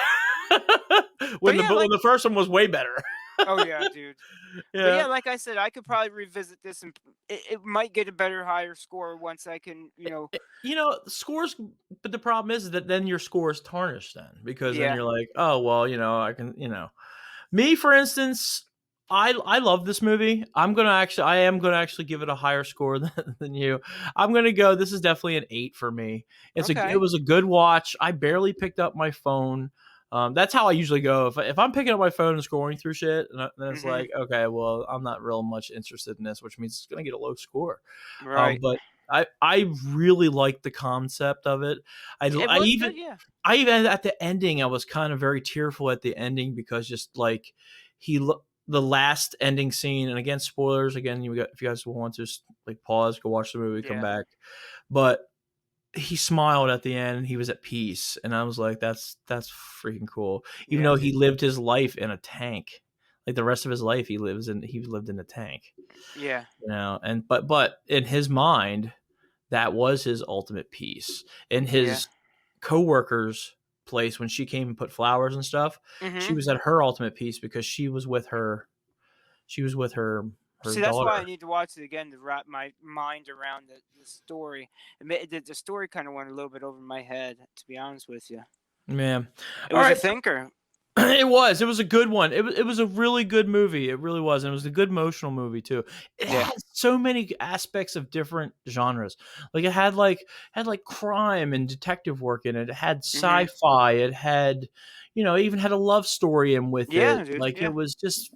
[SPEAKER 2] But
[SPEAKER 1] when the
[SPEAKER 2] yeah,
[SPEAKER 1] when
[SPEAKER 2] like
[SPEAKER 1] the first one was way better.
[SPEAKER 2] oh yeah, dude. But
[SPEAKER 1] Yeah.
[SPEAKER 2] yeah, like I said, I could probably revisit this, and it might get a better, higher score once I can,
[SPEAKER 1] Scores, but the problem is that then your score is tarnished then because then
[SPEAKER 2] Yeah.
[SPEAKER 1] you're like, oh well, I can, me for instance, I love this movie. I am gonna actually give it a higher score than you. I'm gonna go. This is definitely an 8 for me. It
[SPEAKER 2] Okay.
[SPEAKER 1] was a good watch. I barely picked up my phone. That's how I usually go. If I'm picking up my phone and scrolling through shit, then it's
[SPEAKER 2] Mhm.
[SPEAKER 1] like, okay, well, I'm not real much interested in this, which means it's gonna get a low score.
[SPEAKER 2] Right.
[SPEAKER 1] But I really liked the concept of it. I
[SPEAKER 2] It
[SPEAKER 1] I
[SPEAKER 2] was
[SPEAKER 1] even
[SPEAKER 2] good. Yeah.
[SPEAKER 1] I even at the ending, I was kind of very tearful at the ending because just like the last ending scene, and again, spoilers. Again, if you guys want to like pause, go watch the movie, come
[SPEAKER 2] Yeah.
[SPEAKER 1] back. But he smiled at the end, and he was at peace, and I was like, that's freaking cool. Even
[SPEAKER 2] Yeah,
[SPEAKER 1] though he
[SPEAKER 2] dude.
[SPEAKER 1] lived his life in a tank, like the rest of his life, he lived in a tank,
[SPEAKER 2] Yeah.
[SPEAKER 1] and but in his mind, that was his ultimate peace. In
[SPEAKER 2] Yeah.
[SPEAKER 1] his coworker's place, when she came and put flowers and stuff, she
[SPEAKER 2] Mhm.
[SPEAKER 1] was at her ultimate peace because she was with her
[SPEAKER 2] See, that's why I
[SPEAKER 1] daughter.
[SPEAKER 2] need to watch it again to wrap my mind around the story. The story kind of went a little bit over my head, to be honest with you.
[SPEAKER 1] Man.
[SPEAKER 2] It
[SPEAKER 1] All
[SPEAKER 2] was a
[SPEAKER 1] right.
[SPEAKER 2] thinker.
[SPEAKER 1] It was a good one. It was a really good movie. It really was. And it was a good emotional movie too. It
[SPEAKER 2] Yeah.
[SPEAKER 1] had so many aspects of different genres. Like it had like crime and detective work in it. It had
[SPEAKER 2] Mhm.
[SPEAKER 1] sci-fi. It had, it even had a love story in with it.
[SPEAKER 2] Yeah, dude.
[SPEAKER 1] Like it
[SPEAKER 2] Yeah.
[SPEAKER 1] was just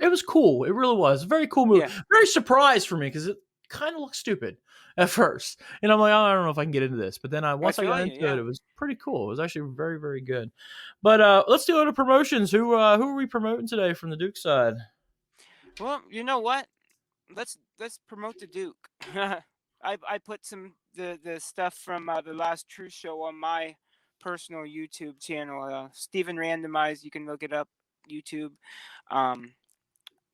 [SPEAKER 1] it was cool. It really was. Very cool movie.
[SPEAKER 2] Yeah.
[SPEAKER 1] Very surprised for me because it kind of looked stupid at first, and I'm like, oh, I don't know if I can get into this. But then
[SPEAKER 2] I
[SPEAKER 1] once I got
[SPEAKER 2] feel you.
[SPEAKER 1] into it,
[SPEAKER 2] Yeah.
[SPEAKER 1] it was pretty cool. It was actually very, very good. But let's do the promotions. Who are we promoting today from the Duke side?
[SPEAKER 2] Well, you know what? Let's promote the Duke. I put some the stuff from the last True Show on my personal YouTube channel. Steven Randomized. You can look it up. YouTube. Um,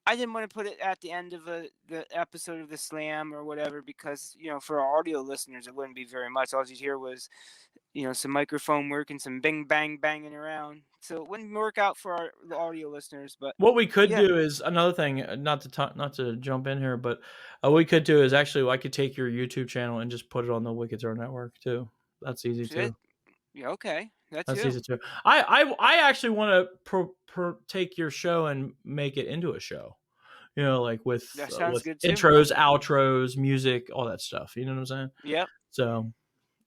[SPEAKER 2] I didn't want to put it at the end of the episode of the Slam or whatever because for our audio listeners it wouldn't be very much. All you hear was some microphone work and some bing bang banging around. So it wouldn't work out for the audio listeners. But
[SPEAKER 1] What we could
[SPEAKER 2] yeah,
[SPEAKER 1] do is another thing, not to jump in here, but what we could do is actually I could take your YouTube channel and just put it on the Wicked Zone Network too. That's easy
[SPEAKER 2] shit.
[SPEAKER 1] too.
[SPEAKER 2] Yeah, okay, that
[SPEAKER 1] That's
[SPEAKER 2] too.
[SPEAKER 1] easy too. I actually want to take your show and make it into a show. Like
[SPEAKER 2] That sounds
[SPEAKER 1] with
[SPEAKER 2] good too.
[SPEAKER 1] intros, outros, music, all that stuff. You know what I'm saying?
[SPEAKER 2] Yep.
[SPEAKER 1] So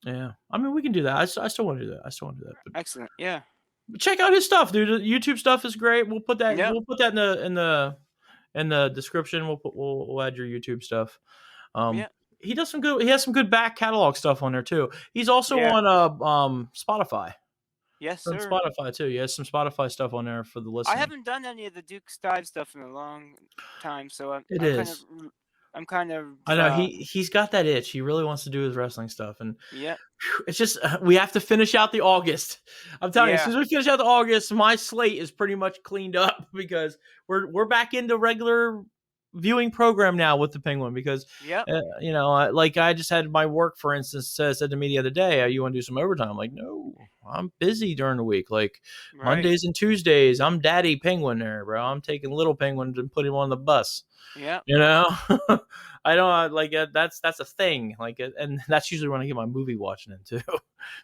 [SPEAKER 1] yeah, I mean we can do that. I still want to do that. I still want to do that.
[SPEAKER 2] Excellent. Yeah.
[SPEAKER 1] But check out his stuff, dude. The YouTube stuff is great.
[SPEAKER 2] Yep.
[SPEAKER 1] We'll put that in the description. We'll add your YouTube stuff. Um,
[SPEAKER 2] Yep.
[SPEAKER 1] he has some good back catalog stuff on there too. He's also
[SPEAKER 2] Yeah.
[SPEAKER 1] on Spotify.
[SPEAKER 2] Yes,
[SPEAKER 1] On
[SPEAKER 2] sir.
[SPEAKER 1] Spotify too. He has some Spotify stuff on there for the
[SPEAKER 2] I
[SPEAKER 1] listening.
[SPEAKER 2] haven't done any of the Duke Dive stuff in a long time, so
[SPEAKER 1] It is.
[SPEAKER 2] I'm kind of
[SPEAKER 1] I know he's got that itch. He really wants to do his wrestling stuff, and
[SPEAKER 2] yeah.
[SPEAKER 1] it's just we have to finish out the August. I'm telling you, as
[SPEAKER 2] Yeah.
[SPEAKER 1] soon as we finish out the August, my slate is pretty much cleaned up because we're back into regular viewing program now with the Penguin because
[SPEAKER 2] Yep.
[SPEAKER 1] like I just had my work, for instance, said to me the other day, you want to do some overtime? I'm like, no, I'm busy during the week. Like
[SPEAKER 2] Right.
[SPEAKER 1] Mondays and Tuesdays, I'm Daddy Penguin there, bro. I'm taking little Penguin and put him on the bus.
[SPEAKER 2] Yep.
[SPEAKER 1] You know, I don't like that's a thing. Like, and that's usually when I get my movie watching it too,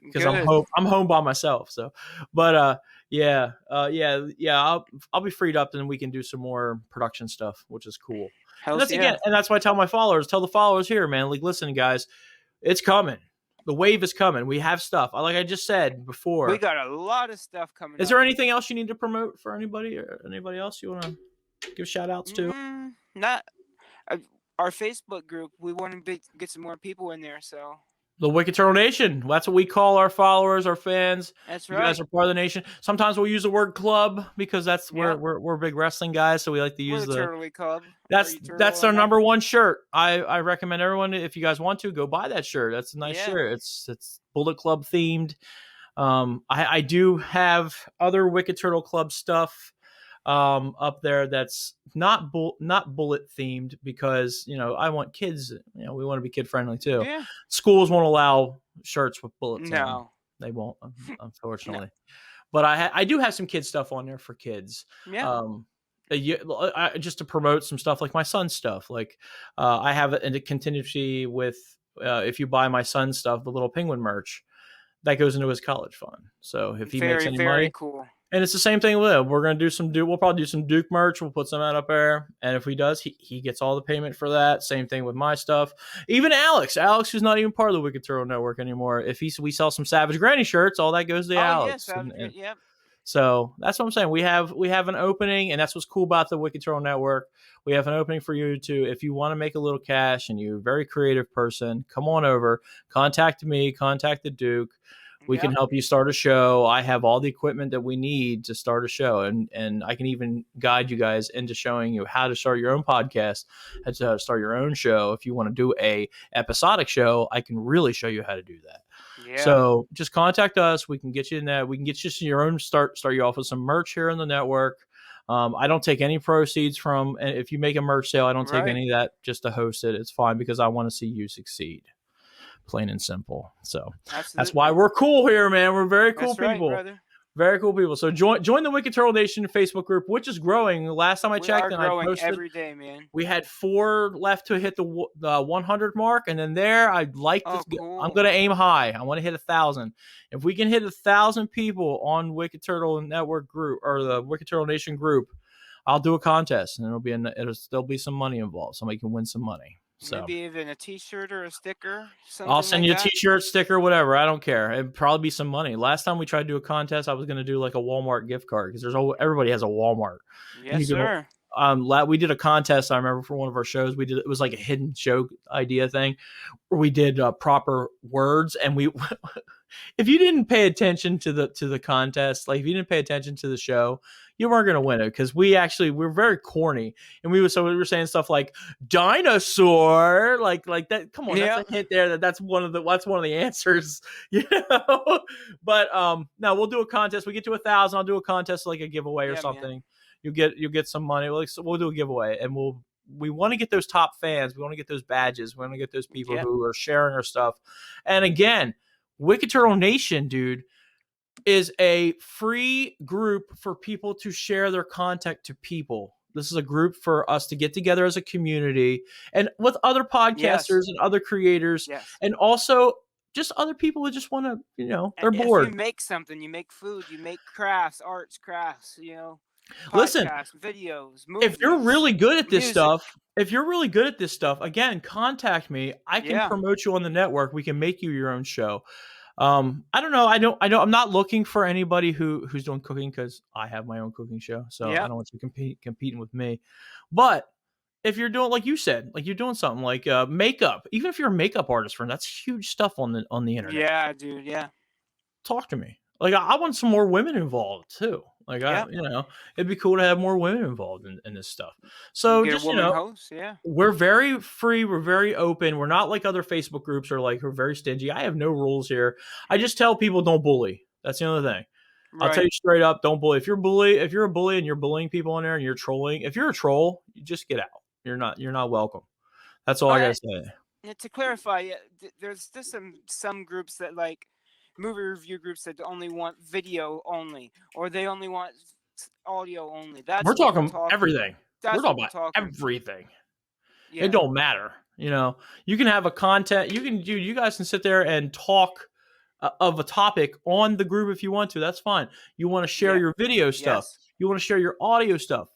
[SPEAKER 1] because
[SPEAKER 2] Good.
[SPEAKER 1] I'm home by myself. So, but yeah. I'll be freed up, and we can do some more production stuff, which is cool. And
[SPEAKER 2] Hells yeah.
[SPEAKER 1] and that's why I tell the followers here, man. Like, listen, guys, it's coming. The wave is coming. We have stuff. Like I just said
[SPEAKER 2] We
[SPEAKER 1] before.
[SPEAKER 2] got a lot of stuff coming
[SPEAKER 1] Is
[SPEAKER 2] up.
[SPEAKER 1] there anything else you need to promote for anybody or anybody else you want to give shout outs to?
[SPEAKER 2] Not our Facebook group. We want to get some more people in there, so
[SPEAKER 1] The Wicked Turtle Nation. That's what we call our followers, our fans.
[SPEAKER 2] that's
[SPEAKER 1] You guys
[SPEAKER 2] right.
[SPEAKER 1] are part of the nation. Sometimes we'll use the word club because that's
[SPEAKER 2] Yep.
[SPEAKER 1] we're big wrestling guys, so we like to
[SPEAKER 2] We're
[SPEAKER 1] use
[SPEAKER 2] the Turtley Club. Are you
[SPEAKER 1] that's
[SPEAKER 2] turtle
[SPEAKER 1] our
[SPEAKER 2] or not?
[SPEAKER 1] number one shirt. I recommend everyone, if you guys want to, go buy that shirt. That's a nice
[SPEAKER 2] Yeah.
[SPEAKER 1] shirt. It's Bullet Club themed. I do have other Wicked Turtle Club stuff. up there that's not bullet themed, because I want kids. We want to be kid friendly too.
[SPEAKER 2] Yeah.
[SPEAKER 1] Schools won't allow shirts with bullets in them.
[SPEAKER 2] No.
[SPEAKER 1] They won't,
[SPEAKER 2] No.
[SPEAKER 1] unfortunately. But I do have some kid stuff on there for kids.
[SPEAKER 2] Yeah.
[SPEAKER 1] Just to promote some stuff like my son's stuff. Like I have a contingency with if you buy my son's stuff, the little penguin merch, that goes into his college fund. So if he makes
[SPEAKER 2] Very,
[SPEAKER 1] any
[SPEAKER 2] very
[SPEAKER 1] money,
[SPEAKER 2] cool.
[SPEAKER 1] and it's the same thing with him. We're gonna do some We'll probably do some Duke merch. We'll put some out up there, and if he does, he gets all the payment for that. Same thing with my stuff. Even Alex, who's not even part of the Wicked Turtle Network anymore. If we sell some Savage Granny shirts, all that goes to
[SPEAKER 2] Oh
[SPEAKER 1] Alex.
[SPEAKER 2] yes, yep.
[SPEAKER 1] So that's what I'm saying. We have an opening, and that's what's cool about the Wicked Turtle Network. We have an opening for you to, if you want to make a little cash and you're a very creative person, come on over, contact me, contact the Duke. We can help you start a show. I have all the equipment that we need to start a show, and I can even guide you guys into showing you how to start your own podcast, how to start your own show. If you want to do a episodic show, I can really show you how to do that. Yeah. So just contact us. We can get you in that. We can get you your own start you off with some merch here in the network. I don't take any proceeds from, if you make a merch sale, I don't take any of that just to host it. It's fine, because I want to see you succeed. Plain and simple. So that's why we're cool here, man. We're very cool people. Right, brother. Very cool people. So join the Wicked Turtle Nation Facebook group, which is growing. Last time I checked, and I posted
[SPEAKER 2] every day, man.
[SPEAKER 1] We had 4 left to hit the 100 mark, and then I'd like to. Cool. I'm going to aim high. I want to hit 1,000. If we can hit 1,000 people on Wicked Turtle Network group, or the Wicked Turtle Nation group, I'll do a contest, and there'll be some money involved. Somebody can win some money. So
[SPEAKER 2] maybe even a T-shirt or a sticker.
[SPEAKER 1] I'll send you a T-shirt, sticker, whatever. I don't care. It'd probably be some money. Last time we tried to do a contest, I was going to do like a Walmart gift card, because everybody has a Walmart.
[SPEAKER 2] Yes, sir.
[SPEAKER 1] We did a contest. I remember for one of our shows, it was like a hidden joke idea thing, where we did proper words, and if you didn't pay attention to the contest, like if you didn't pay attention to the show, you weren't going to win it, because we're very corny, and we were saying stuff like dinosaur, like that. Come on, that's a hint there that's one of the answers, But no, we'll do a contest. We get to 1,000. I'll do a contest, like a giveaway or something. Man. You'll get some money. We'll do a giveaway, and we want to get those top fans. We want to get those badges. We want to get those people who are sharing our stuff. And again, Wicked Turtle Nation, dude, is a free group for people to share their content to people. This is a group for us to get together as a community, and with other podcasters and other creators, and also just other people who just want to, they're bored.
[SPEAKER 2] If you make something, you make food, you make crafts, crafts, podcasts,
[SPEAKER 1] listen,
[SPEAKER 2] videos, movies,
[SPEAKER 1] if you're really good at this stuff, again, contact me. I can promote you on the network. We can make you your own show. I don't know. I'm not looking for anybody who's doing cooking, because I have my own cooking show. So I don't want you competing with me. But if you're doing, like you said, like you're doing something like makeup, even if you're a makeup artist, that's huge stuff on the internet.
[SPEAKER 2] Yeah, dude. Yeah.
[SPEAKER 1] Talk to me. Like I want some more women involved too. Like it'd be cool to have more women involved in this stuff. So just
[SPEAKER 2] host,
[SPEAKER 1] we're very free. We're very open. We're not like other Facebook groups who are very stingy. I have no rules here. I just tell people don't bully. That's the other thing. Right. I'll tell you straight up, don't bully. If you're a bully and you're bullying people in there and you're trolling, if you're a troll, you just get out. You're not welcome. That's all I gotta say.
[SPEAKER 2] To clarify, there's just some groups that like movie review groups that only want video only, or they only want audio only.
[SPEAKER 1] We're talking everything. We're talking about everything. It don't matter. You can have a content. You guys can sit there and talk of a topic on the group if you want to. That's fine. You want to share your video stuff. You want to share your audio stuff.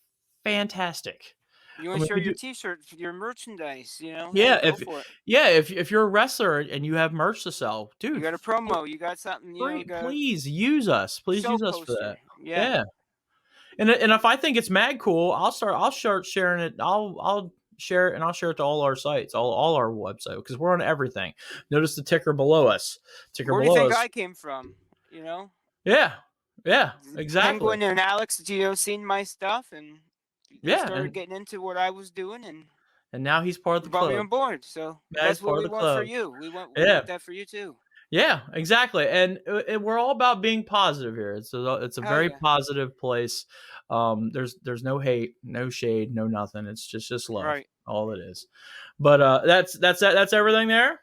[SPEAKER 1] Fantastic.
[SPEAKER 2] You want to share your T-shirt, your merchandise,
[SPEAKER 1] if you're a wrestler and you have merch to sell, dude,
[SPEAKER 2] you got a promo, you got something,
[SPEAKER 1] please use us. Please use us for that. Yeah. And if I think it's mad cool, I'll start sharing it. I'll share it, and I'll share it to all our sites, all our website, because we're on everything. Notice the ticker below us.
[SPEAKER 2] Where do you think I came from?
[SPEAKER 1] Yeah, exactly.
[SPEAKER 2] Penguin and Alex, seen my stuff and. Started getting into what I was doing, and
[SPEAKER 1] now he's part of the club.
[SPEAKER 2] Brought me on board, so that's what we want for you. We want that for you too.
[SPEAKER 1] Yeah, exactly. And we're all about being positive here. It's a
[SPEAKER 2] Hell
[SPEAKER 1] very
[SPEAKER 2] yeah.
[SPEAKER 1] positive place. There's no hate, no shade, no nothing. It's just love,
[SPEAKER 2] Right.
[SPEAKER 1] all it is. But that's everything there.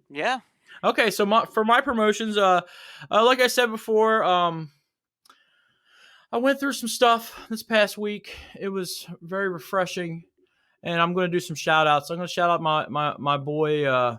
[SPEAKER 2] Yeah.
[SPEAKER 1] Okay, so for my promotions, like I said before, I went through some stuff this past week. It was very refreshing, and I'm going to do some shout outs. I'm going to shout out my boy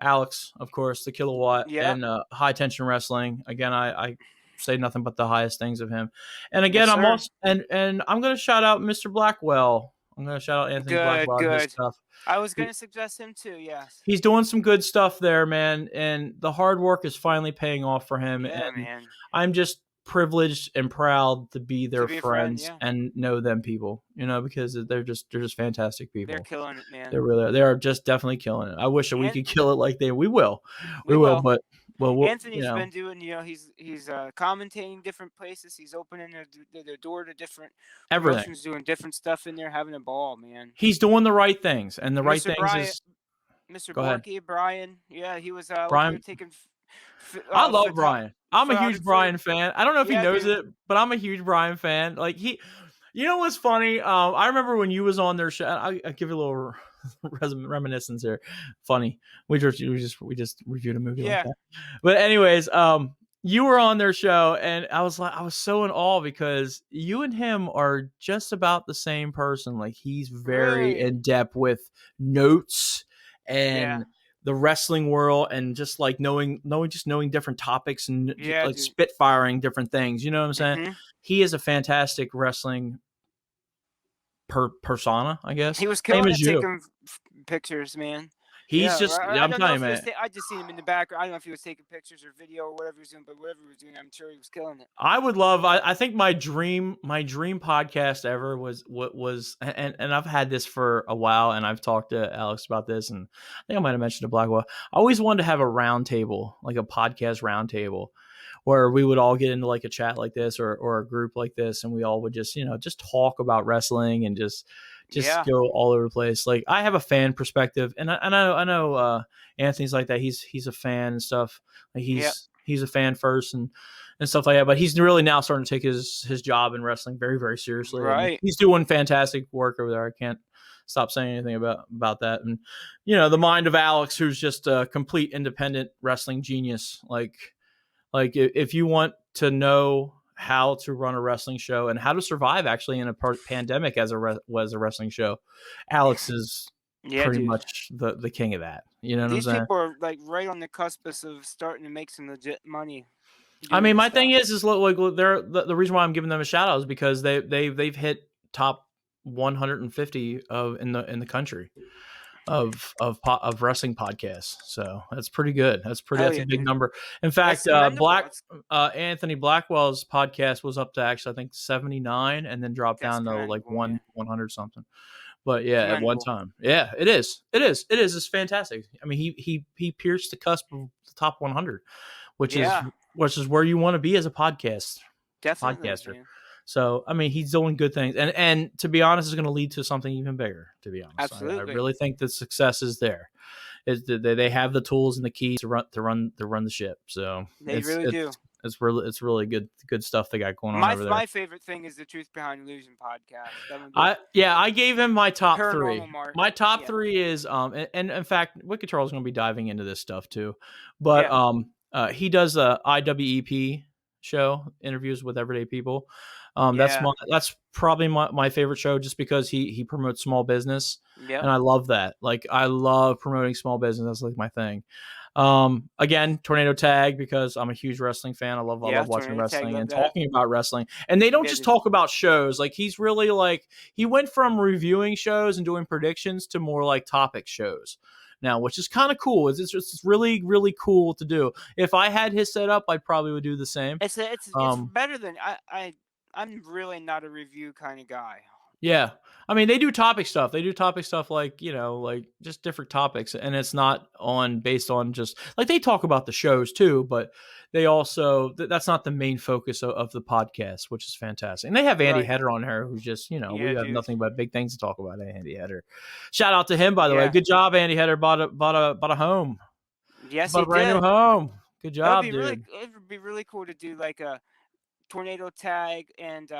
[SPEAKER 1] Alex, of course, the Kilowatt,
[SPEAKER 2] Yeah.
[SPEAKER 1] and High Tension Wrestling. Again, I say nothing but the highest things of him. And
[SPEAKER 2] Yes,
[SPEAKER 1] again, I'm
[SPEAKER 2] sir.
[SPEAKER 1] also and I'm going to shout out Mr. Blackwell. I'm going to shout out Anthony
[SPEAKER 2] Good.
[SPEAKER 1] Blackwell and his
[SPEAKER 2] Good.
[SPEAKER 1] stuff.
[SPEAKER 2] I was
[SPEAKER 1] He,
[SPEAKER 2] gonna suggest him too. Yes.
[SPEAKER 1] he's doing some good stuff there, man, and the hard work is finally paying off for him.
[SPEAKER 2] Yeah,
[SPEAKER 1] And
[SPEAKER 2] man.
[SPEAKER 1] I'm just privileged and proud to be
[SPEAKER 2] To
[SPEAKER 1] their
[SPEAKER 2] be a friend.
[SPEAKER 1] friends
[SPEAKER 2] Yeah.
[SPEAKER 1] and know them people, because they're just fantastic
[SPEAKER 2] They're
[SPEAKER 1] people.
[SPEAKER 2] killing it, man.
[SPEAKER 1] They are just definitely killing it. I wish that we
[SPEAKER 2] And
[SPEAKER 1] could kill it like they. We will,
[SPEAKER 2] we will.
[SPEAKER 1] but
[SPEAKER 2] Anthony's been doing, he's commentating different places. He's opening their door to different
[SPEAKER 1] everything.
[SPEAKER 2] promotions, doing different stuff in there, having a ball, man.
[SPEAKER 1] He's doing the right things, and the right
[SPEAKER 2] Mr.
[SPEAKER 1] things
[SPEAKER 2] Brian,
[SPEAKER 1] is.
[SPEAKER 2] Mr.
[SPEAKER 1] Go ahead,
[SPEAKER 2] Borky, Brian, yeah, he was over there
[SPEAKER 1] Brian.
[SPEAKER 2] taking
[SPEAKER 1] I love Brian. I'm a huge
[SPEAKER 2] photo.
[SPEAKER 1] Brian fan. I don't know if he
[SPEAKER 2] Yeah,
[SPEAKER 1] knows
[SPEAKER 2] dude.
[SPEAKER 1] it, but I'm a huge Brian fan. Like you know what's funny? I remember when you was on their show. I'll give you a little reminiscence here. Funny. We just reviewed a movie like
[SPEAKER 2] Yeah,
[SPEAKER 1] that. But anyways, you were on their show, and I was so in awe because you and him are just about the same person. Like he's very
[SPEAKER 2] really.
[SPEAKER 1] in depth with notes
[SPEAKER 2] Yeah,
[SPEAKER 1] and the wrestling world, and just like knowing different topics, and
[SPEAKER 2] yeah,
[SPEAKER 1] like
[SPEAKER 2] dude.
[SPEAKER 1] spitfiring different things. You know what I'm saying?
[SPEAKER 2] hmm
[SPEAKER 1] He is a fantastic wrestling persona, I guess.
[SPEAKER 2] He was
[SPEAKER 1] Same
[SPEAKER 2] killing
[SPEAKER 1] as
[SPEAKER 2] it
[SPEAKER 1] you.
[SPEAKER 2] taking
[SPEAKER 1] Pictures,
[SPEAKER 2] man.
[SPEAKER 1] He's
[SPEAKER 2] Yeah,
[SPEAKER 1] just.
[SPEAKER 2] I
[SPEAKER 1] I'm
[SPEAKER 2] don't know
[SPEAKER 1] telling
[SPEAKER 2] if
[SPEAKER 1] you,
[SPEAKER 2] he was.
[SPEAKER 1] man.
[SPEAKER 2] I just seen him in the background. I don't know if he was taking pictures or video or whatever he was doing, but whatever he was doing, I'm sure he was killing it.
[SPEAKER 1] I would love. I think my dream podcast ever was what was, and I've had this for a while, and I've talked to Alex about this, and I think I might have mentioned to Blackwell. I always wanted to have a round table, like a podcast round table, where we would all get into like a chat like this, or a group like this, and we all would just talk about wrestling and just
[SPEAKER 2] Yeah,
[SPEAKER 1] go all over the place. Like I have a fan perspective, and I know Anthony's like that. He's a fan and stuff. Like
[SPEAKER 2] yeah,
[SPEAKER 1] he's a fan first and stuff like that. But he's really now starting to take his job in wrestling very, very seriously, and
[SPEAKER 2] right.
[SPEAKER 1] he's doing fantastic work over there. I can't stop saying anything about that. And the mind of Alex, who's just a complete independent wrestling genius. Like if you want to know how to run a wrestling show and how to survive actually in a pandemic was a wrestling show, Alex is
[SPEAKER 2] Yeah,
[SPEAKER 1] pretty
[SPEAKER 2] dude.
[SPEAKER 1] much the king of that. You know what I'm
[SPEAKER 2] These
[SPEAKER 1] saying?
[SPEAKER 2] people are like right on the cusp of starting to make some legit money
[SPEAKER 1] I
[SPEAKER 2] doing
[SPEAKER 1] mean,
[SPEAKER 2] this
[SPEAKER 1] my thing
[SPEAKER 2] stuff.
[SPEAKER 1] is like they're the reason why I'm giving them a shout out is because they've hit top 150 in the country of wrestling podcasts. So that's pretty good.
[SPEAKER 2] Hell
[SPEAKER 1] That's a
[SPEAKER 2] yeah,
[SPEAKER 1] big
[SPEAKER 2] dude.
[SPEAKER 1] number. In
[SPEAKER 2] That's
[SPEAKER 1] fact,
[SPEAKER 2] commendable. It's
[SPEAKER 1] Anthony Blackwell's podcast was up to actually I think 79, and then dropped
[SPEAKER 2] that's
[SPEAKER 1] down to like
[SPEAKER 2] commendable, man.
[SPEAKER 1] 100 something. But yeah, at one
[SPEAKER 2] Commendable.
[SPEAKER 1] time, yeah, it is. It is. It is. It's fantastic. I mean, he pierced the cusp of the top 100, which is
[SPEAKER 2] Yeah,
[SPEAKER 1] where you want to be as a
[SPEAKER 2] definitely,
[SPEAKER 1] podcaster.
[SPEAKER 2] man.
[SPEAKER 1] So I mean, he's doing good things, and to be honest, is going to lead to something even bigger. To be honest, I
[SPEAKER 2] Absolutely.
[SPEAKER 1] really think that success is there. They have the tools and the keys to run the ship. So
[SPEAKER 2] They really do.
[SPEAKER 1] it's really good stuff they got going on
[SPEAKER 2] My
[SPEAKER 1] over there.
[SPEAKER 2] my favorite thing is the Truth Behind Illusion podcast. That one good.
[SPEAKER 1] I gave him my top three.
[SPEAKER 2] Paranormal Mark.
[SPEAKER 1] My top
[SPEAKER 2] Yeah.
[SPEAKER 1] three is and in fact, Wicked Charles is going to be diving into this stuff too, but
[SPEAKER 2] Yeah.
[SPEAKER 1] he does a IWEP show, interviews with everyday people.
[SPEAKER 2] Yeah.
[SPEAKER 1] That's probably my favorite show, just because he promotes small business,
[SPEAKER 2] Yep.
[SPEAKER 1] and I love that. Like I love promoting small business. That's like my thing. Again, Tornado Tag, because I'm a huge wrestling fan. I love watching
[SPEAKER 2] Tornado Tag,
[SPEAKER 1] wrestling
[SPEAKER 2] love
[SPEAKER 1] and
[SPEAKER 2] that.
[SPEAKER 1] talking about wrestling. And they don't
[SPEAKER 2] Yeah,
[SPEAKER 1] just
[SPEAKER 2] dude.
[SPEAKER 1] talk about shows. Like he's really like he went from reviewing shows and doing predictions to more like topic shows now, which is kind of cool. It's really, really cool to do. If I had his setup, I probably would do the same.
[SPEAKER 2] It's better than I'm really not a review kind of guy.
[SPEAKER 1] Yeah. I mean, they do topic stuff. They do topic stuff like, like just different topics. And it's not based on just like they talk about the shows too, but they also, that's not the main focus of the podcast, which is fantastic. And they have Andy
[SPEAKER 2] Right.
[SPEAKER 1] Header on here, who's just, we
[SPEAKER 2] Yeah,
[SPEAKER 1] have
[SPEAKER 2] dude.
[SPEAKER 1] nothing but big things to talk about. Andy Header. Shout out to him, by the way.
[SPEAKER 2] Yeah.
[SPEAKER 1] Good job, Andy Header. Bought a home.
[SPEAKER 2] Yes,
[SPEAKER 1] Bought
[SPEAKER 2] he
[SPEAKER 1] a brand new
[SPEAKER 2] did.
[SPEAKER 1] home. Good
[SPEAKER 2] That would
[SPEAKER 1] job,
[SPEAKER 2] be really.
[SPEAKER 1] dude.
[SPEAKER 2] It would be really cool to do like a tornado tag and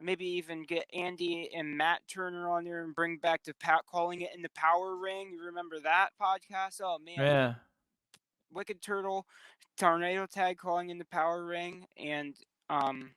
[SPEAKER 2] maybe even get Andy and Matt Turner on there and bring back to Pat calling it in the Power Ring. You remember that podcast? Oh man,
[SPEAKER 1] Yeah.
[SPEAKER 2] Wicked Turtle, tornado tag calling in the Power Ring, and um,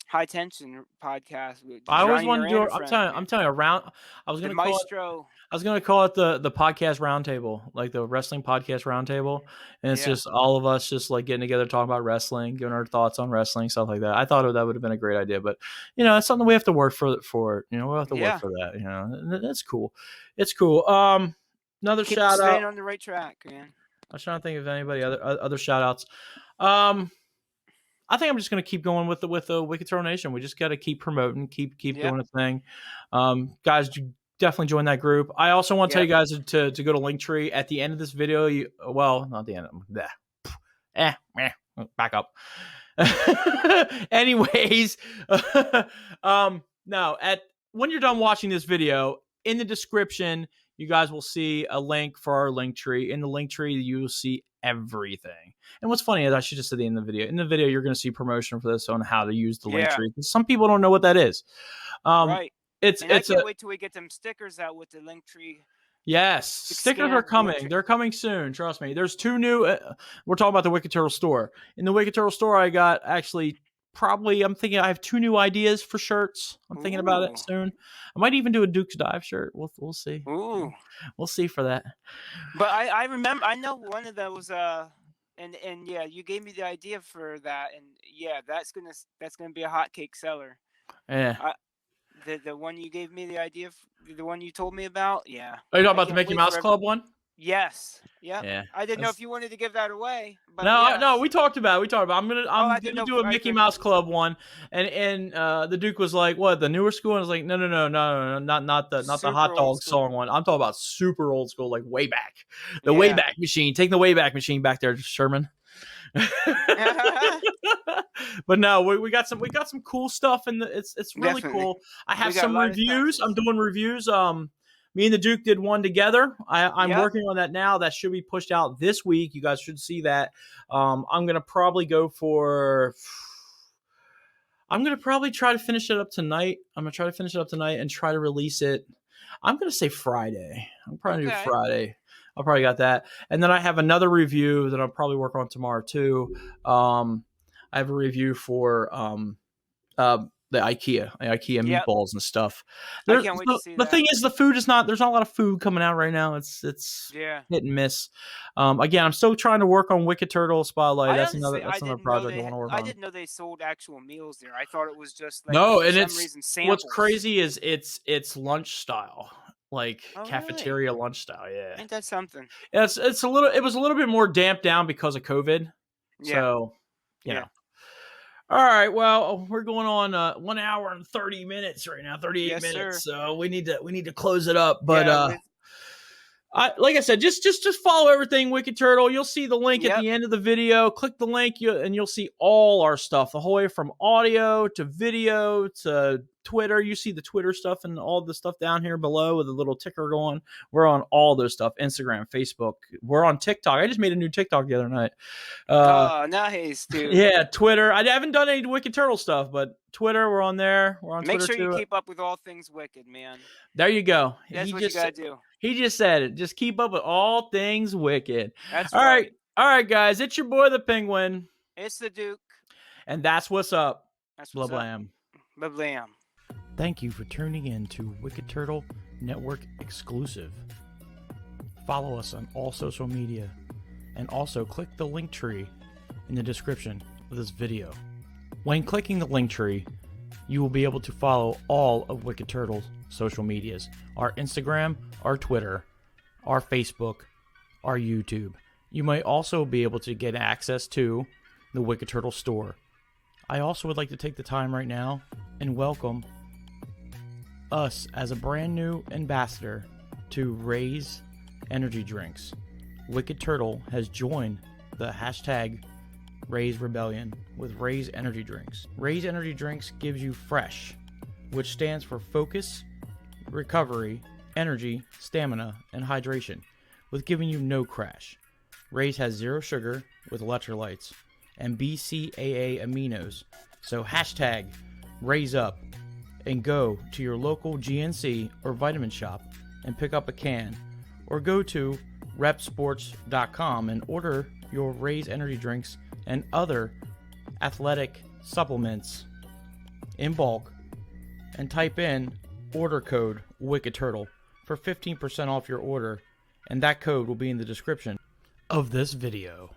[SPEAKER 2] High Tension podcast with
[SPEAKER 1] I always
[SPEAKER 2] Johnny
[SPEAKER 1] wanted to do it.
[SPEAKER 2] Miranda friend,
[SPEAKER 1] I'm
[SPEAKER 2] man.
[SPEAKER 1] telling you, around.
[SPEAKER 2] The Maestro.
[SPEAKER 1] I was gonna call it the podcast roundtable, like the wrestling podcast roundtable, and it's
[SPEAKER 2] Yeah.
[SPEAKER 1] just all of us just like getting together, talking about wrestling, giving our thoughts on wrestling, stuff like that. I thought that would have been a great idea, but it's something we have to work for. We have to work
[SPEAKER 2] Yeah.
[SPEAKER 1] for that. And it's cool. It's cool. Another
[SPEAKER 2] Keep
[SPEAKER 1] shout out.
[SPEAKER 2] staying on the right track, man.
[SPEAKER 1] I was trying to think of anybody other shout outs. I think I'm just going to keep going with the Wicked Turtle Nation. We just got to keep promoting, keep doing a thing. Guys, definitely join that group. I also want to tell you guys to go to Linktree at the end of this video. Not the end. Back up. Anyways, no. When you're done watching this video, in the description, you guys will see a link for our Linktree. In the Linktree, you will see everything. And what's funny is I should just say in the video. In the video, you're going to see promotion for this on how to use the Linktree. Because some people don't know what that is.
[SPEAKER 2] Right. I can't wait till we get them stickers out with the Linktree.
[SPEAKER 1] Yes, stickers are coming. They're coming soon. Trust me. There's 2 new. We're talking about the Wicked Turtle store. In the Wicked Turtle store, I got I'm thinking I have 2 new ideas for shirts. I'm thinking about it soon. I might even do a Duke's Dive shirt. We'll see.
[SPEAKER 2] Ooh.
[SPEAKER 1] We'll see for that.
[SPEAKER 2] But I remember, I know one of those, and yeah, you gave me the idea for that, and yeah, that's gonna be a hotcake seller.
[SPEAKER 1] Yeah.
[SPEAKER 2] The one you gave me the idea, the one you told me about, yeah.
[SPEAKER 1] Are you talking about the Mickey Mouse Club one?
[SPEAKER 2] Yes. Yep.
[SPEAKER 1] Yeah.
[SPEAKER 2] I didn't know if you wanted to give that away. But
[SPEAKER 1] no, we talked about it. I'm gonna do a Mickey Mouse Club one, and the Duke was like, "What, the newer school?" And I was like, "No, not the hot dog song one. I'm talking about super old school, like way back, the Wayback Machine. Take the Wayback Machine back there, Sherman." But no, we got some cool stuff, and it's really cool. I have some reviews. I'm doing reviews. Me and the Duke did one together. I'm working on that now. That should be pushed out this week. You guys should see that. I'm gonna probably try to finish it up tonight. And try to release it. I'm gonna say Friday. I'm probably gonna do Friday. I'll probably got that. And then I have another review that I'll probably work on tomorrow too. I have a review for the IKEA meatballs and stuff.
[SPEAKER 2] I can't wait to see that.
[SPEAKER 1] The thing is, there's not a lot of food coming out right now. It's hit and miss. Again, I'm still trying to work on Wicked Turtle Spotlight. That's another project I want to work on.
[SPEAKER 2] I didn't know they sold actual meals there. I thought it was just like samples.
[SPEAKER 1] What's crazy is it's lunch style. Like cafeteria lunch style, yeah.
[SPEAKER 2] Ain't that something?
[SPEAKER 1] It was a little bit more damped down because of COVID. Yeah. So, you know. All right, well, we're going on 1 hour and 30 minutes right now, 38 minutes. Sir. So we need to close it up. But like I said, just follow everything Wicked Turtle. You'll see the link at the end of the video. Click the link, and you'll see all our stuff, the whole way from audio to video to Twitter. You see the Twitter stuff and all the stuff down here below with the little ticker going. We're on all those stuff. Instagram, Facebook. We're on TikTok. I just made a new TikTok the other night.
[SPEAKER 2] Nice, dude.
[SPEAKER 1] Yeah, Twitter. I haven't done any Wicked Turtle stuff, but Twitter, we're on there. We're on Twitter.
[SPEAKER 2] Make sure you keep up with all things Wicked, man.
[SPEAKER 1] There you go.
[SPEAKER 2] That's what you gotta do.
[SPEAKER 1] He just said it. Just keep up with all things Wicked.
[SPEAKER 2] That's
[SPEAKER 1] right. All right, guys. It's your boy, the Penguin.
[SPEAKER 2] It's the Duke.
[SPEAKER 1] And that's what's up.
[SPEAKER 2] That's what's
[SPEAKER 1] Blam.
[SPEAKER 2] Up. Blam.
[SPEAKER 1] Thank you for tuning in to Wicked Turtle Network exclusive. Follow us on all social media. And also click the link tree in the description of this video. When clicking the link tree, you will be able to follow all of Wicked Turtle's social medias. Our Instagram, our Twitter, our Facebook, our YouTube. You might also be able to get access to the Wicked Turtle store. I also would like to take the time right now and welcome us as a brand new ambassador to Raise Energy Drinks. Wicked Turtle has joined the hashtag Raise Rebellion with Raise Energy Drinks. Raise Energy Drinks gives you fresh, which stands for focus, recovery, energy, stamina, and hydration, with giving you no crash. Raise has 0 sugar with electrolytes and BCAA aminos. So hashtag Raise Up and go to your local GNC or vitamin shop and pick up a can, or go to repsports.com and order your Raise energy drinks and other athletic supplements in bulk, and type in order code Wicked Turtle for 15% off your order, and that code will be in the description of this video.